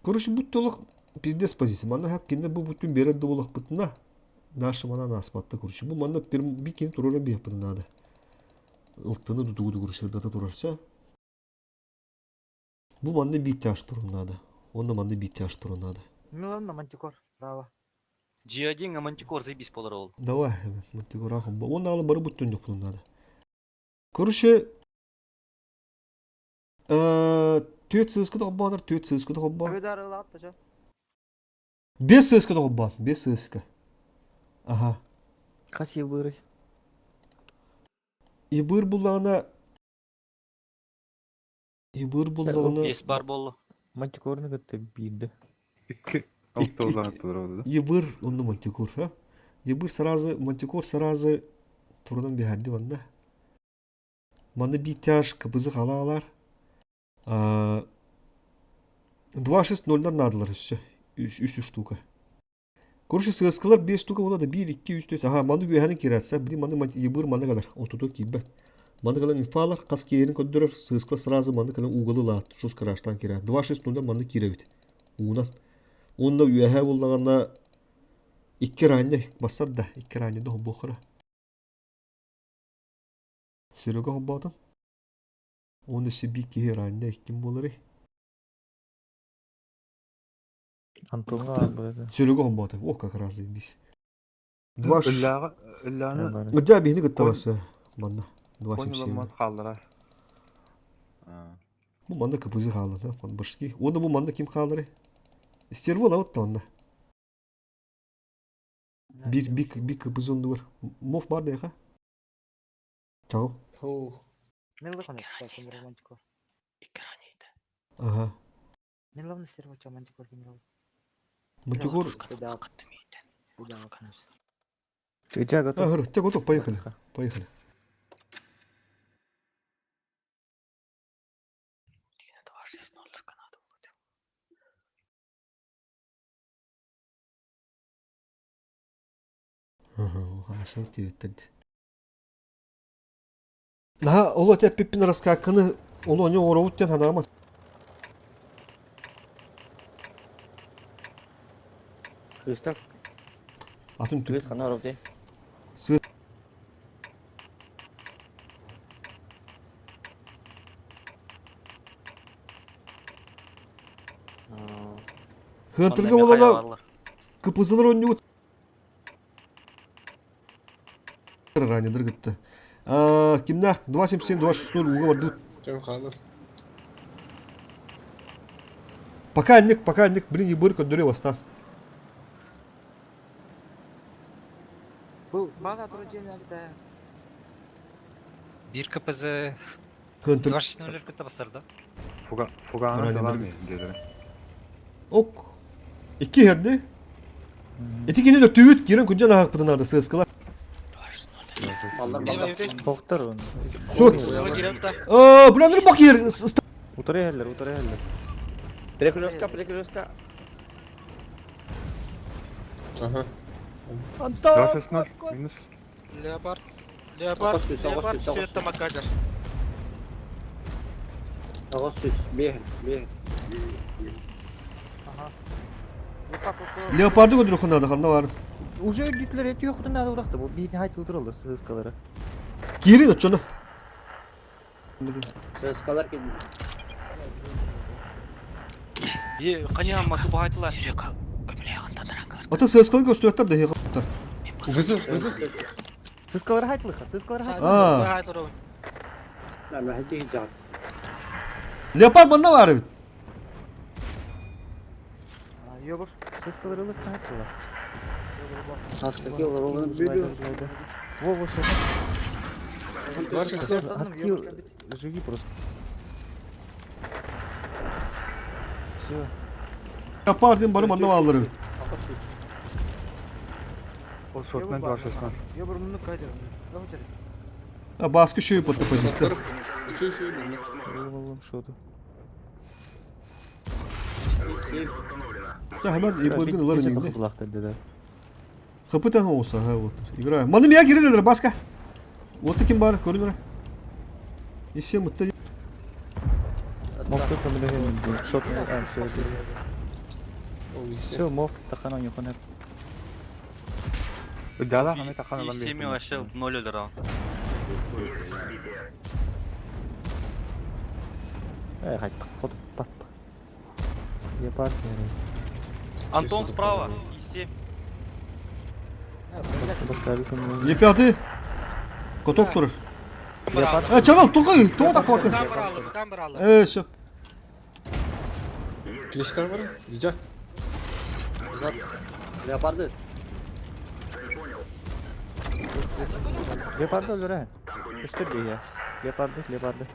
Короче, будь толық пиздец позиция. Мана хап кенде бұл бүтін берерді олық бұтына. Нашы мана наспатты, короче. Бұл мана bir кені турора бейіп бұтын нады. Ылттыны дудугуду, короче, ырдата турарса. Бұл манда биттяш турун нады. Онда манда биттяш турун нады. Миланна мантикор. Браво. G1 амантикор заебись болар ол. Давай, мантикор ахым. Онда алып бары бұттын жоқ бұтын нады. Короче, төт сыскыды қоббаныр, төт сыскыды қоббаныр. Авиадар ылы атты жа. 5 сыскыды қоббан, 5 сыскы. Ага. Kaç yıl bırı? Ибыр буллағына... Ибыр буллағына... Ес бар болу. Мантикорны götte bildi. Алты узаттыр олду. Ибыр, онды мантикор, ха? Ибыр сразу, мантикор сразу... Турдан бехарди ванда. Манда биттяж кыбызы қалалар. 2-6-0'lar nadılar üstü. 3 штука. Короче, сыскалар 5 штука болады. 1, 2, 3, 4. Ага, манда güveni kiratsa. Bir manda ибыр манда kadar. Ototok gibi. Manda kalan infalar. Kas kiyerin ködürür. Сыскал сразу manda kalan uğalı lat. Şuz karaştan kirat. 2-6-0'lar manda kirevit. Uğunan. Onda üyehe bulduğunda 2 rayında basar da. 2 rayında hobbo kara. Sürüge hobbo adam. Onda işte bir kere rayında kim boları. Anton'a al böyle. Sürüge hobbo adam. O как раз biz. 2 Илланы Gıca bihini gıtta bası. Manda. 2-7. ман қалдыра. Bu manda kıpızı kaldı da. Başki. Onda bu manda kim kaldı? İster bu la otta onda. Bir kıpız ondu var. Mof var da yaka. Çağıl. Мен лыханы кемер романтико. Aha. Мен главный сервер романтико кемер. Мантикор. Ты готов? Ага, ты готов, поехали. Поехали. Хорошо, тебе Наha, olu öte pipin raskakını olu onu oravuttan hanama. Кыстак. Atın tüp. Кыст канал де. Sığ. Hıntırga olana kıpızılır önlü ранее дыргытты. Kimler? 277-260 угол дут. Пока ник, блин, ебырка дуре оставь. Бұл бала турженерде. Bir КПЗ Hıntır. 260 кыта басарда. Фуганы Ранее жалар дыргыт. мен дедір. Ok. 2 herdi. Etikini de tüyüt giren kuncan ahak pıtınarda sığıskılar. Тоқтар оны. Söt. Bulandır bak yer. Утырай хәлләр. Перекрестка. 260 минус. Леопард, Макажер. Агасус, бегин. Leopardı götürü kundadı kanna var. Уже битлер эти yoktun da uğraktı. Bu bir hayt uğralır sızkaları. Girin öt şunu. Сыскалар келди. Қане маты бағайтылар. Ata sığıskalı gösteriyorlar da yıkıplar. Sızkaları haytlıqa, sızkaları hayt. لا ما هديه جات. Leopard bana var evet. Йогур. Sızkaları ılık haytlıqa. Саскаки олар бөлү. Во что. Аски живи просто. Все. Leopard'ın barı bana varlar evet. O sotmen 260. Йогур мунну кайдыр. Baskı şu yapıttı pozisyon. Что-то. Ya hemen bırgın aların elinde. Kulakta dediler. Kapı tane olsa ha otur. İgra. Manım ya geri dediler başka. Otur kim bari korun oraya. İşe mutlu. Мовты камилеген. Шот все. Все, мов таханан yok hep. Дала хаме тақан И алам. 7 вообще 0 өлдір ау. Хать, ход пат. Я партия. Антон справа. И 7. Баскари камилеген. Епяты. Kotok durur. Я пат. Ha çakal toku. Toku da korku. Şu. Клиштар бар? Rica. Леопарды. Leopardı öldür ha. Üstür diye ya. Leopardı.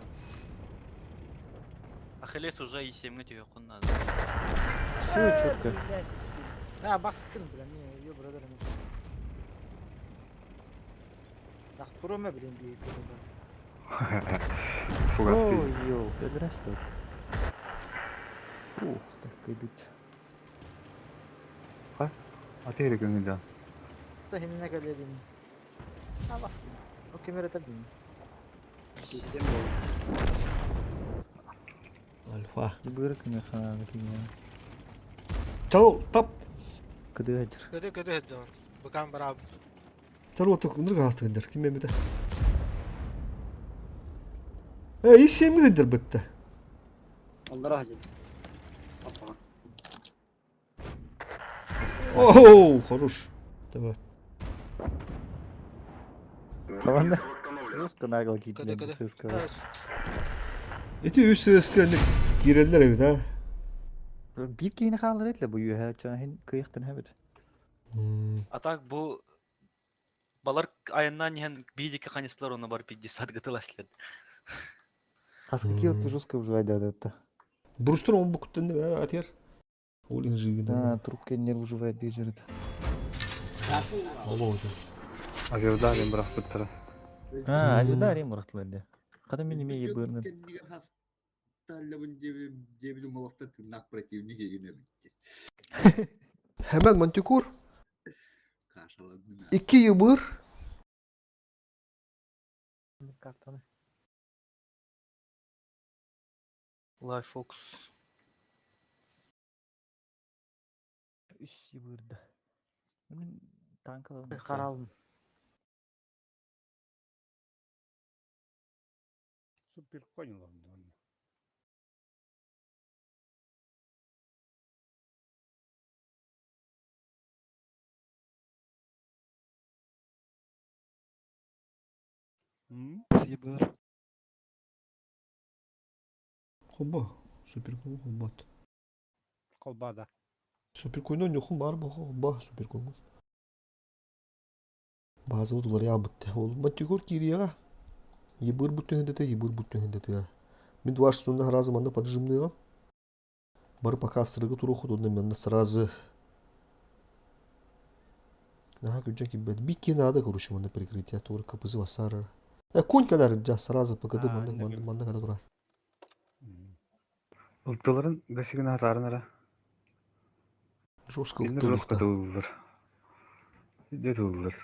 Ахиллес уже и 7 тебе құн надо. Все четко. Ha baskın bile niye yo brother. Dak prome bile bir. Фугас. Ой, йоу, предрастет. Ух, так идут. Атери гөңүлдөн. Da hinne gelelim. Ha baskın. O kemere tabii. Alfa. Бырк не хана такие. Çal tap. Кыдыгыр. Kötü hedon. Bakan beraber. Çal otuk nurga hasta gider. Kim memede. İş mi nedir bitti? Onlara hacı. Oo, хорош. Давай. Ладно. Просто нагло гитлер сыска. Eti üst sığıskı girerler evet ha. Bir keyini kalır etle bu yuha. Çahin kıyıktın hemen. А так бұл Балар айынан ен бейдеке қанестілер оны бар пидде садгытыл әсіледі. Хаски килты жестко уже айдады это. Брустер он буктен атер. Ол инжигида. Труп кеннер выживает дежурит. Алло уже. Ожидаем брах быттыры. Ожидай мұрақтыларды. Қадам мен неме ебірнін. Кеннигер хасталлабын дебиду молоқта тырнақ противник егіне бітті. Hemen Manticore. Kaşaladın. 2 yubur. Картаны. Life Focus. Үш ебірді. Мен танкалым. Қаралым. Супер понял он. Ебір. Хоба. Супер кол хобат. Колбада. Супер койнон yokum var bu hoba sупер kol. Bazı odalar ya bitti. Oğlum Manticore kiriyaga. Ебір бүтін хендете, ебір бүтін хендете. Мен два часында разы манда поджимныйга. Бары пока сырыгы туру ходонда мында сразу. Наха күнчен кибет. Бикки надо, короче, манда прикрытие. Тур капызы васара. Конь kadar ja сразу погоды манда kada турар. Ұлттыларын дәсеген атарын ара. Жестко Енді жостқа тылылыр. Де тылылыр.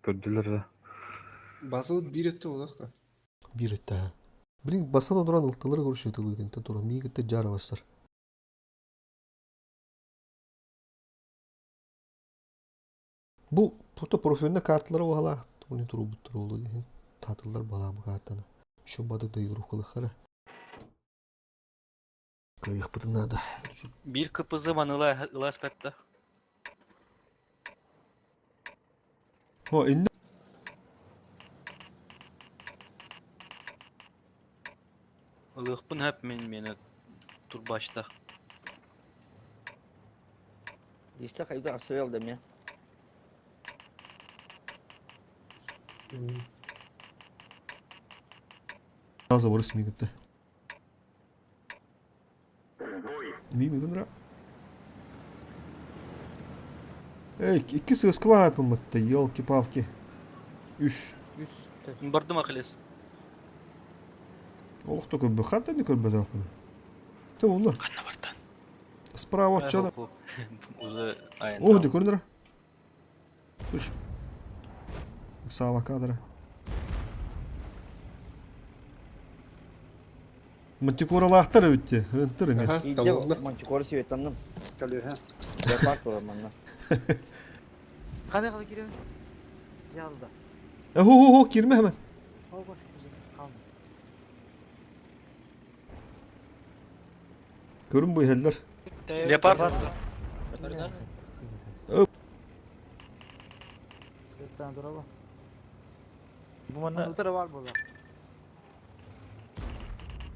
Төрділер да. Басылыт bir etti olaqta. Bir etti ha. Блин, basan oduran ıltıları görüşü tılığı dente tura. Miyi gitti jara basar. Bu puta profilinde kartları vala. Bunu turu buttur oldu. Tatıllar bala bu kartını. Şu badı da yürü kılıkları. Kıyık bıdına da. Bir kıpızı manıla ılaspette. O indi. Ilıqpın hep meni tur başta. İşte kaydı asırı aldım ya. Nazı orası mi gitti? Mi gitti nara? Ey, iki sıskıla yapılmadı. Yolki-palki. Üç. Бардым ақылес. Ох, только бы хата не көрбеді ақылы. Ты олар. Қанна бартан. Справа от чада. Уже айын. О, де көріндірі. Түш. Сава кадра. Мантикора лақтар өтте. Өттір еме. İyice Manticore'u sevetandım. Kalıyor ha. Yapart ormanlar. Қандай қылы керемін? Жалда. Ho, girme hemen. О, басып қалды. Görün bu heller. Леопард. Светтан дұрава. Bu mana ultra var burada.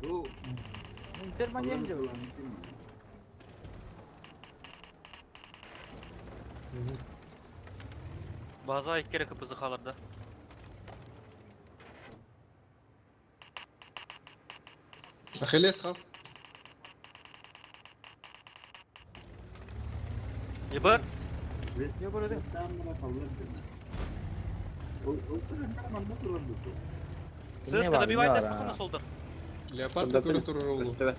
Bu Permanent Allah'ın diyor. kulağını değil mi? Bazı ilk kere kıpızı kalırdı. Ахиллес хас. Ебір. Yok böyle de. Tam bana kalır değil mi? O kadar manda dururdu. Сыз Ne kada var, bir ne vayt var esmi ha? kına soldur. Leopard körü turur oğlu. Üstüme.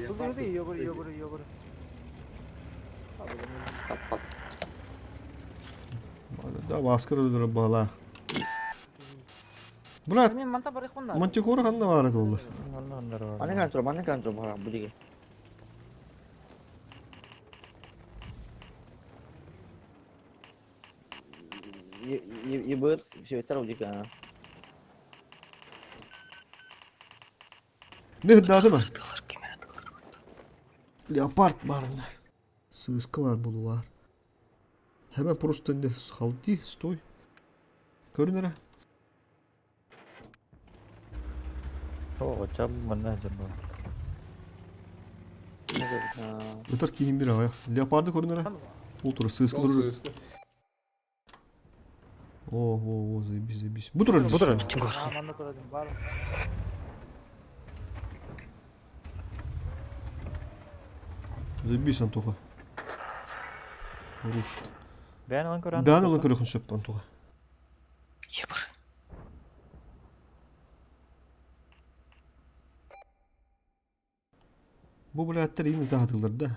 Burada değil, yogur. Tapal. Da baskır öldürüp bağla. Murat, Мен мантап барық бұнда. Mantikora kanında var et olur. Mana kontrol bana bu dige. Ебір sevetar olacak ha. Ne hıddadı mı? Leopard barında. Sığıskı var bunu var. Hemen prostende haldi stoy. Görün nere? О, чам mana canım. Ne dedik ha? Öter ki bir havaya. Leopardı görün nere? Ultra sığıskı durur. О, заебись. Буду ради все. Заебись, Антоха. Руш. Бән алан көрән. Бән алан көрәхін сөп, Антоха. Ебір. Бұл біләттер ені тағатылдар да.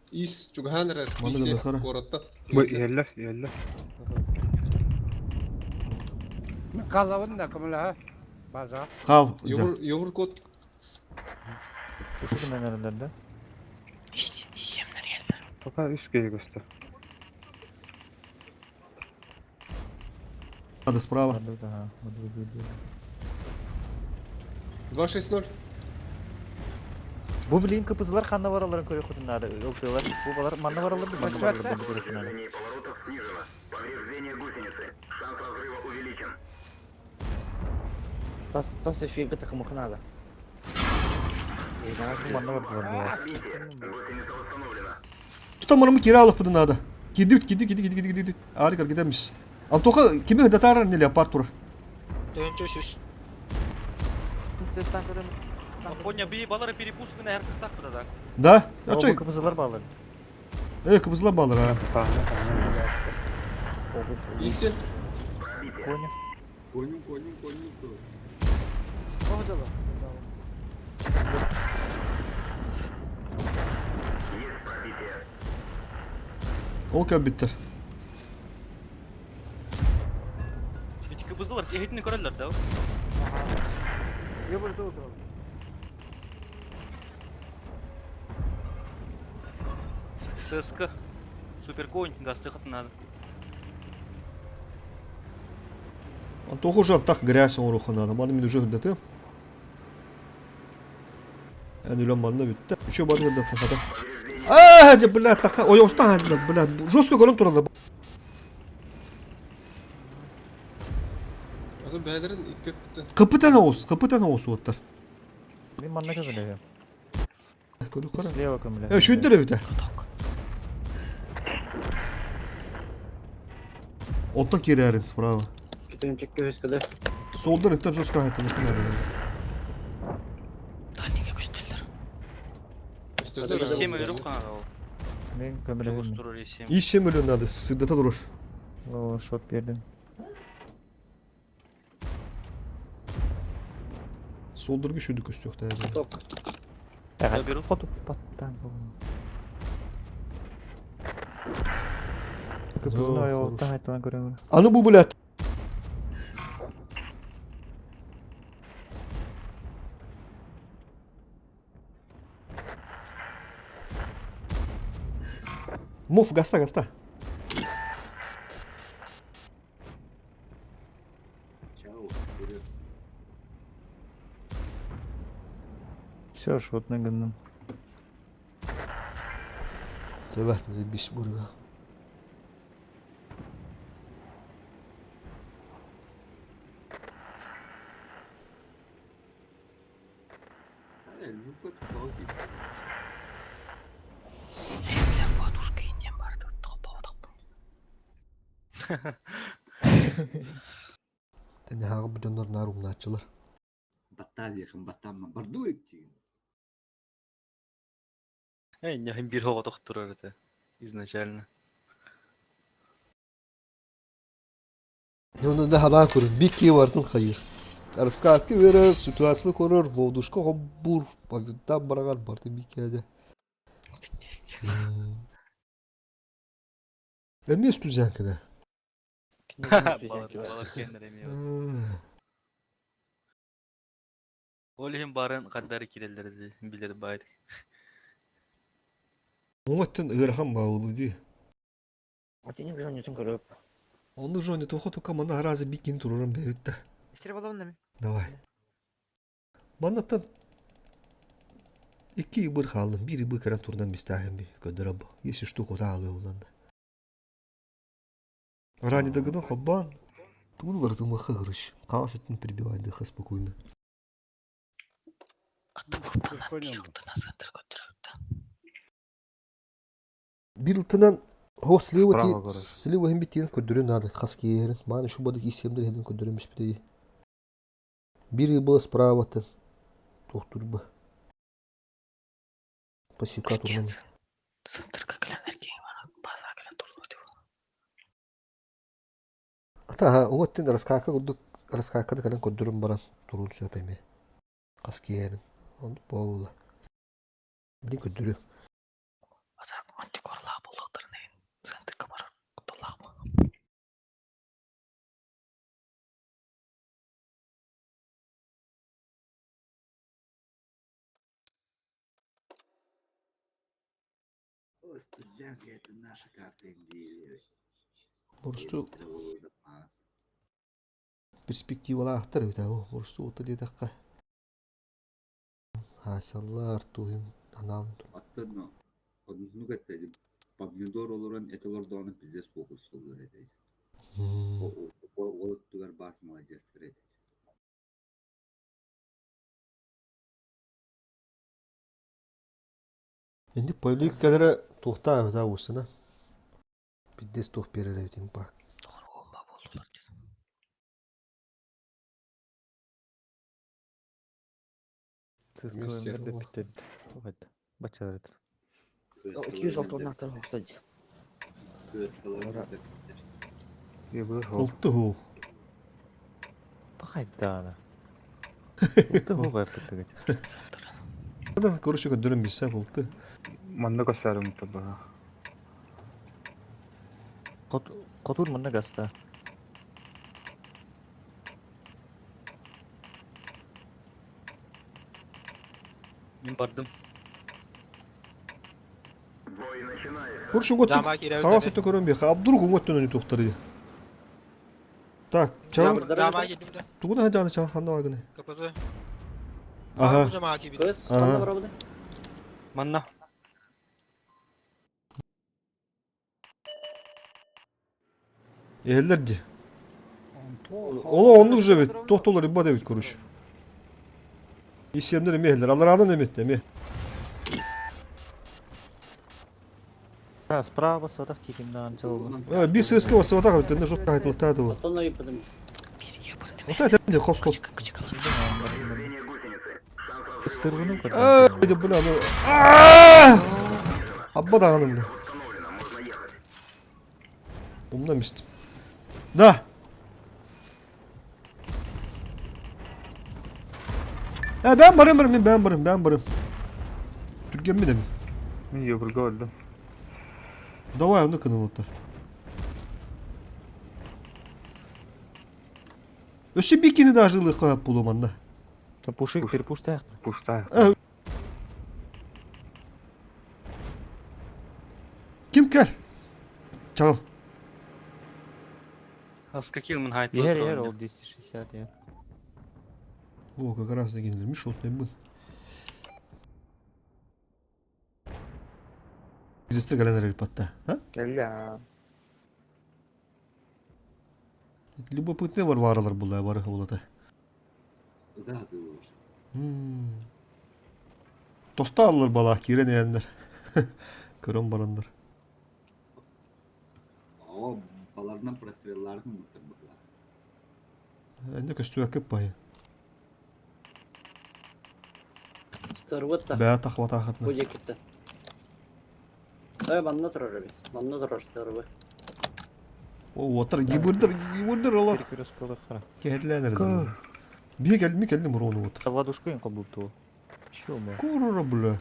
Ис чуганрер. Маны да қара. Бу иелләс. Қалауын да кімілі база. Қал. Йогур код. Ушук мен әрелерді. Емнер елдер. Пока үскеге көстө. Надо справа. 260. Бу билин кыпызлар қанда бараларын көре құтынады. Өктейлер. Бу балар манна бараларды. Манна бараларды көре құтынады. Движение поворотов снижено. Повреждение гусеницы. Шанс разрыва увеличен. Тас эфирге такымы кынады. Манна бараларды. Гусеница восстановлена. Tutamlarımı geri alıp bıdı nada. Gidi. Harika gidemiş. Antoka kimi hıdatar ne leopard tur. Поня би балары перепушканы әркіқтақ бұда да. Da. Бу Açay. кыпызлар балар. Kıbrıs'la bağlar ha. Исен. Коня. Коню. Есть пробитие. Ol köp bitter. Эти кыбызылар ехетіні көрелер да. ССК. Суперконь гасты қатынады. Antoka уже так грязь он руха надо. Bana bir уже hıdatı. Yani ulan bana bitti. Еще bana hıdatı hadi. Hadi блядь, так. Ой, устань, блядь. Жестко görün turada. Аты бәдерін икі күтті. Kapı tane olsun otlar. Мен манна көмілі. Көрü kara. Слева көмілі. Şu indir evde. Ottan geri erin справа. Кетемчекке өскіді. Soldan ıttar жестко hayatını kınar. Дальнеге көстелдер. Өстелдер. Сем өріп қанады ол. Мен Жогос көмілі. тұрur есем. İş milyon adı. Sıddata durur. О, шот бердім. Soldur güçlüdük üstü yok da yani. Топ. беру. Қотып баттан. Кыпызын Жоқ, ойоғыттан хорош. айтылан көремін. Anı bu bilet. Muf gasta. Чао. Все, шотны гынным. Sever bizi bir buraya. Бля, ватушка инден барды. Tene hağı bir döner narumla açılır. Баталияхын баттамма барды өйттеген. Нехін бір хоға тоқтырар еді. Изначально. Onu da hala kurun. Bir ki vardın hayır. Arskaki verir, situasını korur, voduşka hobbur. Bagıdan bırakar bardı bir kere. Emmi üstüzen kede. Балар кендер еме. Ол ем барын қаддары керелерді білер байды. Оңаттан ығырхан bağlı değil. Атене бір өнетін көріп. Onu жонет охоту камана аразы бикин турурам бейітті. Істер балауын да мен. Давай. Манаттан iki bir kaldım. Biri bu kere turdan müstahim bir gönderen bu. Yeşil штук oda alıyor ulandı. Ранее догодан хабан. Тулар зума хырыш. Каас этин прибивай дыха спокойно. Bir ıltından О, слева Справа город. слева hem bittiğin ködürün adı kaskiyerin. Mani şu badık isimler hedin ködürümüş bir de. Biri bu spravatın. Doktor bu. Пассивка турнамы. Центрка кален эркеги бара база кален турду деп. Ата, угаттен раскака курдук раскака да кален көдүрүм баран турул сөпеме. Каскиерин. Онду боула. Бир көдүрү. Ата мантикорлар болдуктар неген центрка бара кутулакмы. Студент, это наша карта Индии. Бурсту перспективалар актар өтө. Бурсту ота дедакка. Хасаллар туйм анал. Аттан одну кеттели помидор олорон эталордоны пиздец фокус кылдыр эди. Ол тугар бас молодец эди. Енді поликалары тоқта өта осына. Биддес тоқ берер өтін бақ. Doğru olma boldular dedim. ЦСКА өмірде бітеді. Оғайды. Бачалар еді. 206 орнақтар тоқтады. Олты хоқ. Бақайды ана. Олты хоқ әпті. Қадан көріші көдірім бейсі олты. Манда көсәрім табаға. Котур мында гаста. Мен бардым. Көріші көтті қағасы өті көрім бей. Абдур көңөттен өне тоқтары. Так, чағын. Туғын жаны чағын қанда вагыны. Ага. Кыз, қанда бара бұды? Манна. Елдерді. Ола онлық жевет. Тоқтолар ибба дебет көріш. İşlemleri mehler. Allah razı olsun mi? Ha, справа садақ текімді жауабы. Bir sıska var sıvata kaldı. Ne çok kayıtlı tadı var. Аттан айыппадым. O da temde kos kos. Istırgının көрді. Haydi bu ne abi? Abba da hanım ne? Bundan mistim. Da. Ya ben varım. Türkiye mi demin? Мен ебірге өлдім. Давай onu kınavattır. Öşü bir kini daha jılık koyup bulum anda. Пушик, перепуштай. Пуштай. Kim gel? Çal. А с каким он хайт? Yer oldu 260 ya. Bu как раз yenilmiş ot ne bu? Biziste gelenler el patta. Ha? Gel. Любопытный var aralar bulay var olada. Да, было. Tosta alır bala kiren eyenler. Körön baranlar. О, баларынан прострелларын ұмыттырмықлар. Ende köstü yakıp bayı. Старватта. Baya takva takatına. Көже кетті. Манна тұрар әбе. Манна тұрар старвы. O otur gibirdir Allah. Перекрестковый хара. Kehirlenir. Bir geldi bunu onu otur. Ладушку им қалбылты ол. Шо ма? Kurura bula.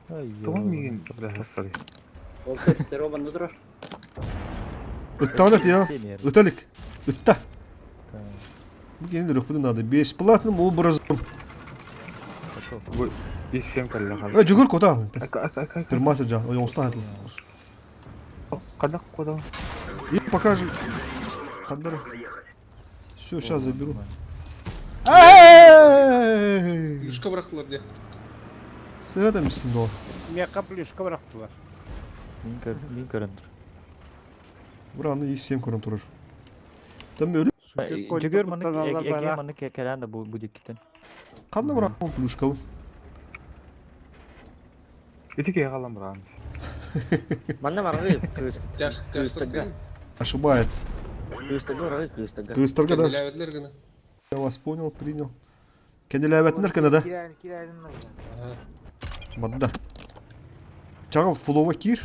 Туған меген бір хасары. Ол терістеро манна тұрар. Öttanet ya. Ötelik. Ötta. Bu yeni de bunun adı. Бесплатным образом. Бұл 5-7 кәлі қалды. Жүгір кота. Ай. Тырмасы жа. Ой, онстан айтыл. Қадақ кода. И покажи. Қандары. Все, сейчас заберу. Плюшка бырақтылар де. Сыгатам üstünde o. Мияққа плюшка бырақтылар. Мен көріндір. Buranı iyi sistem kurun durur. Tam öyle. Жүгер мұны әге мұны кәләнді бұл деккеттен. Kandı bırakmam pluşkavı. Етеке қалам бұрағын. Манна маргы Жаштар. Ошибается. кыстага маргы кыстага. Кыстырга да. Кенделәветләр генә. Я вас понял, принял. Кенделәбәтнер Канада. Ага. Мадда. Чагыл фулова кир.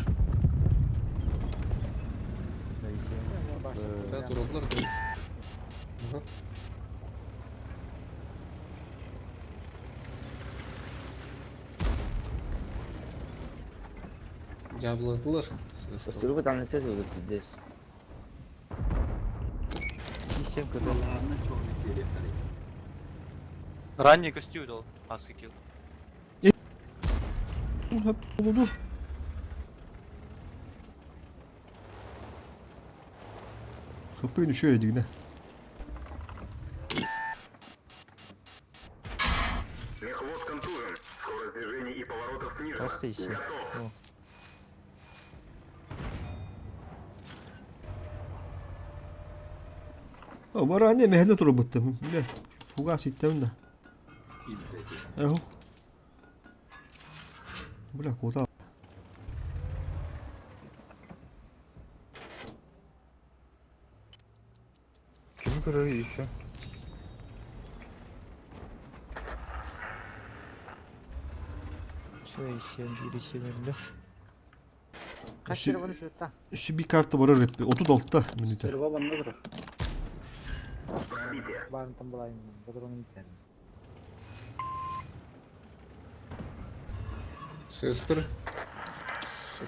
Да, туралар. Ага. Жабылдылар. Кыстырга там нече сөйлөп дес. Buralarına çok gerek var. Ранний костюм дал. Аски килл. Hep oldu. Kapıyı şöyle yine. Мехвод контужен. Скорость движений и поворотов снижена. Просто ищи. Готов. Ama anne mehnet robotu. Bile. Fugas ittem de. Eho. Bırak o da. Kim kırıyor işi? Şöyle işim, bir işim öyle. Kaç lira bana şu bir kartı var rap. 36'da minute. Serva banda durur. Сестри.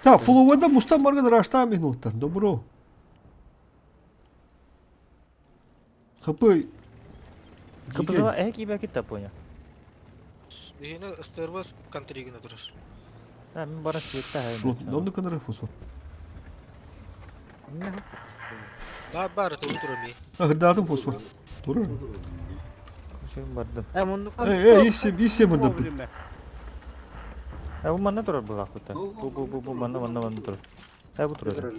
Ta Fulova'da Mustan Marga'da raştan minuttan. Dobro. Kapı. Kapıda gibi akit tapunya. Дигене стервас кантри генә турыр. Ha, ben bana sürekli hayır. Dondu kadar fosfor. Да, бар турми. Hırdatın fosfor. Durur. Kuşum vardı. İşim burada. Bu mana turun bu kakutta. Bu mana turun. Bu turun. Durur.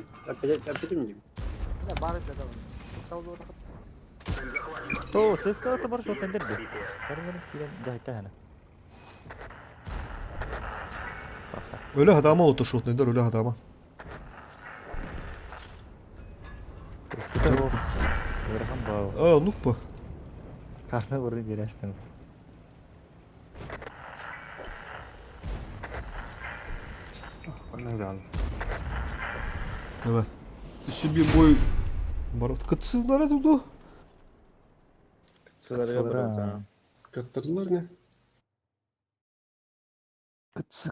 Yapayım gibi. Oh, ses kalau tebar shot ender deh. Karena kira jahitah hana. Öyle adama otur şut nedir öyle adama. Berham bawa. Aa nuk bu. Karena baru dirastan. Ne lazım? Evet. Üstü bir boy. Barat kıtsızlara durdu. Sıra. Каттырлар не? Kıtsı.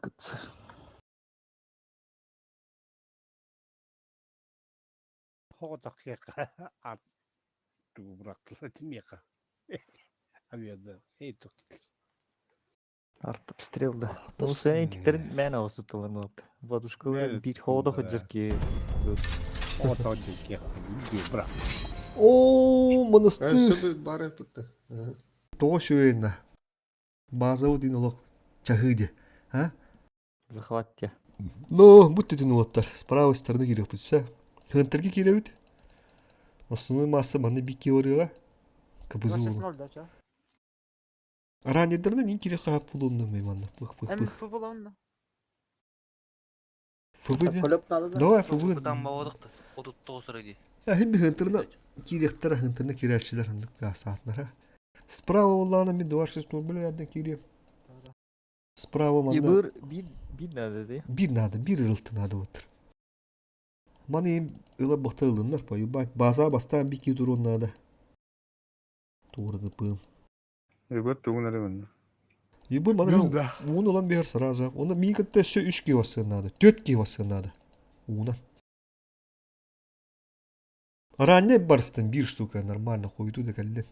Hoğdak yaka. At. Bıraktılar değil mi yaka? Aviyada. Ey çok. Artık strelda. Bu sene inkitlerin men ağzı tutulan oldu. Vaduşkaların bir hoğda hıcır ki. O tocuk yaka. Bırak. Oo manastı. Сөбе бар ятты. Тош öğünle. Bazı din olak. Çahıdı. Ha? Захват ya. No, bu tütün olatlar. С правой стороны girip все. Хантерге киребит. Основной масса маны бики орыла. Кабызы улы. Ранедерден ин кире хап булунду мейманна. Пых. Фыбы. Давай фыбы. Будан бавадықты. Одутты осырайды. Ya hem bir hıntırına kirektere hıntırına kirerçiler hındık daha saatler. Справа olağına bir duvar ses nur böyle yerden kireyim. Справа manda. Bir ne dedi? Bir nada, bir ırıltı nada otur. Bana hem ıla bakta ılınlar payı. Baza bastan bir ki durun nada. Doğru da pığım. Öbür tuğun arı Yubur bana un olan bir her sıra. Onda mi katta şu 3 ki vasın nada. 4 ki vasın nada. Una. Ранее барстан bir штука нормально koydu da geldi.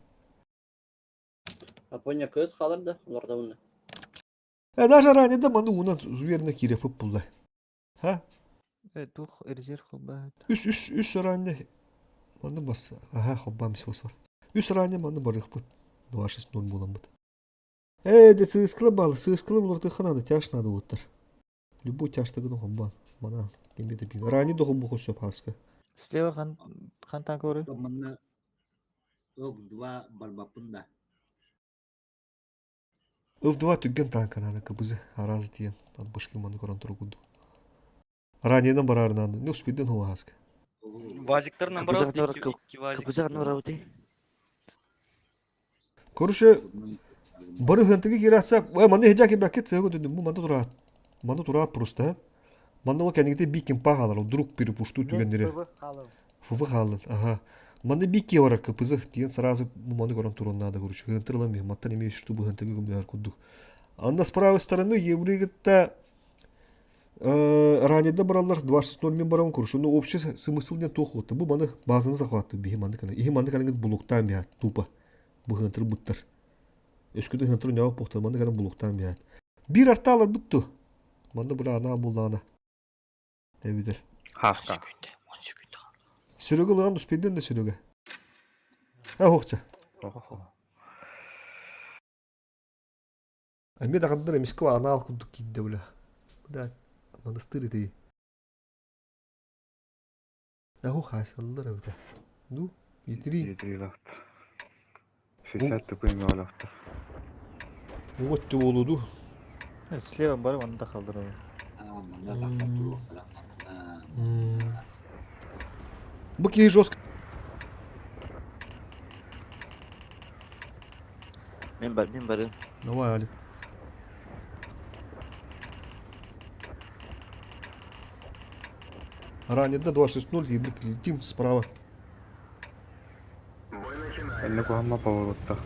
Japonya kız kalırdı. Orada bunu. Даже ранее de bana una üzerine kirefip buldu. Ha? Evet, tuh erjer kolba. Üst ранее. Bana bas. Aha hobba mis var. Üst ранее bana barık bu. 2-6-0 bulan bu. De sığıskılı balı. Sığıskılı bulurdu xanada тяж надо otur. Любой тяж тагын hobba. Bana kimde de bir. Ранее de hobba koşuyor paska. Слева хан tank Temennya Ov2 barbapında. Ov2 tüggen tankan hana kabızı. Araz diyen. Tad başka manı koran turu kudu. Ранее барарынан. Не успейден хуаска. Вазиктар номер Капыза 2 гнора, iki vazik. Капыза гнора ути. Короче, бары хантыгы кираса, манда хеджаки бакет сего дедим, бу манда тура. Манда тура просто. Манда ол кәнегде бикин пахалар, друг перепушту түгендере. Фуфы халын, ага. Манда бики вара капызы, тиен сразу манда горан турон надо, короче. Хантырлам я, маттан имею, что бы хантыгы гумляр кудух. А с правой стороны еврейгетта ранее баралар 26.0 мен барам, короче. Ну, общий смысл не тохот. Бу манда базаны захваты, биги манда кана. Ихи манда кана блоктан бия, тупа. Бу хантыр буттар. Өскөдө хантыр нявак бохтар, манда кана блоктан бия. Бир арталар бутту. Манда була ана булана. Эвидер. Хаска. Сөрөгө лаган успейден да сөрөгө. Хохча. Ами да кандыр эмисква ана алкудук кидде була. Була монастырь ди. Хох хасаллар авда. Ну, итри. Лафт. 60 тупыми лафт. Вот ты олуду. Слева барып анда калдырып. Манда тақсап тұру. Бу кей жестко. Мен бары. Давай, Али. Ранее до 2.6.0 и летим справа. Бой начинается. Эле куамма поворотта.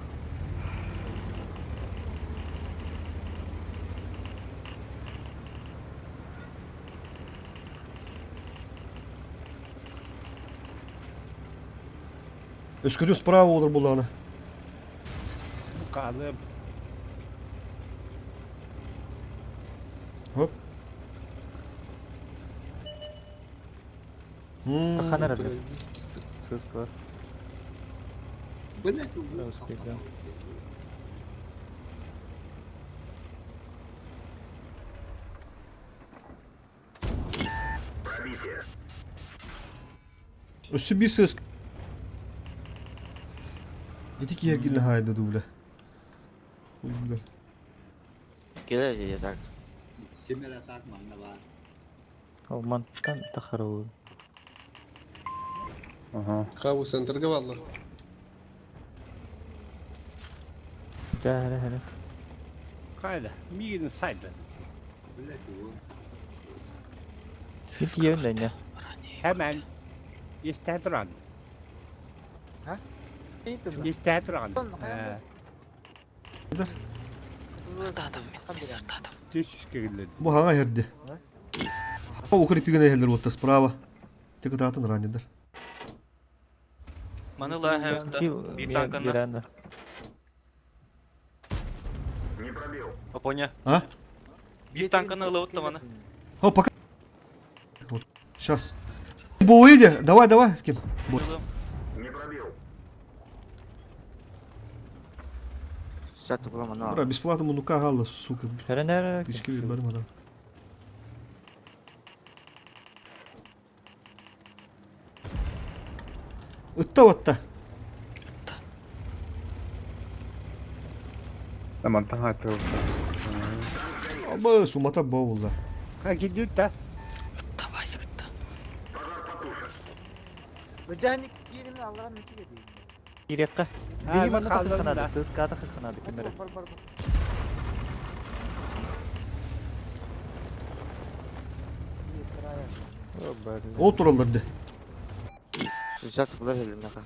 Өскөдөн справа olur буланы. Қалып. Хоп. Ханара бер. Сыска бар. Блять, Успейден. Пробитие. Өсі bir сыз. Etik yer gilin hayda duvla. Uyumda. Gelir ya tak. Кемера так манда бар. Ал мантан тахару. Ага. Қабу центрге баллар. Жара. Қайда? Мигін сайда. Блять, его. Сис йөндән я. Hemen işte duran. Ha? İşte duran. Düşüş geldi. Bu hanga herdi. Ha укрепи гана хелдер вот справа. Тек татын ранедер. Манила хевта. Bir tankana. Биранда. Не пробил. Опоня. А? Bir tankana лаутта мана. О, пока. Вот. Сейчас. Бо уйди. Давай, с кем? Не пробил. Сатı bulama ne Бра, бесплатно мунука гала, сука. Херенер. Пички барым адам. Ытта. Tamam tamam tamam. Аба, сумата баула. Ha gidiyor da. Ирекка. Ha, Бигим анда калдым калдырды. да. Сыска да калдырды кемере. О, бар. Ол тураларды. Сатı bular elimde kal.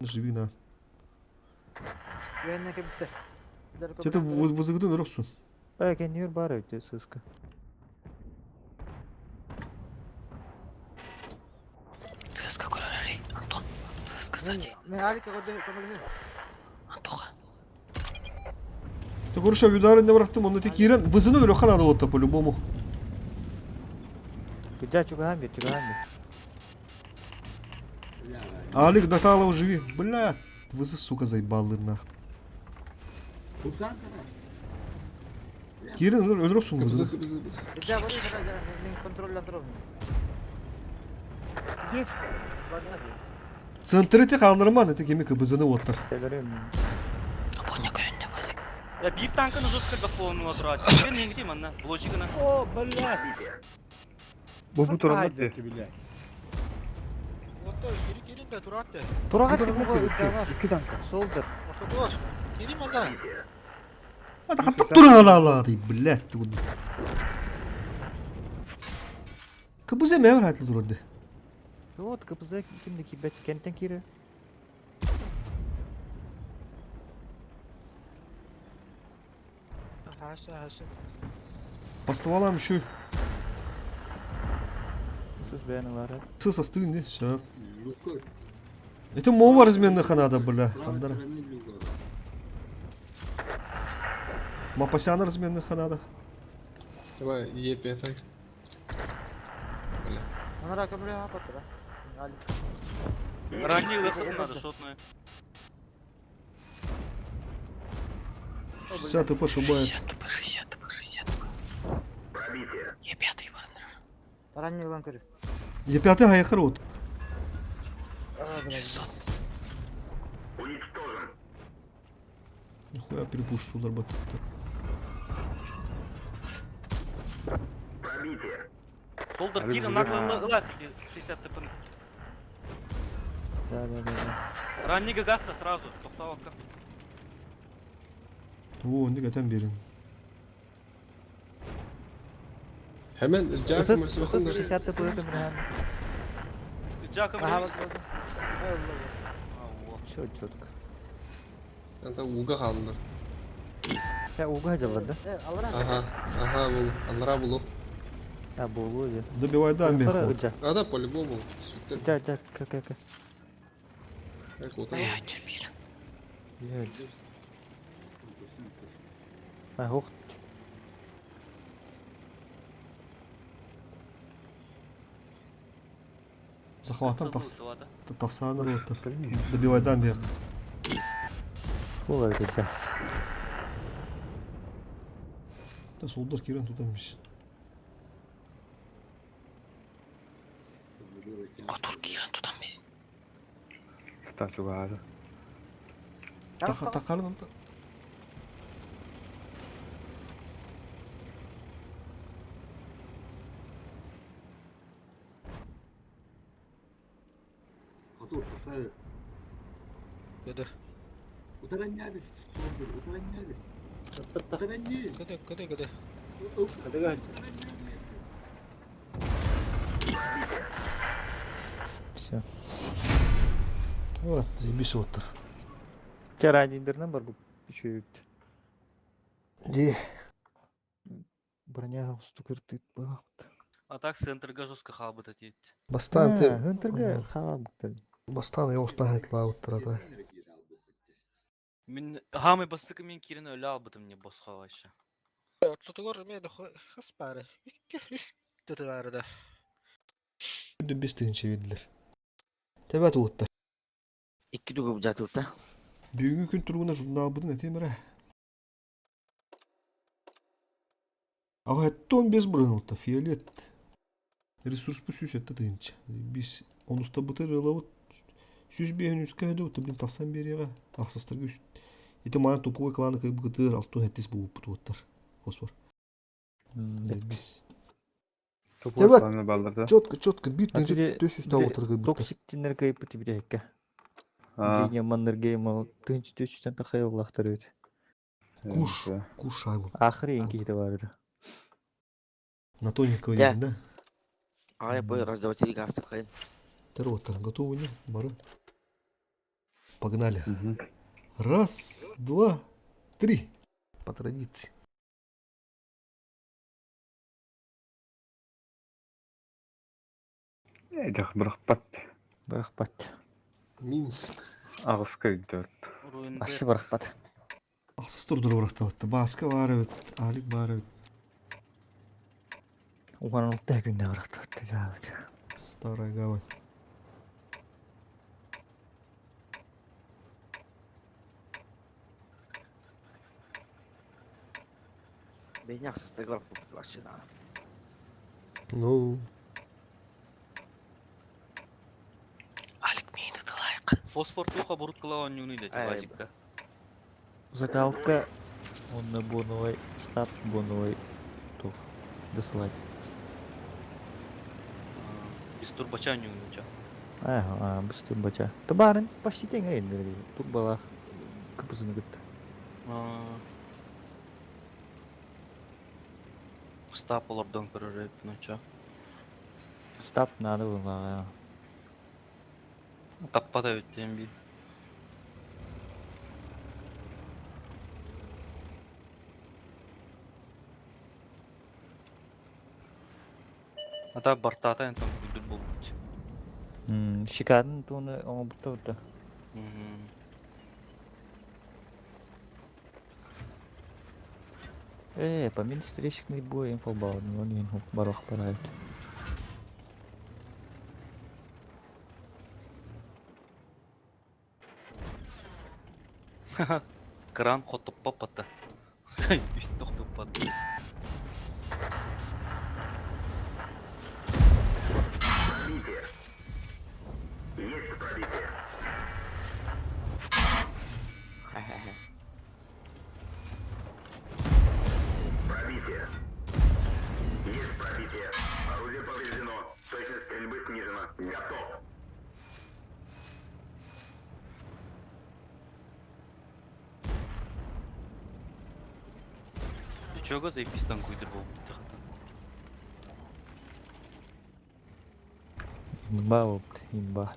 Живи на. Че-то вызыгдын өрөксүн. Экен юр бар өтө сыска. Сыска көрөлери. Антон. Сыска сади. Ты говоришь, что удары не брахтым, он эти кирен вызыны өрөк надо вот по-любому. Гыжа чуган бер. Алик Даталов живи. Бля, вызы, сука, заебалыр нах. Курсан кара. Кирен өрөксүн вызыны. Есть. Центрите калдырман, это кеми вызыны оттар. Телерим. Опоня кöyünde vazik. Ya bir tankın uzun kırk kapağını oturar. Ben ne gideyim anla. Blocik'ına. О, блядь. Bu turunda Haydi bile. Тура кеттик буга ытаага. 2 танк. Солдыр. Hadi hatta durun ala deyip billet. Kıbıza mı hayatlı dururdu? Вот КПЗ кимди кибет кенттен кири. Поставалам şu. Сыз бәянылары. Сыс астын не? Все. Люкой. Это мова разменных ханада, бля. Правой Хандара. стороны люка. Мапасяна разменных ханада. Давай, Е5. Ранний выход надо, шотная. 60 ТП ошибается. Пробитие. Ранний ланкарь. Е5 гаяхар вот. Уничтожен. Нихуя перепушит удар бот. Пробитие. Солдат Кира нагло эластики 60 ТП. Да. Раннего гаста сразу. Тоқтауаққа. О, не готовим берем. Hemen Сыз 60 ТП көмірән. Джаком. Все четко. Anta uga kaldı. Я уга жалады. Aha bul. Anlara bulu. А болу же. Добивай дамби. Жа. Ada по-любому. Жа, как. Как вот он. А, ох. Захватом тасана рота. Добивай дамби. Олар кетті. Да солдар кирен тутамыз. Statü vardı. Takardım da. Хатур, кафе. Куди? Утараннябис. Солдыр, утараннябис. Утаранни. Куди? Все. Вот, заебись отыр. Жарайдыңдарынан бар бұл үшеуікті. Де. Броня ұсты күртіп бағыпты. А так центрга жестко хабыта тейді. Бастан те. Өнтірге қалабықты. Бастан yoğustan айтла оттырады. Мен хамы бастықы мен керін өлі албытым не босқа вайша. Тұтығыр мені қыс бәрі. Істері бәрі де. Күрді бестігін çevirdiler. Tebet ottır. 2 dugu jatı utta. Бүгінгі күн тұрғына журнал бұдың әтемірі. Ага, это 15 бұрын фиолет. Ресурс по сюжетті тыынча. Біз оны ұста бұтыр ылауыт. Сүз бейін үскәді ұтты білін тақсан береға. Ақсыстырғы үст. Еті маған топовой кланы кай бұғытыр алтын әттес бұғы бұты оттар. Фосфор. Біз. Topu planı baldırdı. Четко. Bir tınca tös üstü avutır kay бұты. Токсик тенер кайпы тибірекке. Гейне маннер геймал тынч төчтен тахай Аллахтар өт. Куш айбу. Ахыры енкейді барды. На тоненького едем, да? А я понял, раздаватель гаса хайн. Теротер, готовы, не? Бары. Погнали. Раз, два, три. По традиции. Ejak bırakpat. Бырақпат. Minsk. Ağızka gidiyor. Ашы бырақпат. Ақсыз тұрдыры бұрақта өтті. Басқа бары өт, алик бары өт. Оған ұлтта күнде бырақта өтті жауыд. Старая гавань. Beni aksız da kalk bu başına. Ну, Фосфор туха бурут кылауан юниде базикка. Закалка Он на боновой стап, боновой тух. Досылать. Без турбача не умею. Без турбача. Табарын почти теңе енді. Турбалах кыпызыны күтті. Стап олардан көререк ноча. Стап надо было. Таппата өттен бей. Ата бартата ентон күдір болмайды. Шикарын туны оңа бұтта. По мен встречный бой инфобал, но не барах парает. Кран хотып папата. Үст тоқтып папата. Пробитие. Есть пробитие. Пробитие. Есть пробитие. Орудие повреждено. Точность стрельбы снижена. Готов. Чого заебистан куйдыр болмайды. Имба опт, имба.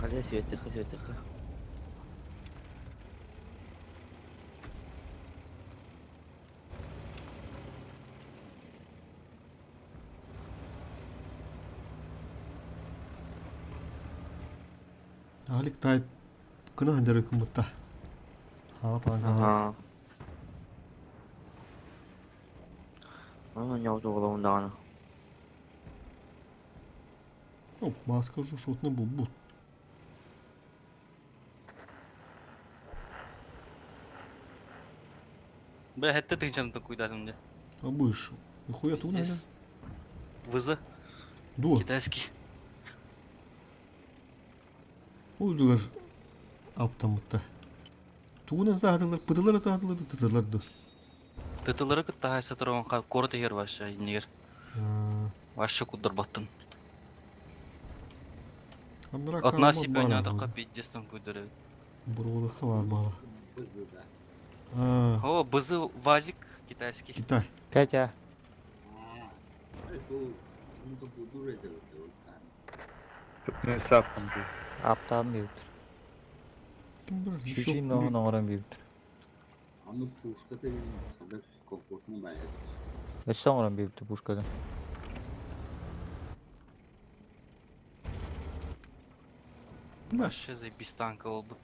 خليها سويتخ. Alik type kena handere kumutta. Ага. Не удобно дана. Маска же шотны бу. Бля, хетте тыңчанты куйдадым де. Обыш. Нихуя тут надо. Вызы. Дуа. Китайский. Uydular aptamıtta. Tuğuna zahdılar, pıdılar zahdılar, tıtılar da. Тытылары кытта хайса тұрған коры тегер баша, негер. Баша куддар баттын. От нас и понятно, как пиздестан куддары. Buralıkta var bala. Bızı da. О, бызы вазик китайский. Kitay. Пятя. Bu bunu da budur edildi. Ne saptın bu? Аптам бейбіт. Шүші ноғын оңыран бейбіт. Anı puşka da kadar komportunu bayağı. Өсі оңыран бейбіт пушкадан. Баша заебистанка ол бұл.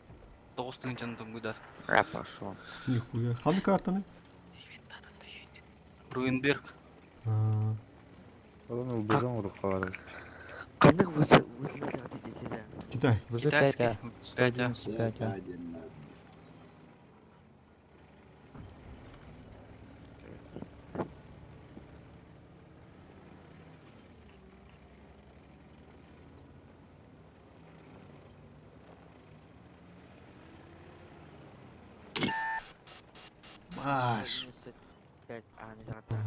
9 тыңчанты куйдат. Я пошел. Нихуя. Hangi kartını? Руинберг. Onu убежал vurup kavardı. Kanık vızıladı dediler. Kitay. Вызы Китайский. Пятя. 111. Пятя. Маш. 5 ani zaten.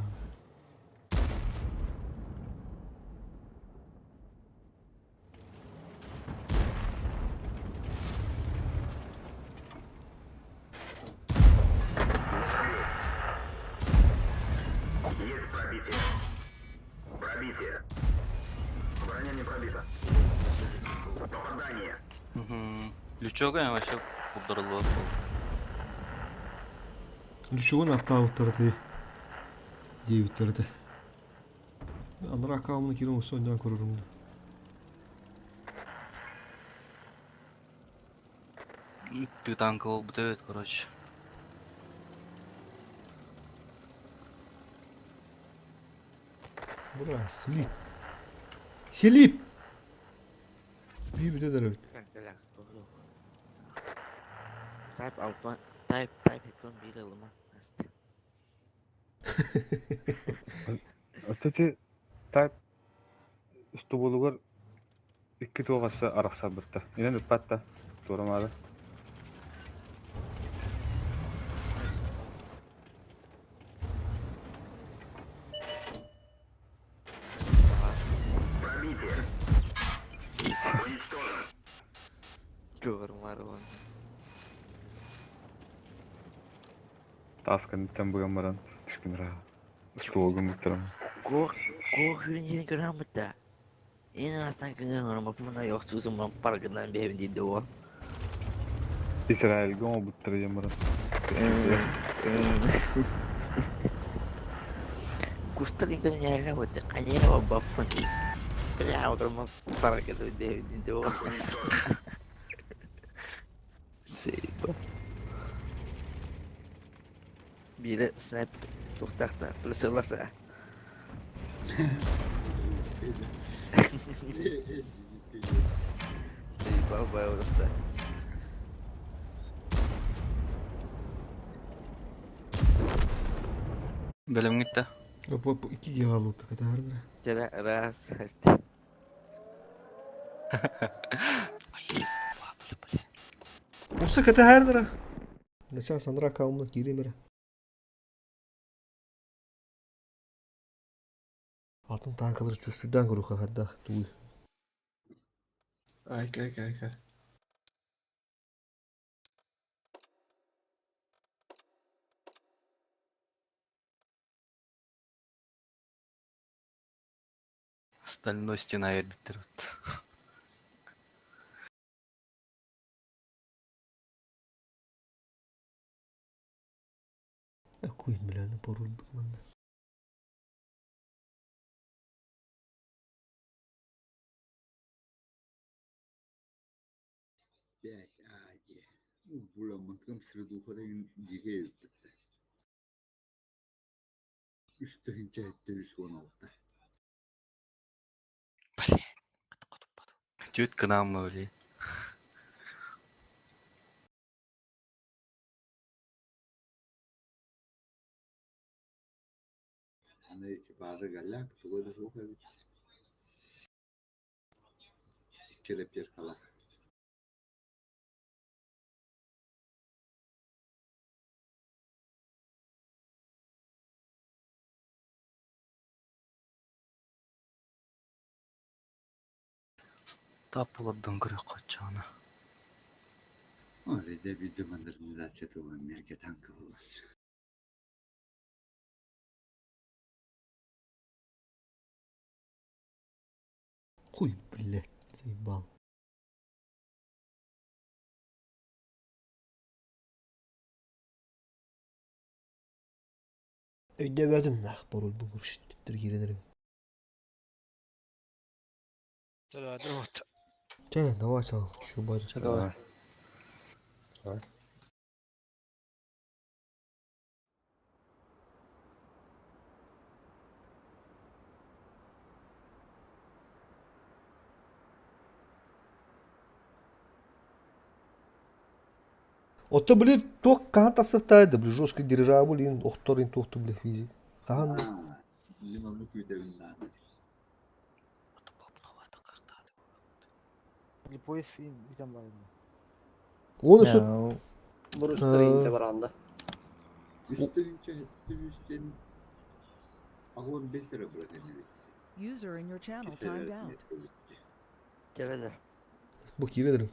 Есть пробитие. Пробитие. Броня не пробита. Попадание. Лючога я вообще куддарлы. Lüçuğun aptal bitirdi. Diye bitirdi. Anlar akamını kirin olsa ondan korurum da. Ты танка ол бутает, короче. Бра, слип. Селип! Bir bir de derim. Type altman, type etmen bir ılıma. Öteki tayt üstü bulugur iki tuğası araqsa bitti. İnen üppatta. Duramadı. Пробитие. Уничтожен. Görüm var o. Taskan itten buyamadan düşkün rahat. Üstü olgun bitirim. Kork yürüyeni gören mi de? En azından gören var ama buna yok sözüm ben parkından bir evindeydi o. İsrail goma bitireceğim bana. Gusto rin ko nangyari na buti. Kanya na mabapon. Kaya ako naman parkından bir evindeydi o. Seyba. Biri snap tuktakta. Plasırlarsa. Seyba bayağı orada. Bölüm gitti. Bu iki gigalık kadardır. Cara ras. Olsa kata her nere. Geçen sana rakamını gireyim bire. Altın tankaları çözdüğünden kuru kadar duy. Ay. Стальной стена битер. Koyun bilen porulduk lan. Пять, буламынтым среду ходайын диге өттіпті. Үстігінче әтті үс он алты. Тют к нам öyle. Аны экипажы галак, тугоды хуха бит. Келеп жер кала. Тапладан көрөк качаны. Орайда биді модернизация туған мерке танка болар. Хуй, блядь, заебал. Ödemedim lah porul bu kurşittir girelim. Давай. Gel давай çal şu bari. Давай. Otta bile tok kan tasıhtaydı bile жестко дирижабль ин окторин тохту бile физи. Kan Лимонlu kuydevinden. onu su Burası var anda. Üstünince etti üstten. Ağır besere bırakın. User in your channel timed out. Gel hele. bu girelim.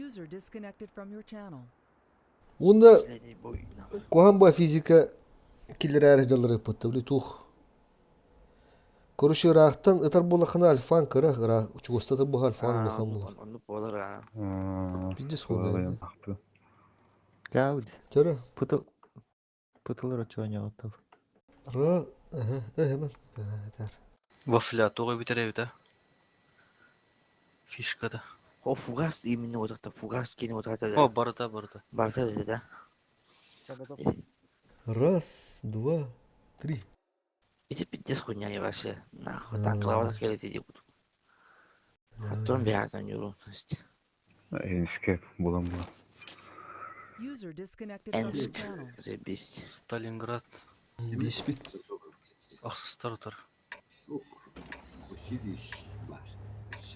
User disconnected from your channel. Bunda Seni boyuna. kohan bu fizika killer aracıları yapıttı bile tuh. Короче, рахтан ытар бола хана альфан кыра ра чугостата бу альфан улахан булар. Onu bolar ha. Пиздец хода. Гауд. Тера. Пытылыр очоня отов. Ра hemen. Тер. Вафля тоғы битере бите. Фишкада. O Fugas именно вот это, Fugas кини вот это. О, барыта, барыта. Барта dedi да. Раз, два, три. Эти пиздец хуйня не вообще. Нахуй, там клава келет иди. Потом бегать юру. Enskep bulan bu. User disconnected from your Энск. channel. Заебись. Сталинград. Beş bit. Аксыздар отыр. Сидиш бар.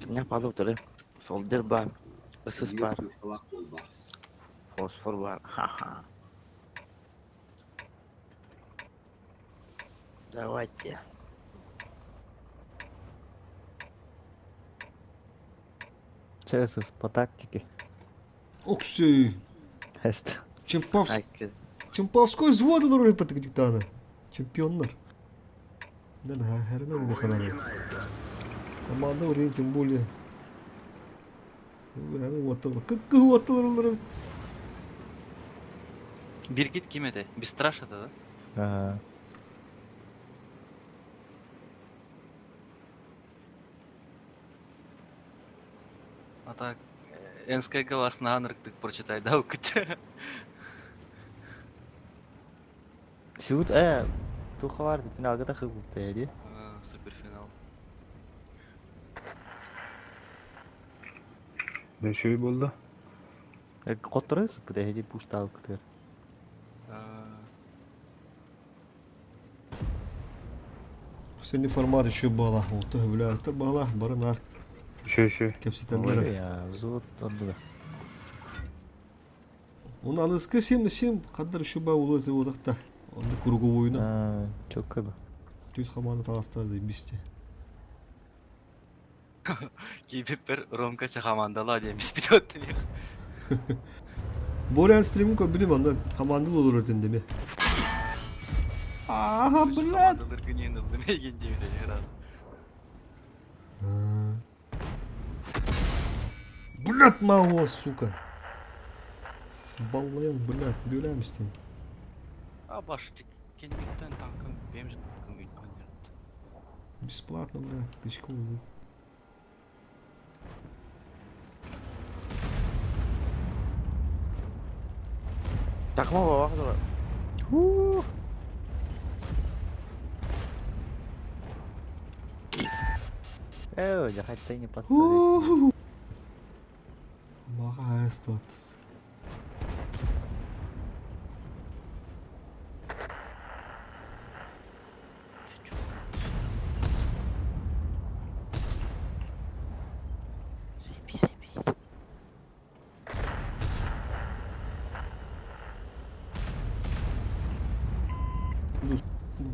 Ne palı tutuyor? Solder var. Isız var. Salak ol бар. Fosfor var. Haha. Давайте. Чесус по тактике. Оксей. Хест. Чемповской взвод olur repetiktana. Чемпионlar. Да, her ne kadar. Команда уже тем более. Как отылır. Bir git kime de? Bir straş adı da. Ага. А так, НСКГ вас на анрыктык прочитай, да, укыт. Сюд, туха vardı finalga da kıvıldı ya. Суперфинал. Ne şey buldu? Kottırız bu da hedi puşta ukutır. Senin format şu bağla. Oldu böyle artık bağla. Barınar. Şey. Kapsitenler. Ya zor oldu da. Onu anıskı şimdi kadar şu bağ oluyor odakta. Onda kurgu oyunu. Çok kötü. Düz komanda tağısta zeybisti. Giyip bir Romka çakamandalı demiş bir de oturuyor. Boren stream'in köbülüm onda komandalı olur ötende mi? Aha bırak. Komandalar günü yenildi. Ne ilginç değil de herhalde. Блядь, мало, сука. Баллаyan, блядь, бюлям işte. А başlık. Kendimden tankım. Benim de tankım büyük pancar. Бесплатно, блядь, тычка улу. Takma baba kadar. Öyle hatta не подставить. Мага статус. Заебись.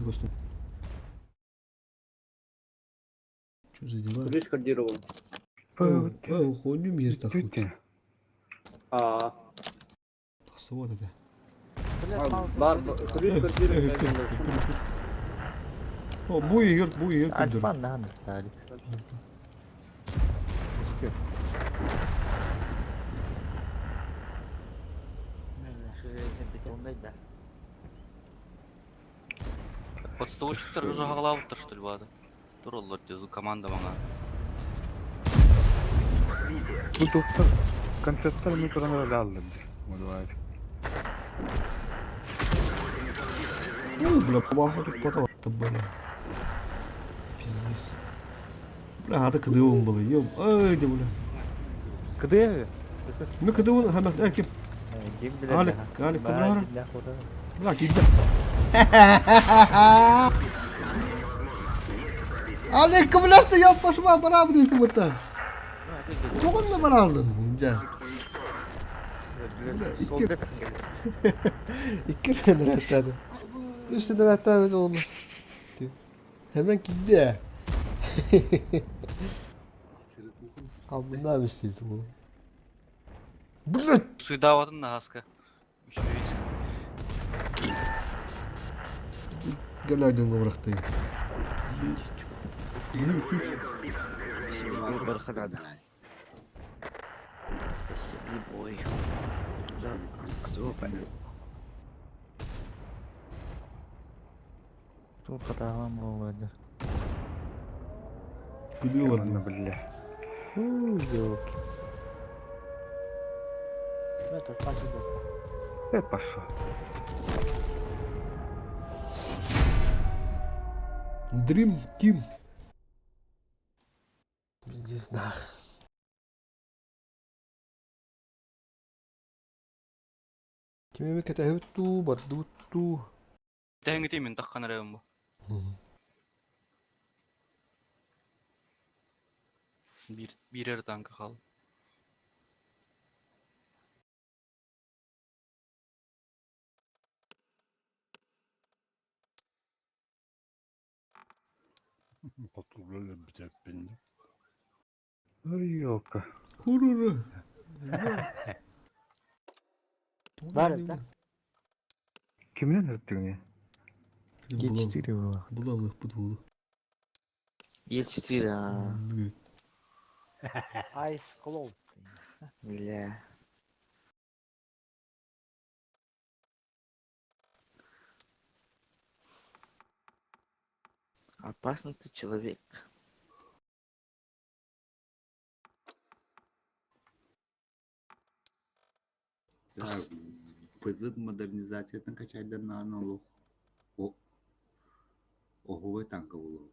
Доступ. Что за дела? Ключ кодировал. Хуйню мир так. А. Вот это. Бар, ключ кодировал. О, bu yer güldür. Alfan da hanır Salih. Подставочниктер уже жағалап отыр, что ли, бады? Туралар дезу команда маңа. Bu doktor konsertler mi sonra öyle aldı. Бля, помахал тут потом-то, бля. Пиздец. Бля, надо кадывом было, ем. Ай, да, бля. Кыды? Ну, кадывом, хамак, ким? Алик, кабlara. Bırak gideceğim. Alek kıblasta yap başıma bana mı diyor kıblasta? Çok onunla bana aldın ince. İki tane rahatladı. Üç tane rahatladı olur. Hemen gitti ya. Al bundan mı istiyorsun bunu? Bırak. Suyu davatın da haska. Gel aydınla bıraktı. Барханада. Себе бой. Да, супер. Çok hatalan olacak. Gidiyorlar diyor. Bля. Yok. Это спасибо. Это пошел. Dream Team. Здесь да. Кеме кетәһүтту, бардутту. Тәһеңгетей мен таққан район бу. Бирер танкы қалды. Ёлка. Хурура. Var это. Kimden öttün? Geçti bu. Bulanlık bu dolu. Е4, а. Evet. Ice Club. Бля. Опасный ты человек. Fızık modernizasyondan kaçaydan nana olur. O hava tankı olur.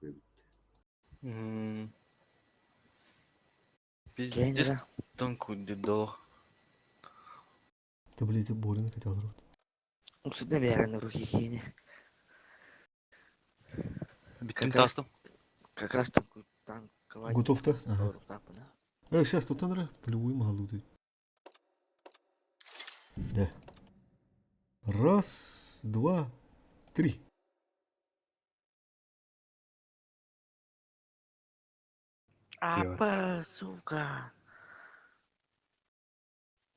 Пиздец, Генера. танку дедо. Ты, блядь, больно хотел. Лучше доверие на руки кинь. Биттин Какая- тастым. Как раз такой танковый. Готов-то? Ага. Так, да. Сейчас тут надо полевую малу. Да. Раз, два, три. Апа, сука.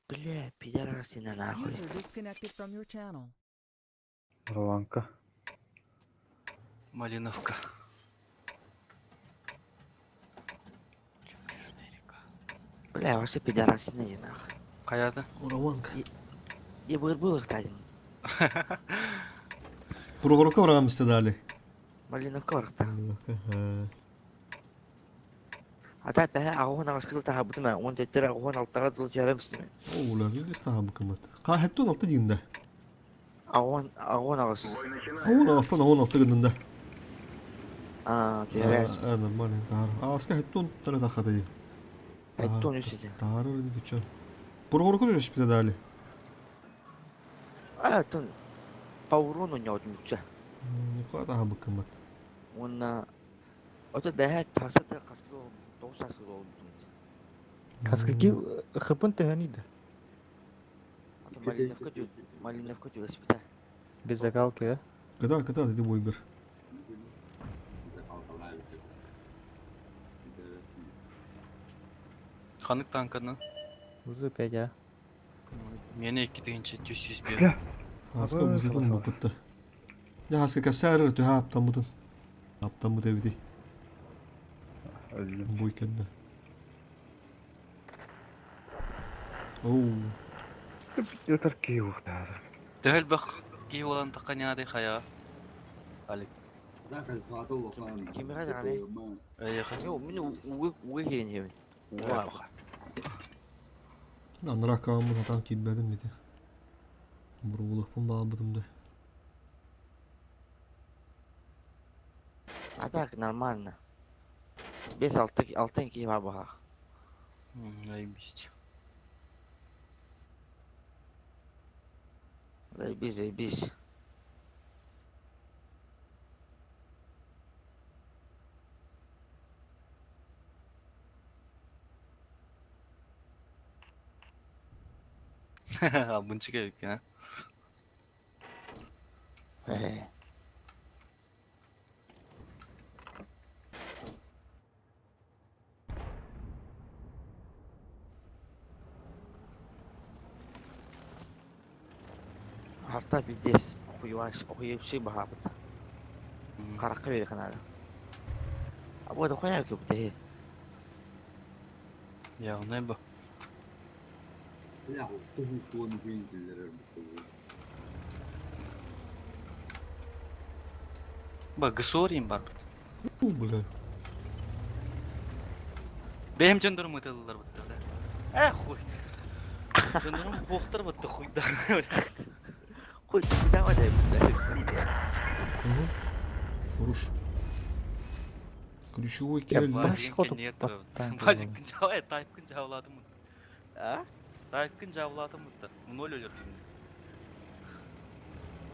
Бля, пидорасина нахуй. User disconnected from your channel. Роланка. Малиновка. Бля, вообще пидорасина не нахуй. Каяды? Раванка. Я был их тадим. Прогорка врагам istedali. Малиновка варта. Ага. Ата бә агуна аскыл та хабытма. Он тетер агуна алтага дул жарым истеме. Ола, bir istaha bakamat. Kahettun altı günde. Агуна ас. Avun aslan avun altı gününde. А, жарас. Normal. Tar. Aska hettun tara takadayı. Айтон үсезе. Tarır indi bütçe. Прогорка ne istedali? А, тон. Паурону не отмуча. Ne kadar bakamat. Он Ото бәһә тасыта каскы тоусасы ол. Kaskı ki hıpın tehanidir. Малиновка тю воспита. Bize kalkıyor. Kada dedi bu bir. Ханық танканы. Uzun peki. Мені 2 дегенче 200 бер. Бля. Aska uzatın bu bitti. Ya aska kasar tu haptan mıdın? Haptan mı devdi? Öldüm. Bu ikende. Oo. Yeter ki yok daha. Тәһәл бақ кейвалан таққан яды хая. Алик. Кимера дагане. Аяқы. Yo, mini uwe gelin hemen. Wow. Lan rakamı hatan kilmedim miydi? Burulukun bağladım da. А так нормально. Без алтын кима баха. Заебись. Заебись. Bunçika yok ya. Арта бидес окуйваши баха бут. Каракка бери канада. Або да коя ки бут. Ya ne bu? Ya, tuhufunu bildiler. Bak gısorayım var. Bu bile. Benim canlarım mıtıldılar bu da. Хуй. Жандарм бохтар бутты хуйда. Хуй, давай, дай. Хорош. Ключевой Я келді. баш ходуп Базик баттан күн жавай, тайп күн жавладым. А? Тайп күн жавладым. Ноль өлер деймін.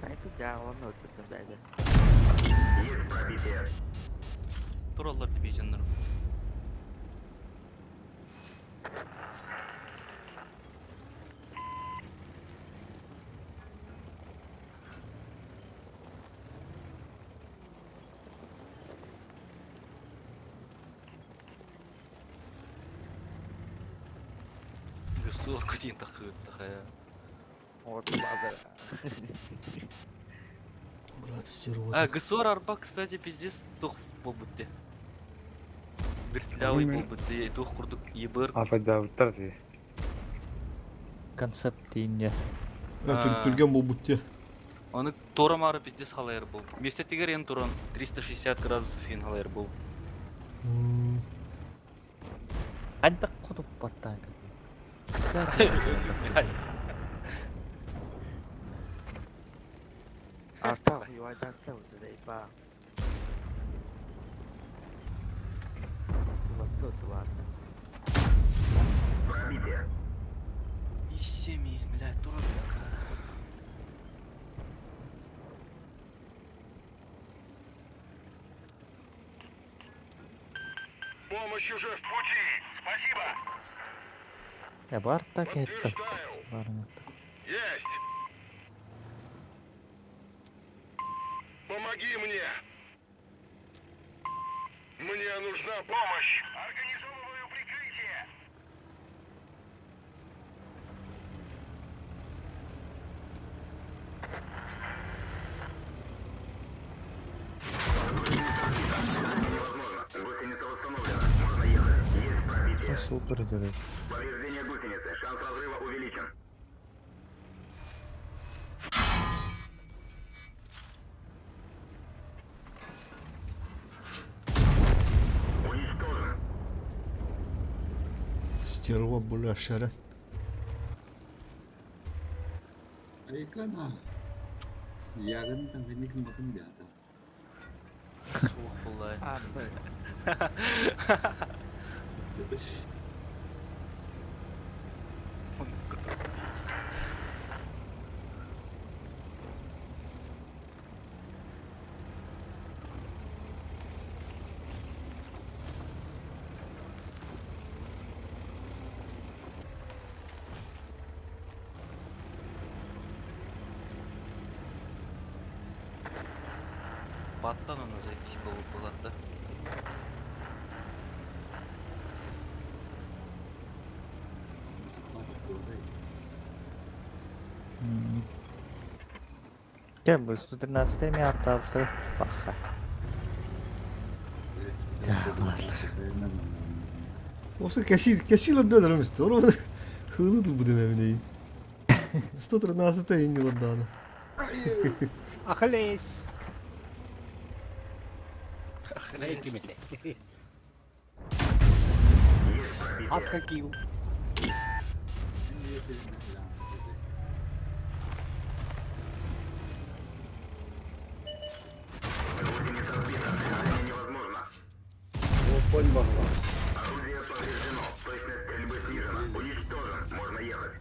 Тайпы жағыланы өттірдім бәді. Есть пробитие. Туралар дебей жандарм. Гысылку дейін тақия. Орды базар. Брат, стерва. ГСОР арба, кстати, пиздец тух бол бутте. Вертілявый бол бутте, тух құрдық ебір. Апайда ұттар зе. Концепт дейінде. Түрген бұл бұтте. Оны торамары пиздец халайыр бол. Местеттегер ең туран 360 градусов ең халайыр бол. Андық ходуп баттан. Арта хуйвайдатта өті зайба. Сылатты өті барды. Пробитие. И семьи, блядь, туран бляка. Помощь уже в пути. Спасибо. Я барта кеттім. Барыңа. Есть. Помоги мне. Мне нужна помощь. Организовываю прикрытие. Невозможно. Гусеница установлена. Можно ехать. Есть пробитие. Супер, дурак. Повреждение гусеницы. Шанс разрыва увеличен. Уничтожен. Стерва, бля, шара. Айкана. Ягын таңдыник матын бята. Суық болай. Арты. Баттан оны зайдись болады да. Кем был 113 ми арталты. Баха. Осы кәсилер дөдір өмісті. Оры хылыды бұдым әмінейін. 113 тәйінгі ланданы. Ахиллес. Охренеть. Отскочил. Гусеница разбита. Движение невозможно. Конь могла. Орудие повреждено. Точность стрельбы снижена. Уничтожен. Можно ехать.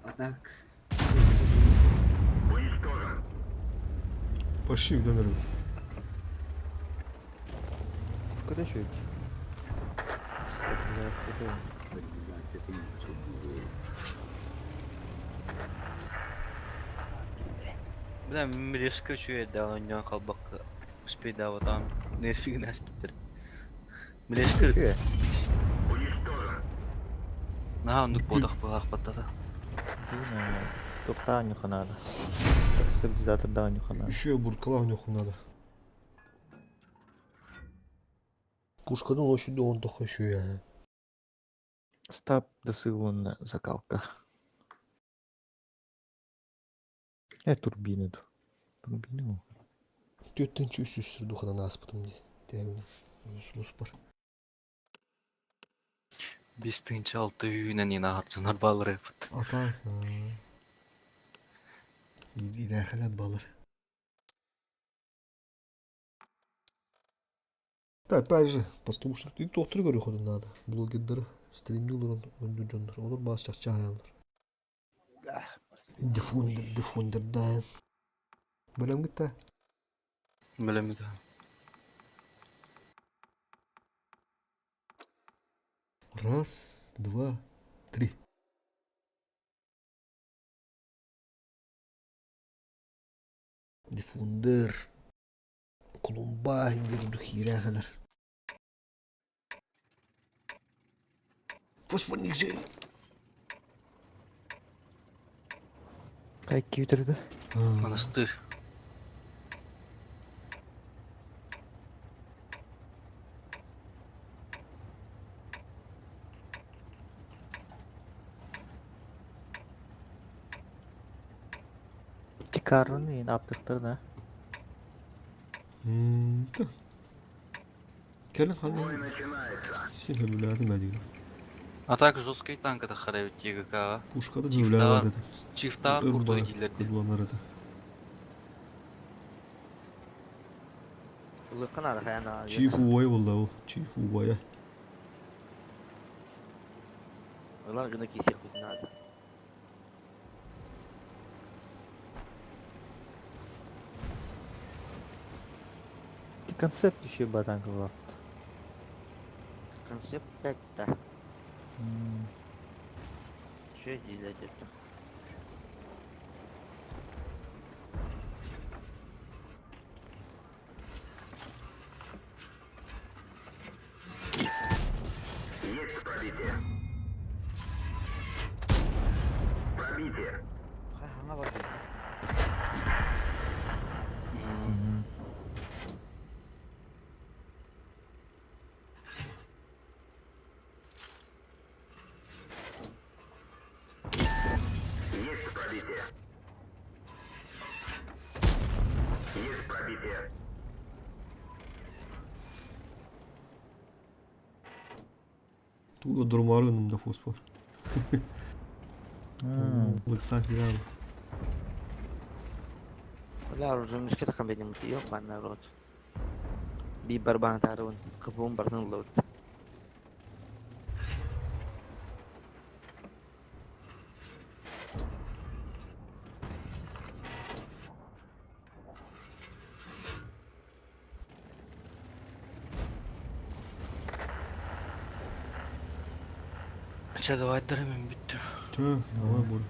А так. Уничтожен. Пошли в донору. Куда чуть? Стабилизация финансов. Бля, милешка чует, да, он не қалбақ успей да вот там нерфигі нәс біттір. Милешка. Че? Уничтожен. На, он бодақ бұғақ баттата. Тоқтау нюха надо. Стабилизатор дау нюха надо. Еще буркала у них надо. Пушкадан очень долго хочу я. Стаб досылуна закалка. Турбины. Турбины. Dörtінші üst üstü dukadan aspıdım diye. Devine. Yüzünüz var. Biz tınçı altı yüğünen yine harcanar balır yapıt. Ata. İlahele balır. Да, опять же, потому что ты доктор говорю ходun надо. Блогердер, стримді olur öldürücündür. Olur basacak çayanlar. Defonder da. Bölüm gitti. Bilemedi. Раз, два, три. Defender. Kulumba indirdik hireler. Fosfornik şey. Kayık götürdü. Manastır. Çıkarını yine yaptıktır da. Da. Gelin hadi. Şimdi evladım edeyim. А так жесткий танк это харевит ТГК. Puşkada böyle var dedi. Çiftar kurduğu gillerdi. Kırılanlar dedi. Lıkın arka yana. Çiğ huvaya valla o. Çiğ huvaya. Ulan gına kesik biz nerede? Konsept düşüyor badan kıvap. Konsept bekle. Şey değil acaba. Есть пробитие. Пробитие. Hana bak. Есть пробитие. Есть пробитие. Tuğla durmağı önümde fosfor. Lıksan filan. Wala rozum miski ta kambing mo tiyo man na rot. Bibar bang taron. Kapung barang lot. Aşağıda vaatlerim ben bitti. Tamam bu.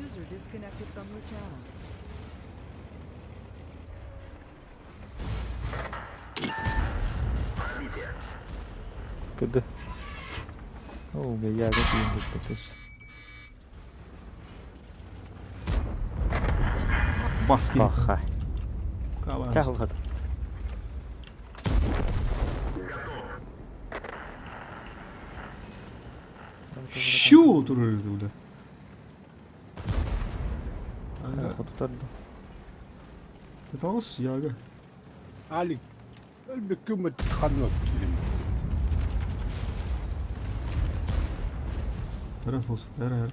User disconnected from your channel. Пробитие. Kıdı. Oo be yerde diyeyim kız. Baskı. Bak hay. Kalan. Çağladı. Şu dururdu burada. Tutardı. Tetanus ya aga. Ali. البكومة تخنط. Her fosfor. Her.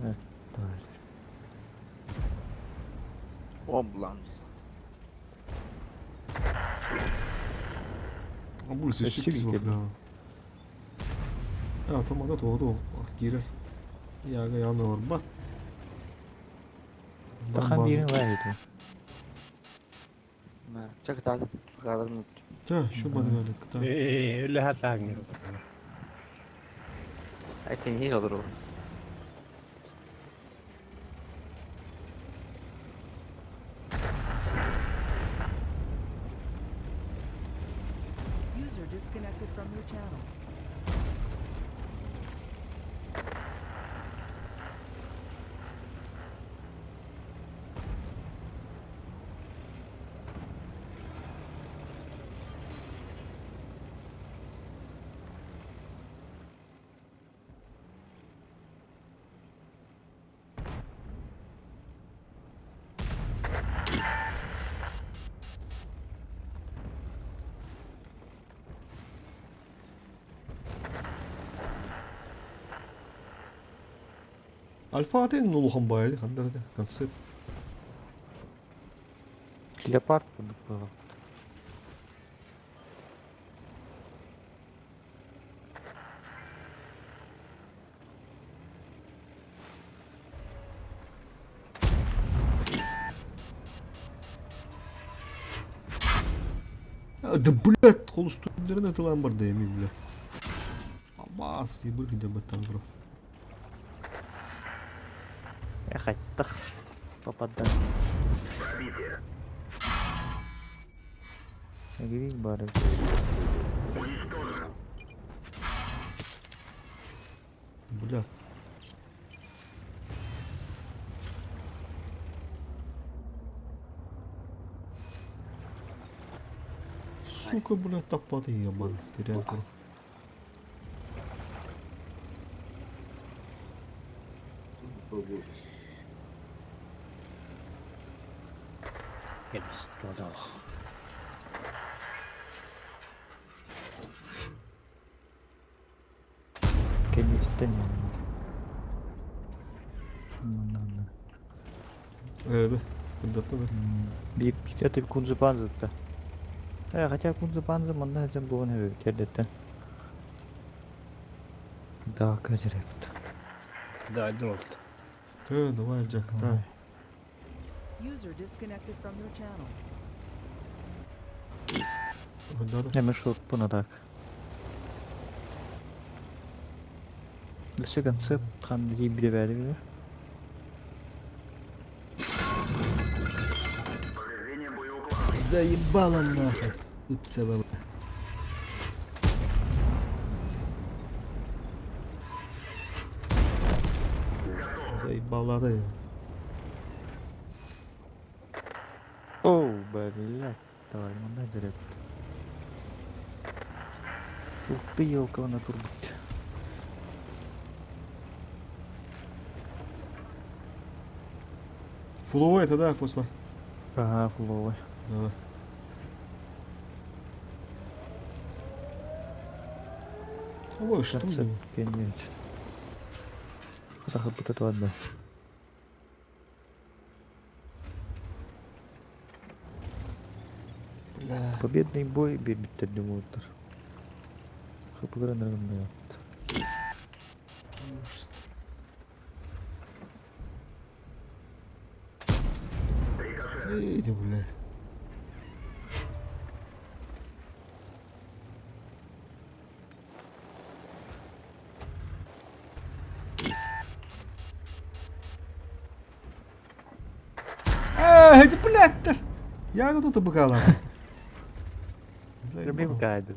Evet. Doğru. Oblan. Bu lise sürpriz bak ya. Ya tamam da doğdu. Bak girer. Ya aga yanına var bak. Takan birini var idi. Ma, çak ta kadar mı? Ya şu bana geldi. إيه لها ثانية. Ay kan iyi olur o. User disconnected from your channel. Альфа атен улухан байды хандарды концепт. Леопард курдук буга. Да блядь, кол үстүндөрүн атылан бар да эми блядь. Амас, ебір киде баттан бро. Кайттык. Попаддан. Пробитие. Гирик бары. Уничтожено. Блядь. Сука, блядь, таппады ебан. Терял бро. Келес, туда. Кенеттен я. Да, куда-то да. Bir это Kunzu Panzer'da. Хотя Kunzu Panzer мында жан буган эбе келдеттен. Да, кажерепт. Да, один вот. Давай, Джек, да. User disconnected from your channel. Да. Hemen şort buna tak. Лише концепт там ди бире берди. Повреждение боеуклада. Заебало нахуй. Тут себе. Заебало да. Оу, блядь. Давай, мында жереп. Ултты елканы турбут. Фуловой это да, фосфор. Ага, фуловый. Давай. Ой, что Концепт ли? кенет. Заход вот это одно. Бля. Победный бой, бедный мутор. Хапугра нормально. Иди, блядь. Эти, блядь-то! Я вот тут обыгала. Любим кайдер.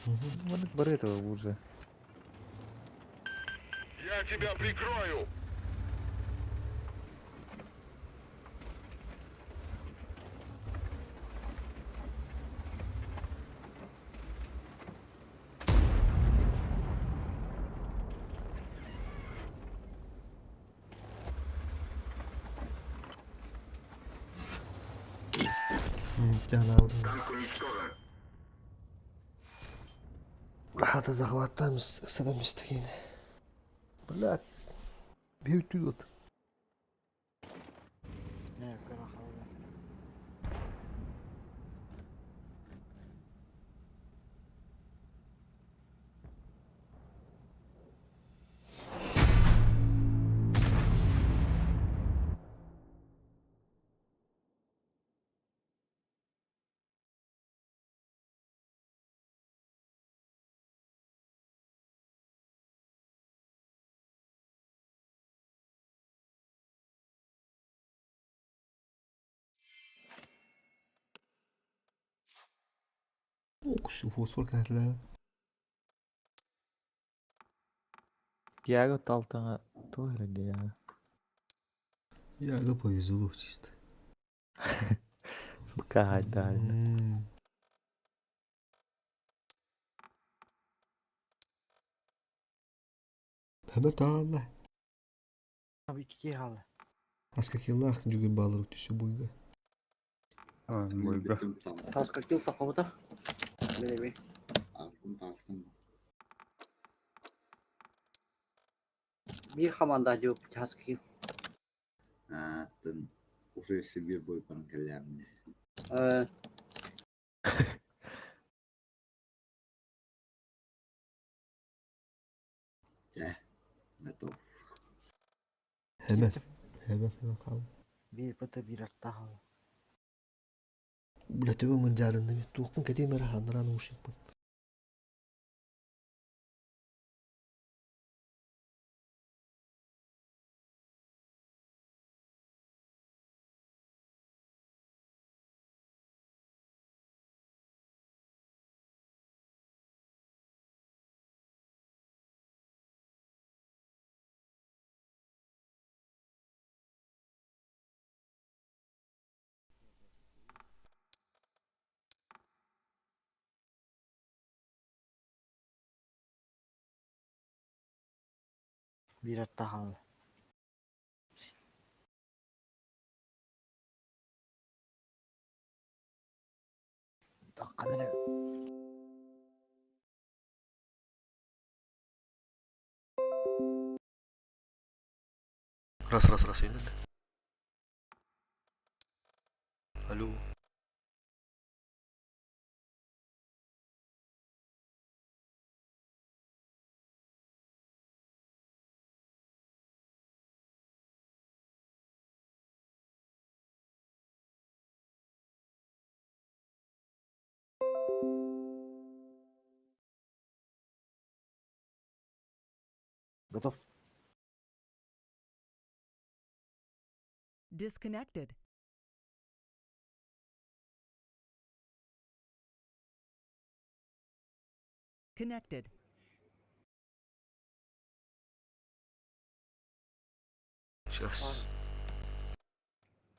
Вон бар этого уже. Я тебя прикрою. Танк уничтожен. Hadi захватаем с этого места. Блядь. Бьют тут. Şu fosfor kartlar. Яго талтаңа тойлады я. Я повезло чисто. Кайдально. Hemet ağla. Abi 2 halı. Askakillar juga balır tüsü buydu. Бойга. Таскакил такого-то? Бери. Астын. Bir команда жуп жазгы. Тын уже себе бой панкалямне. Готов. Hemen. Hemen kaldı. Bir pata bir artta. Блядь, вы мунджарынды туқпын кәде мәрі хандыраны ұшықпын. Bir artta kaldı. Dakikadır. Раз, енді. Алло. Готов. Disconnected. Connected. Сейчас.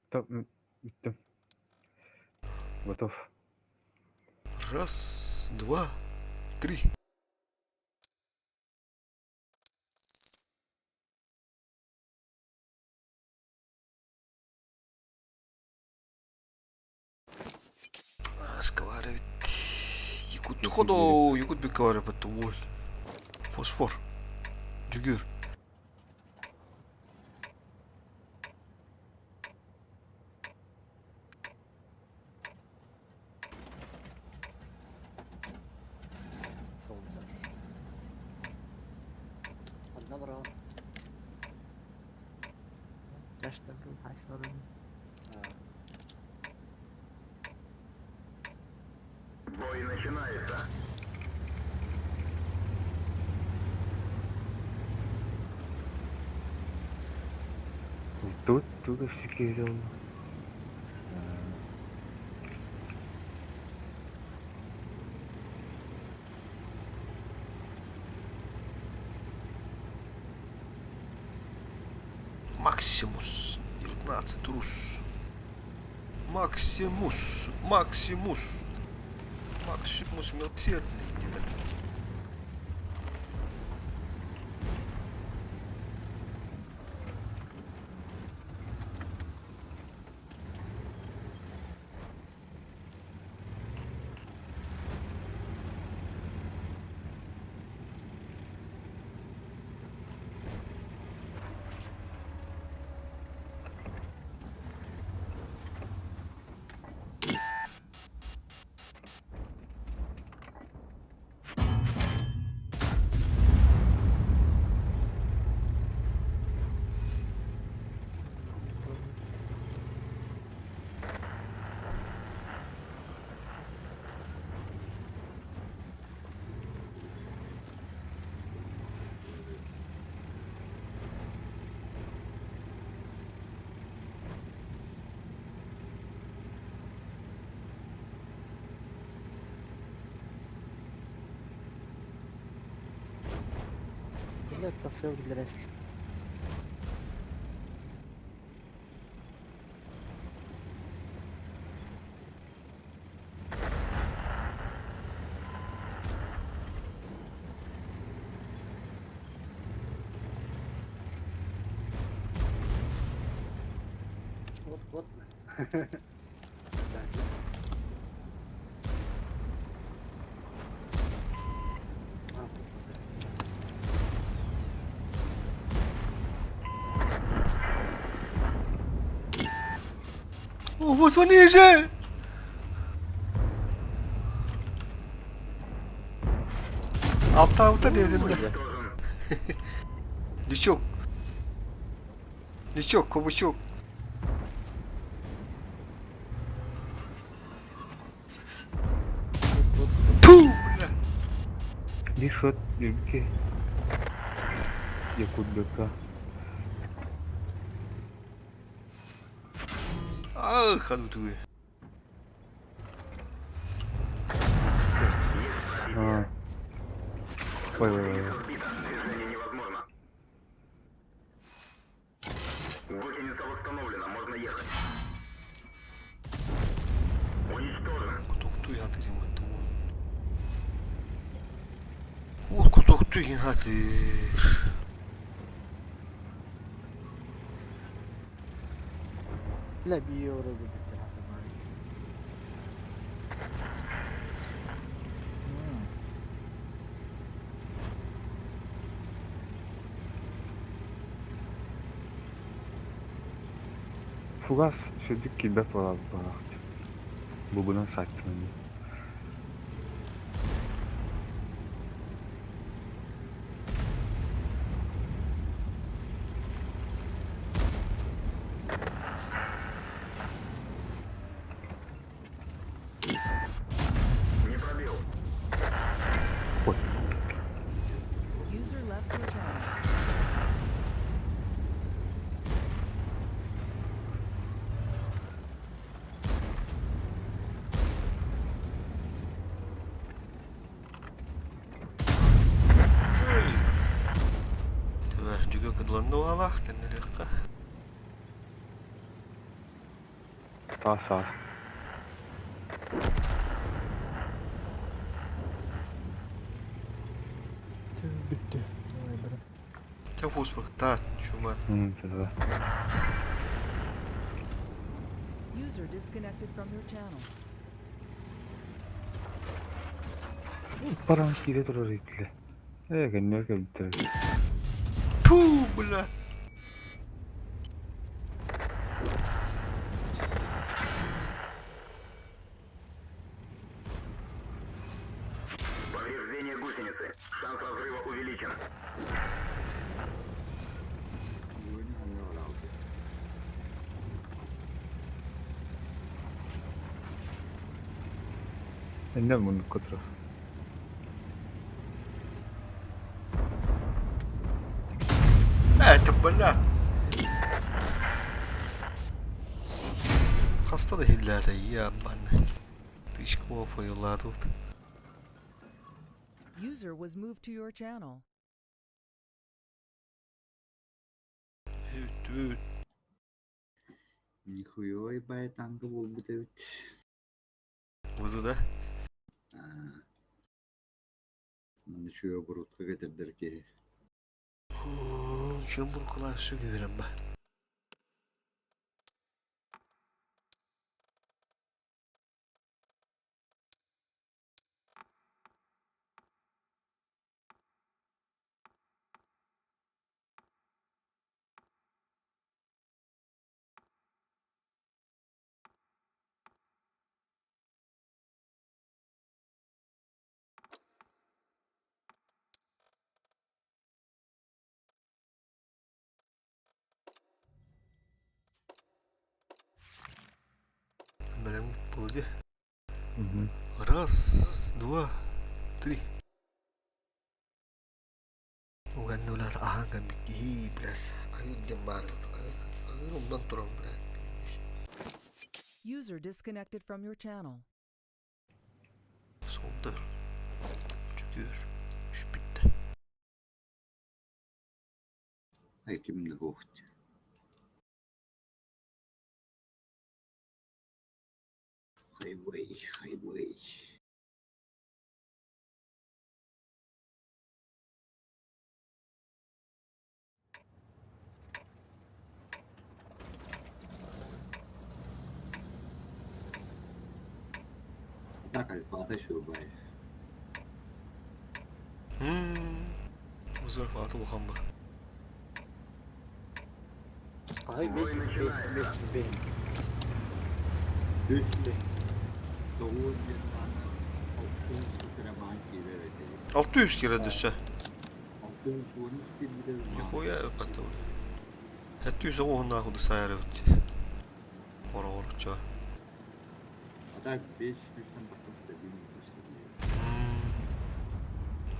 Так, bitti. Готов. Раз, два, три. Сковородить. Якут ходу, якут бекавары потом. Фосфор. Жүгір. Одна брала. Бой начинается. Тут всякие сделано. Максимус. 19 рус. Максимус милосердный. Блядь, посылки для нас. Вот. Вызвали же! Altta dedin de. Лючок. Лючок, кабачок. Ту! Дишот, Юльки. Якут БК. Ах, ходутые. Ой. Движение невозможно. Гусеница восстановлена, можно ехать. Уничтожен. Кто я ты зимой-то? Вот кто я ты. لا بيورو بالتلاتة معي. Фугас сюда кидать барахт. Бубына саттым. Не пробил. User left your channel. Tebah juga kedua lah kan mereka. Sağ. Bitti. Там фуспах, да, чумат. Да. User disconnected from your channel. Парам кире турар итле. Гэннер кэбиттэр. Ту, блядь. Повреждение гусеницы. Шанс разрыва увеличен. Энден муну көтөрө. Это, блядь. Hasta da hillerde ya ben. Dışkı mafı yıllar tut. User was moved to your channel. Evet. Нихуя ебать танка был бы ты. Vızı da. Ничего я брут как это дырки. Şunu bunu kolay söylerim ben. Берем полги. Раз, два, три. Уган нулар аханган бики, блядь. Аю демар. Аю ромдан турам, блядь. User disconnected from your channel. Solda. Çıkıyor. İş bitti. Ay kim ne koktu. Highway. Так, Альфата şubay. Güzel Fatih Okan var. Ай, бей. 600 900 tane 600 sıra banki verecek. 600 kere düşse. 600 won istediğiniz Ніхуя это. Это из-за того нахуй досайривать. Чё? А так 500'tan baksa stabil başladı.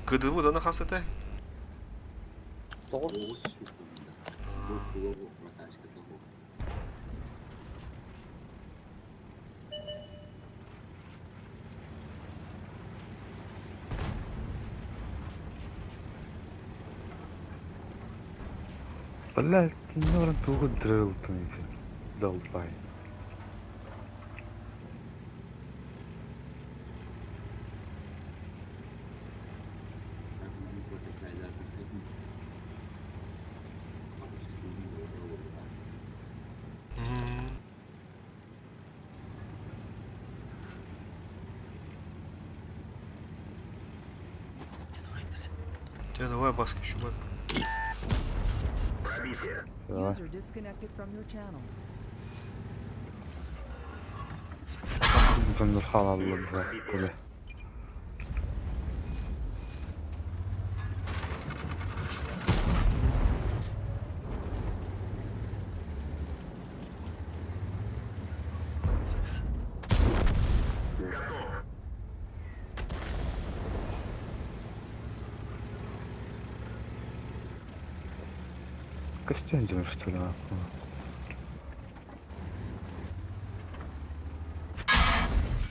КДВ да нахасете? 9 9 şuklunda. Bu прокачка того. Блядь, ты наверное туго дрыл ты долбай. Так мы против кайда таким. Abi sinir oldu. Тебе давай баски чувак. Пробитие. Давай. User disconnected from your channel. Bütün halallı böyle. Готов. Костюм что ли?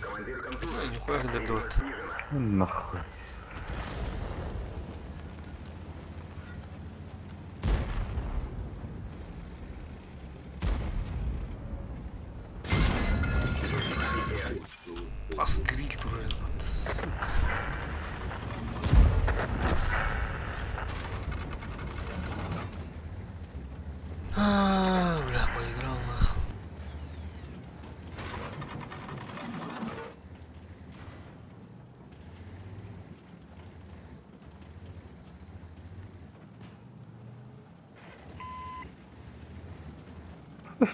Командир контура. Нихуя не дает. Ну нахуй. Постриг турель, сука. Бля, поиграл нахуй.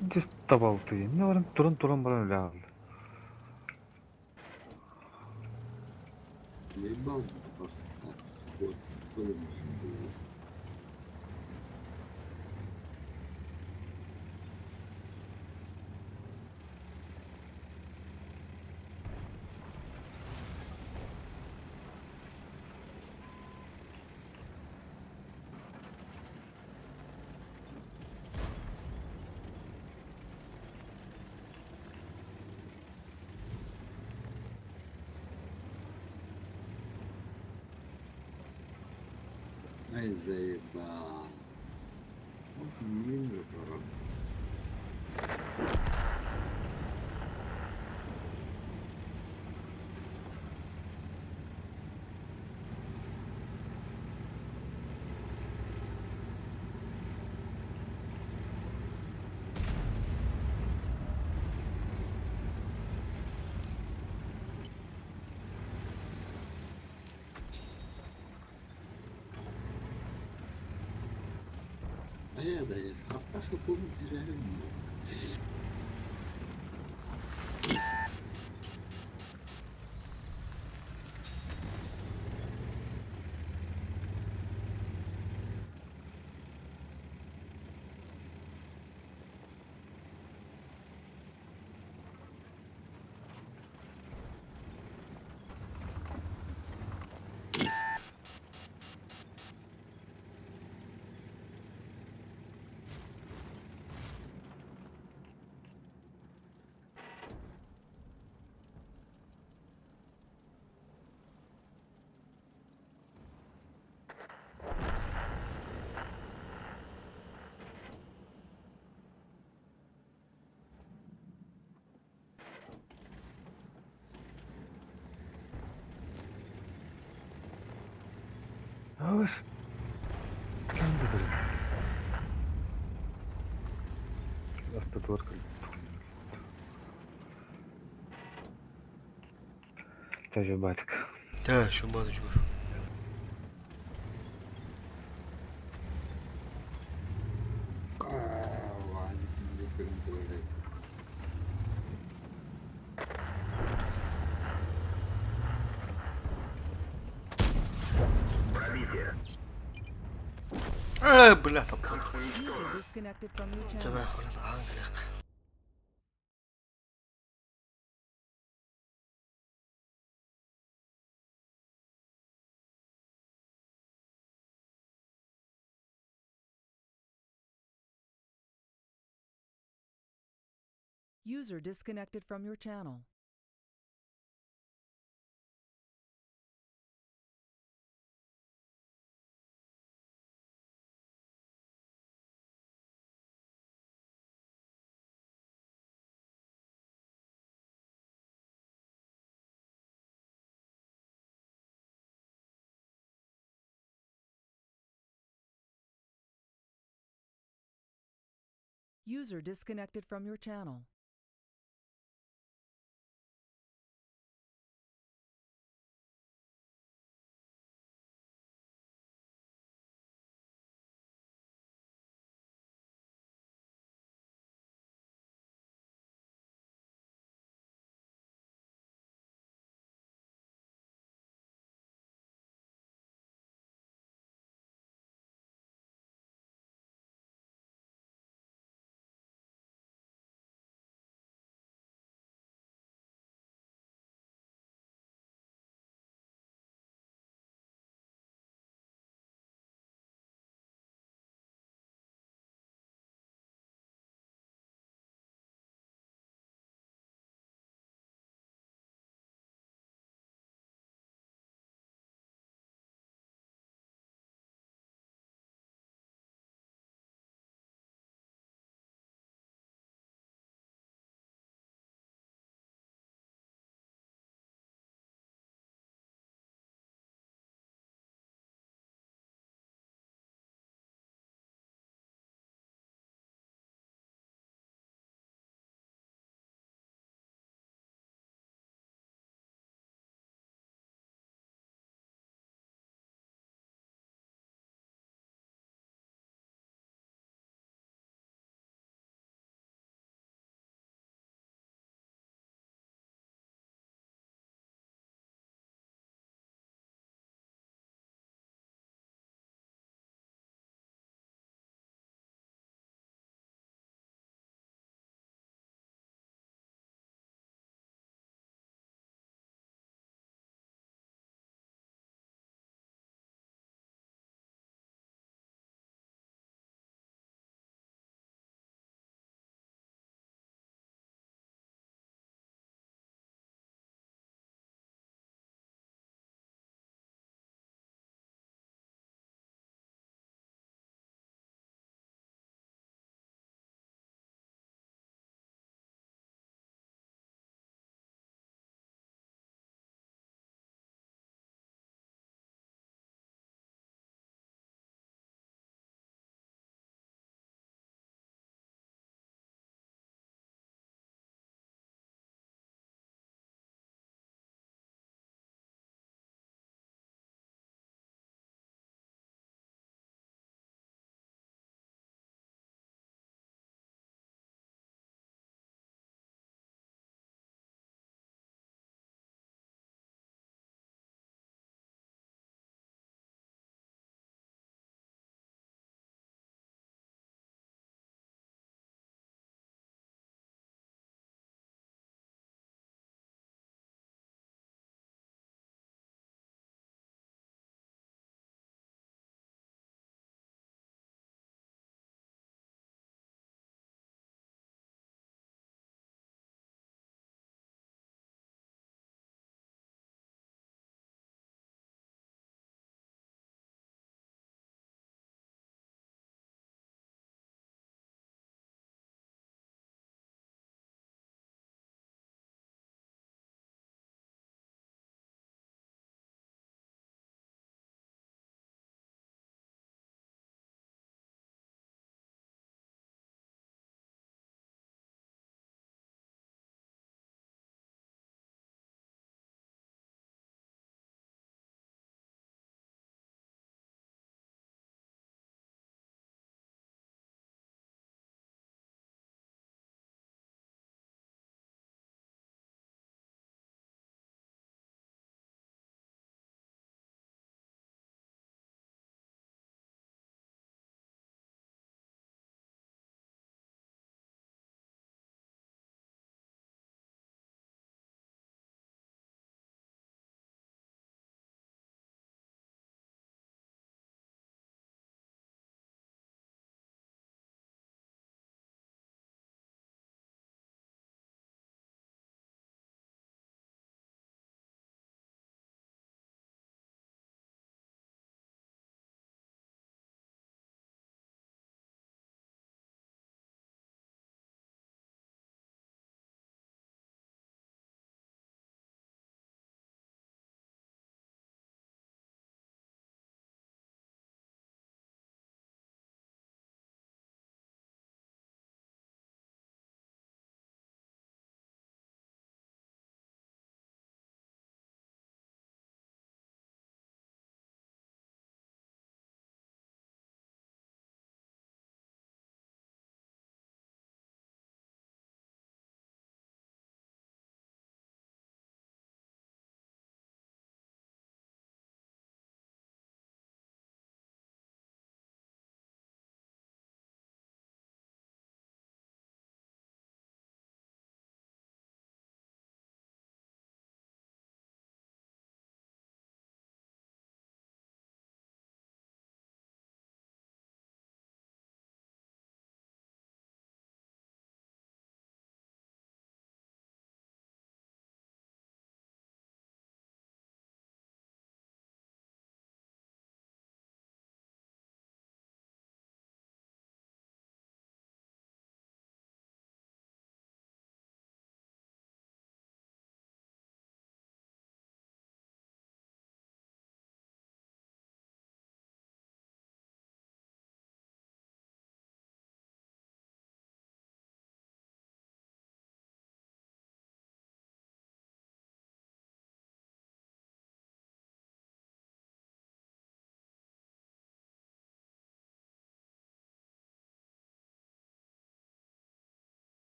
Здесь табал ты. Не варен туран баран лягал. Я ебал просто так. Вот, было было. Ай, заебал. Вот милый пророк. А я да я. Артаха помнит реально. Ağır. Kendi böyle. Автодворка. Це ж батько. Да, що баточку. Вазик не контролирует. прикрытие. Бля, там тут User disconnected from your channel. тебе, блин, ангелик. User disconnected from your channel. User disconnected from your channel.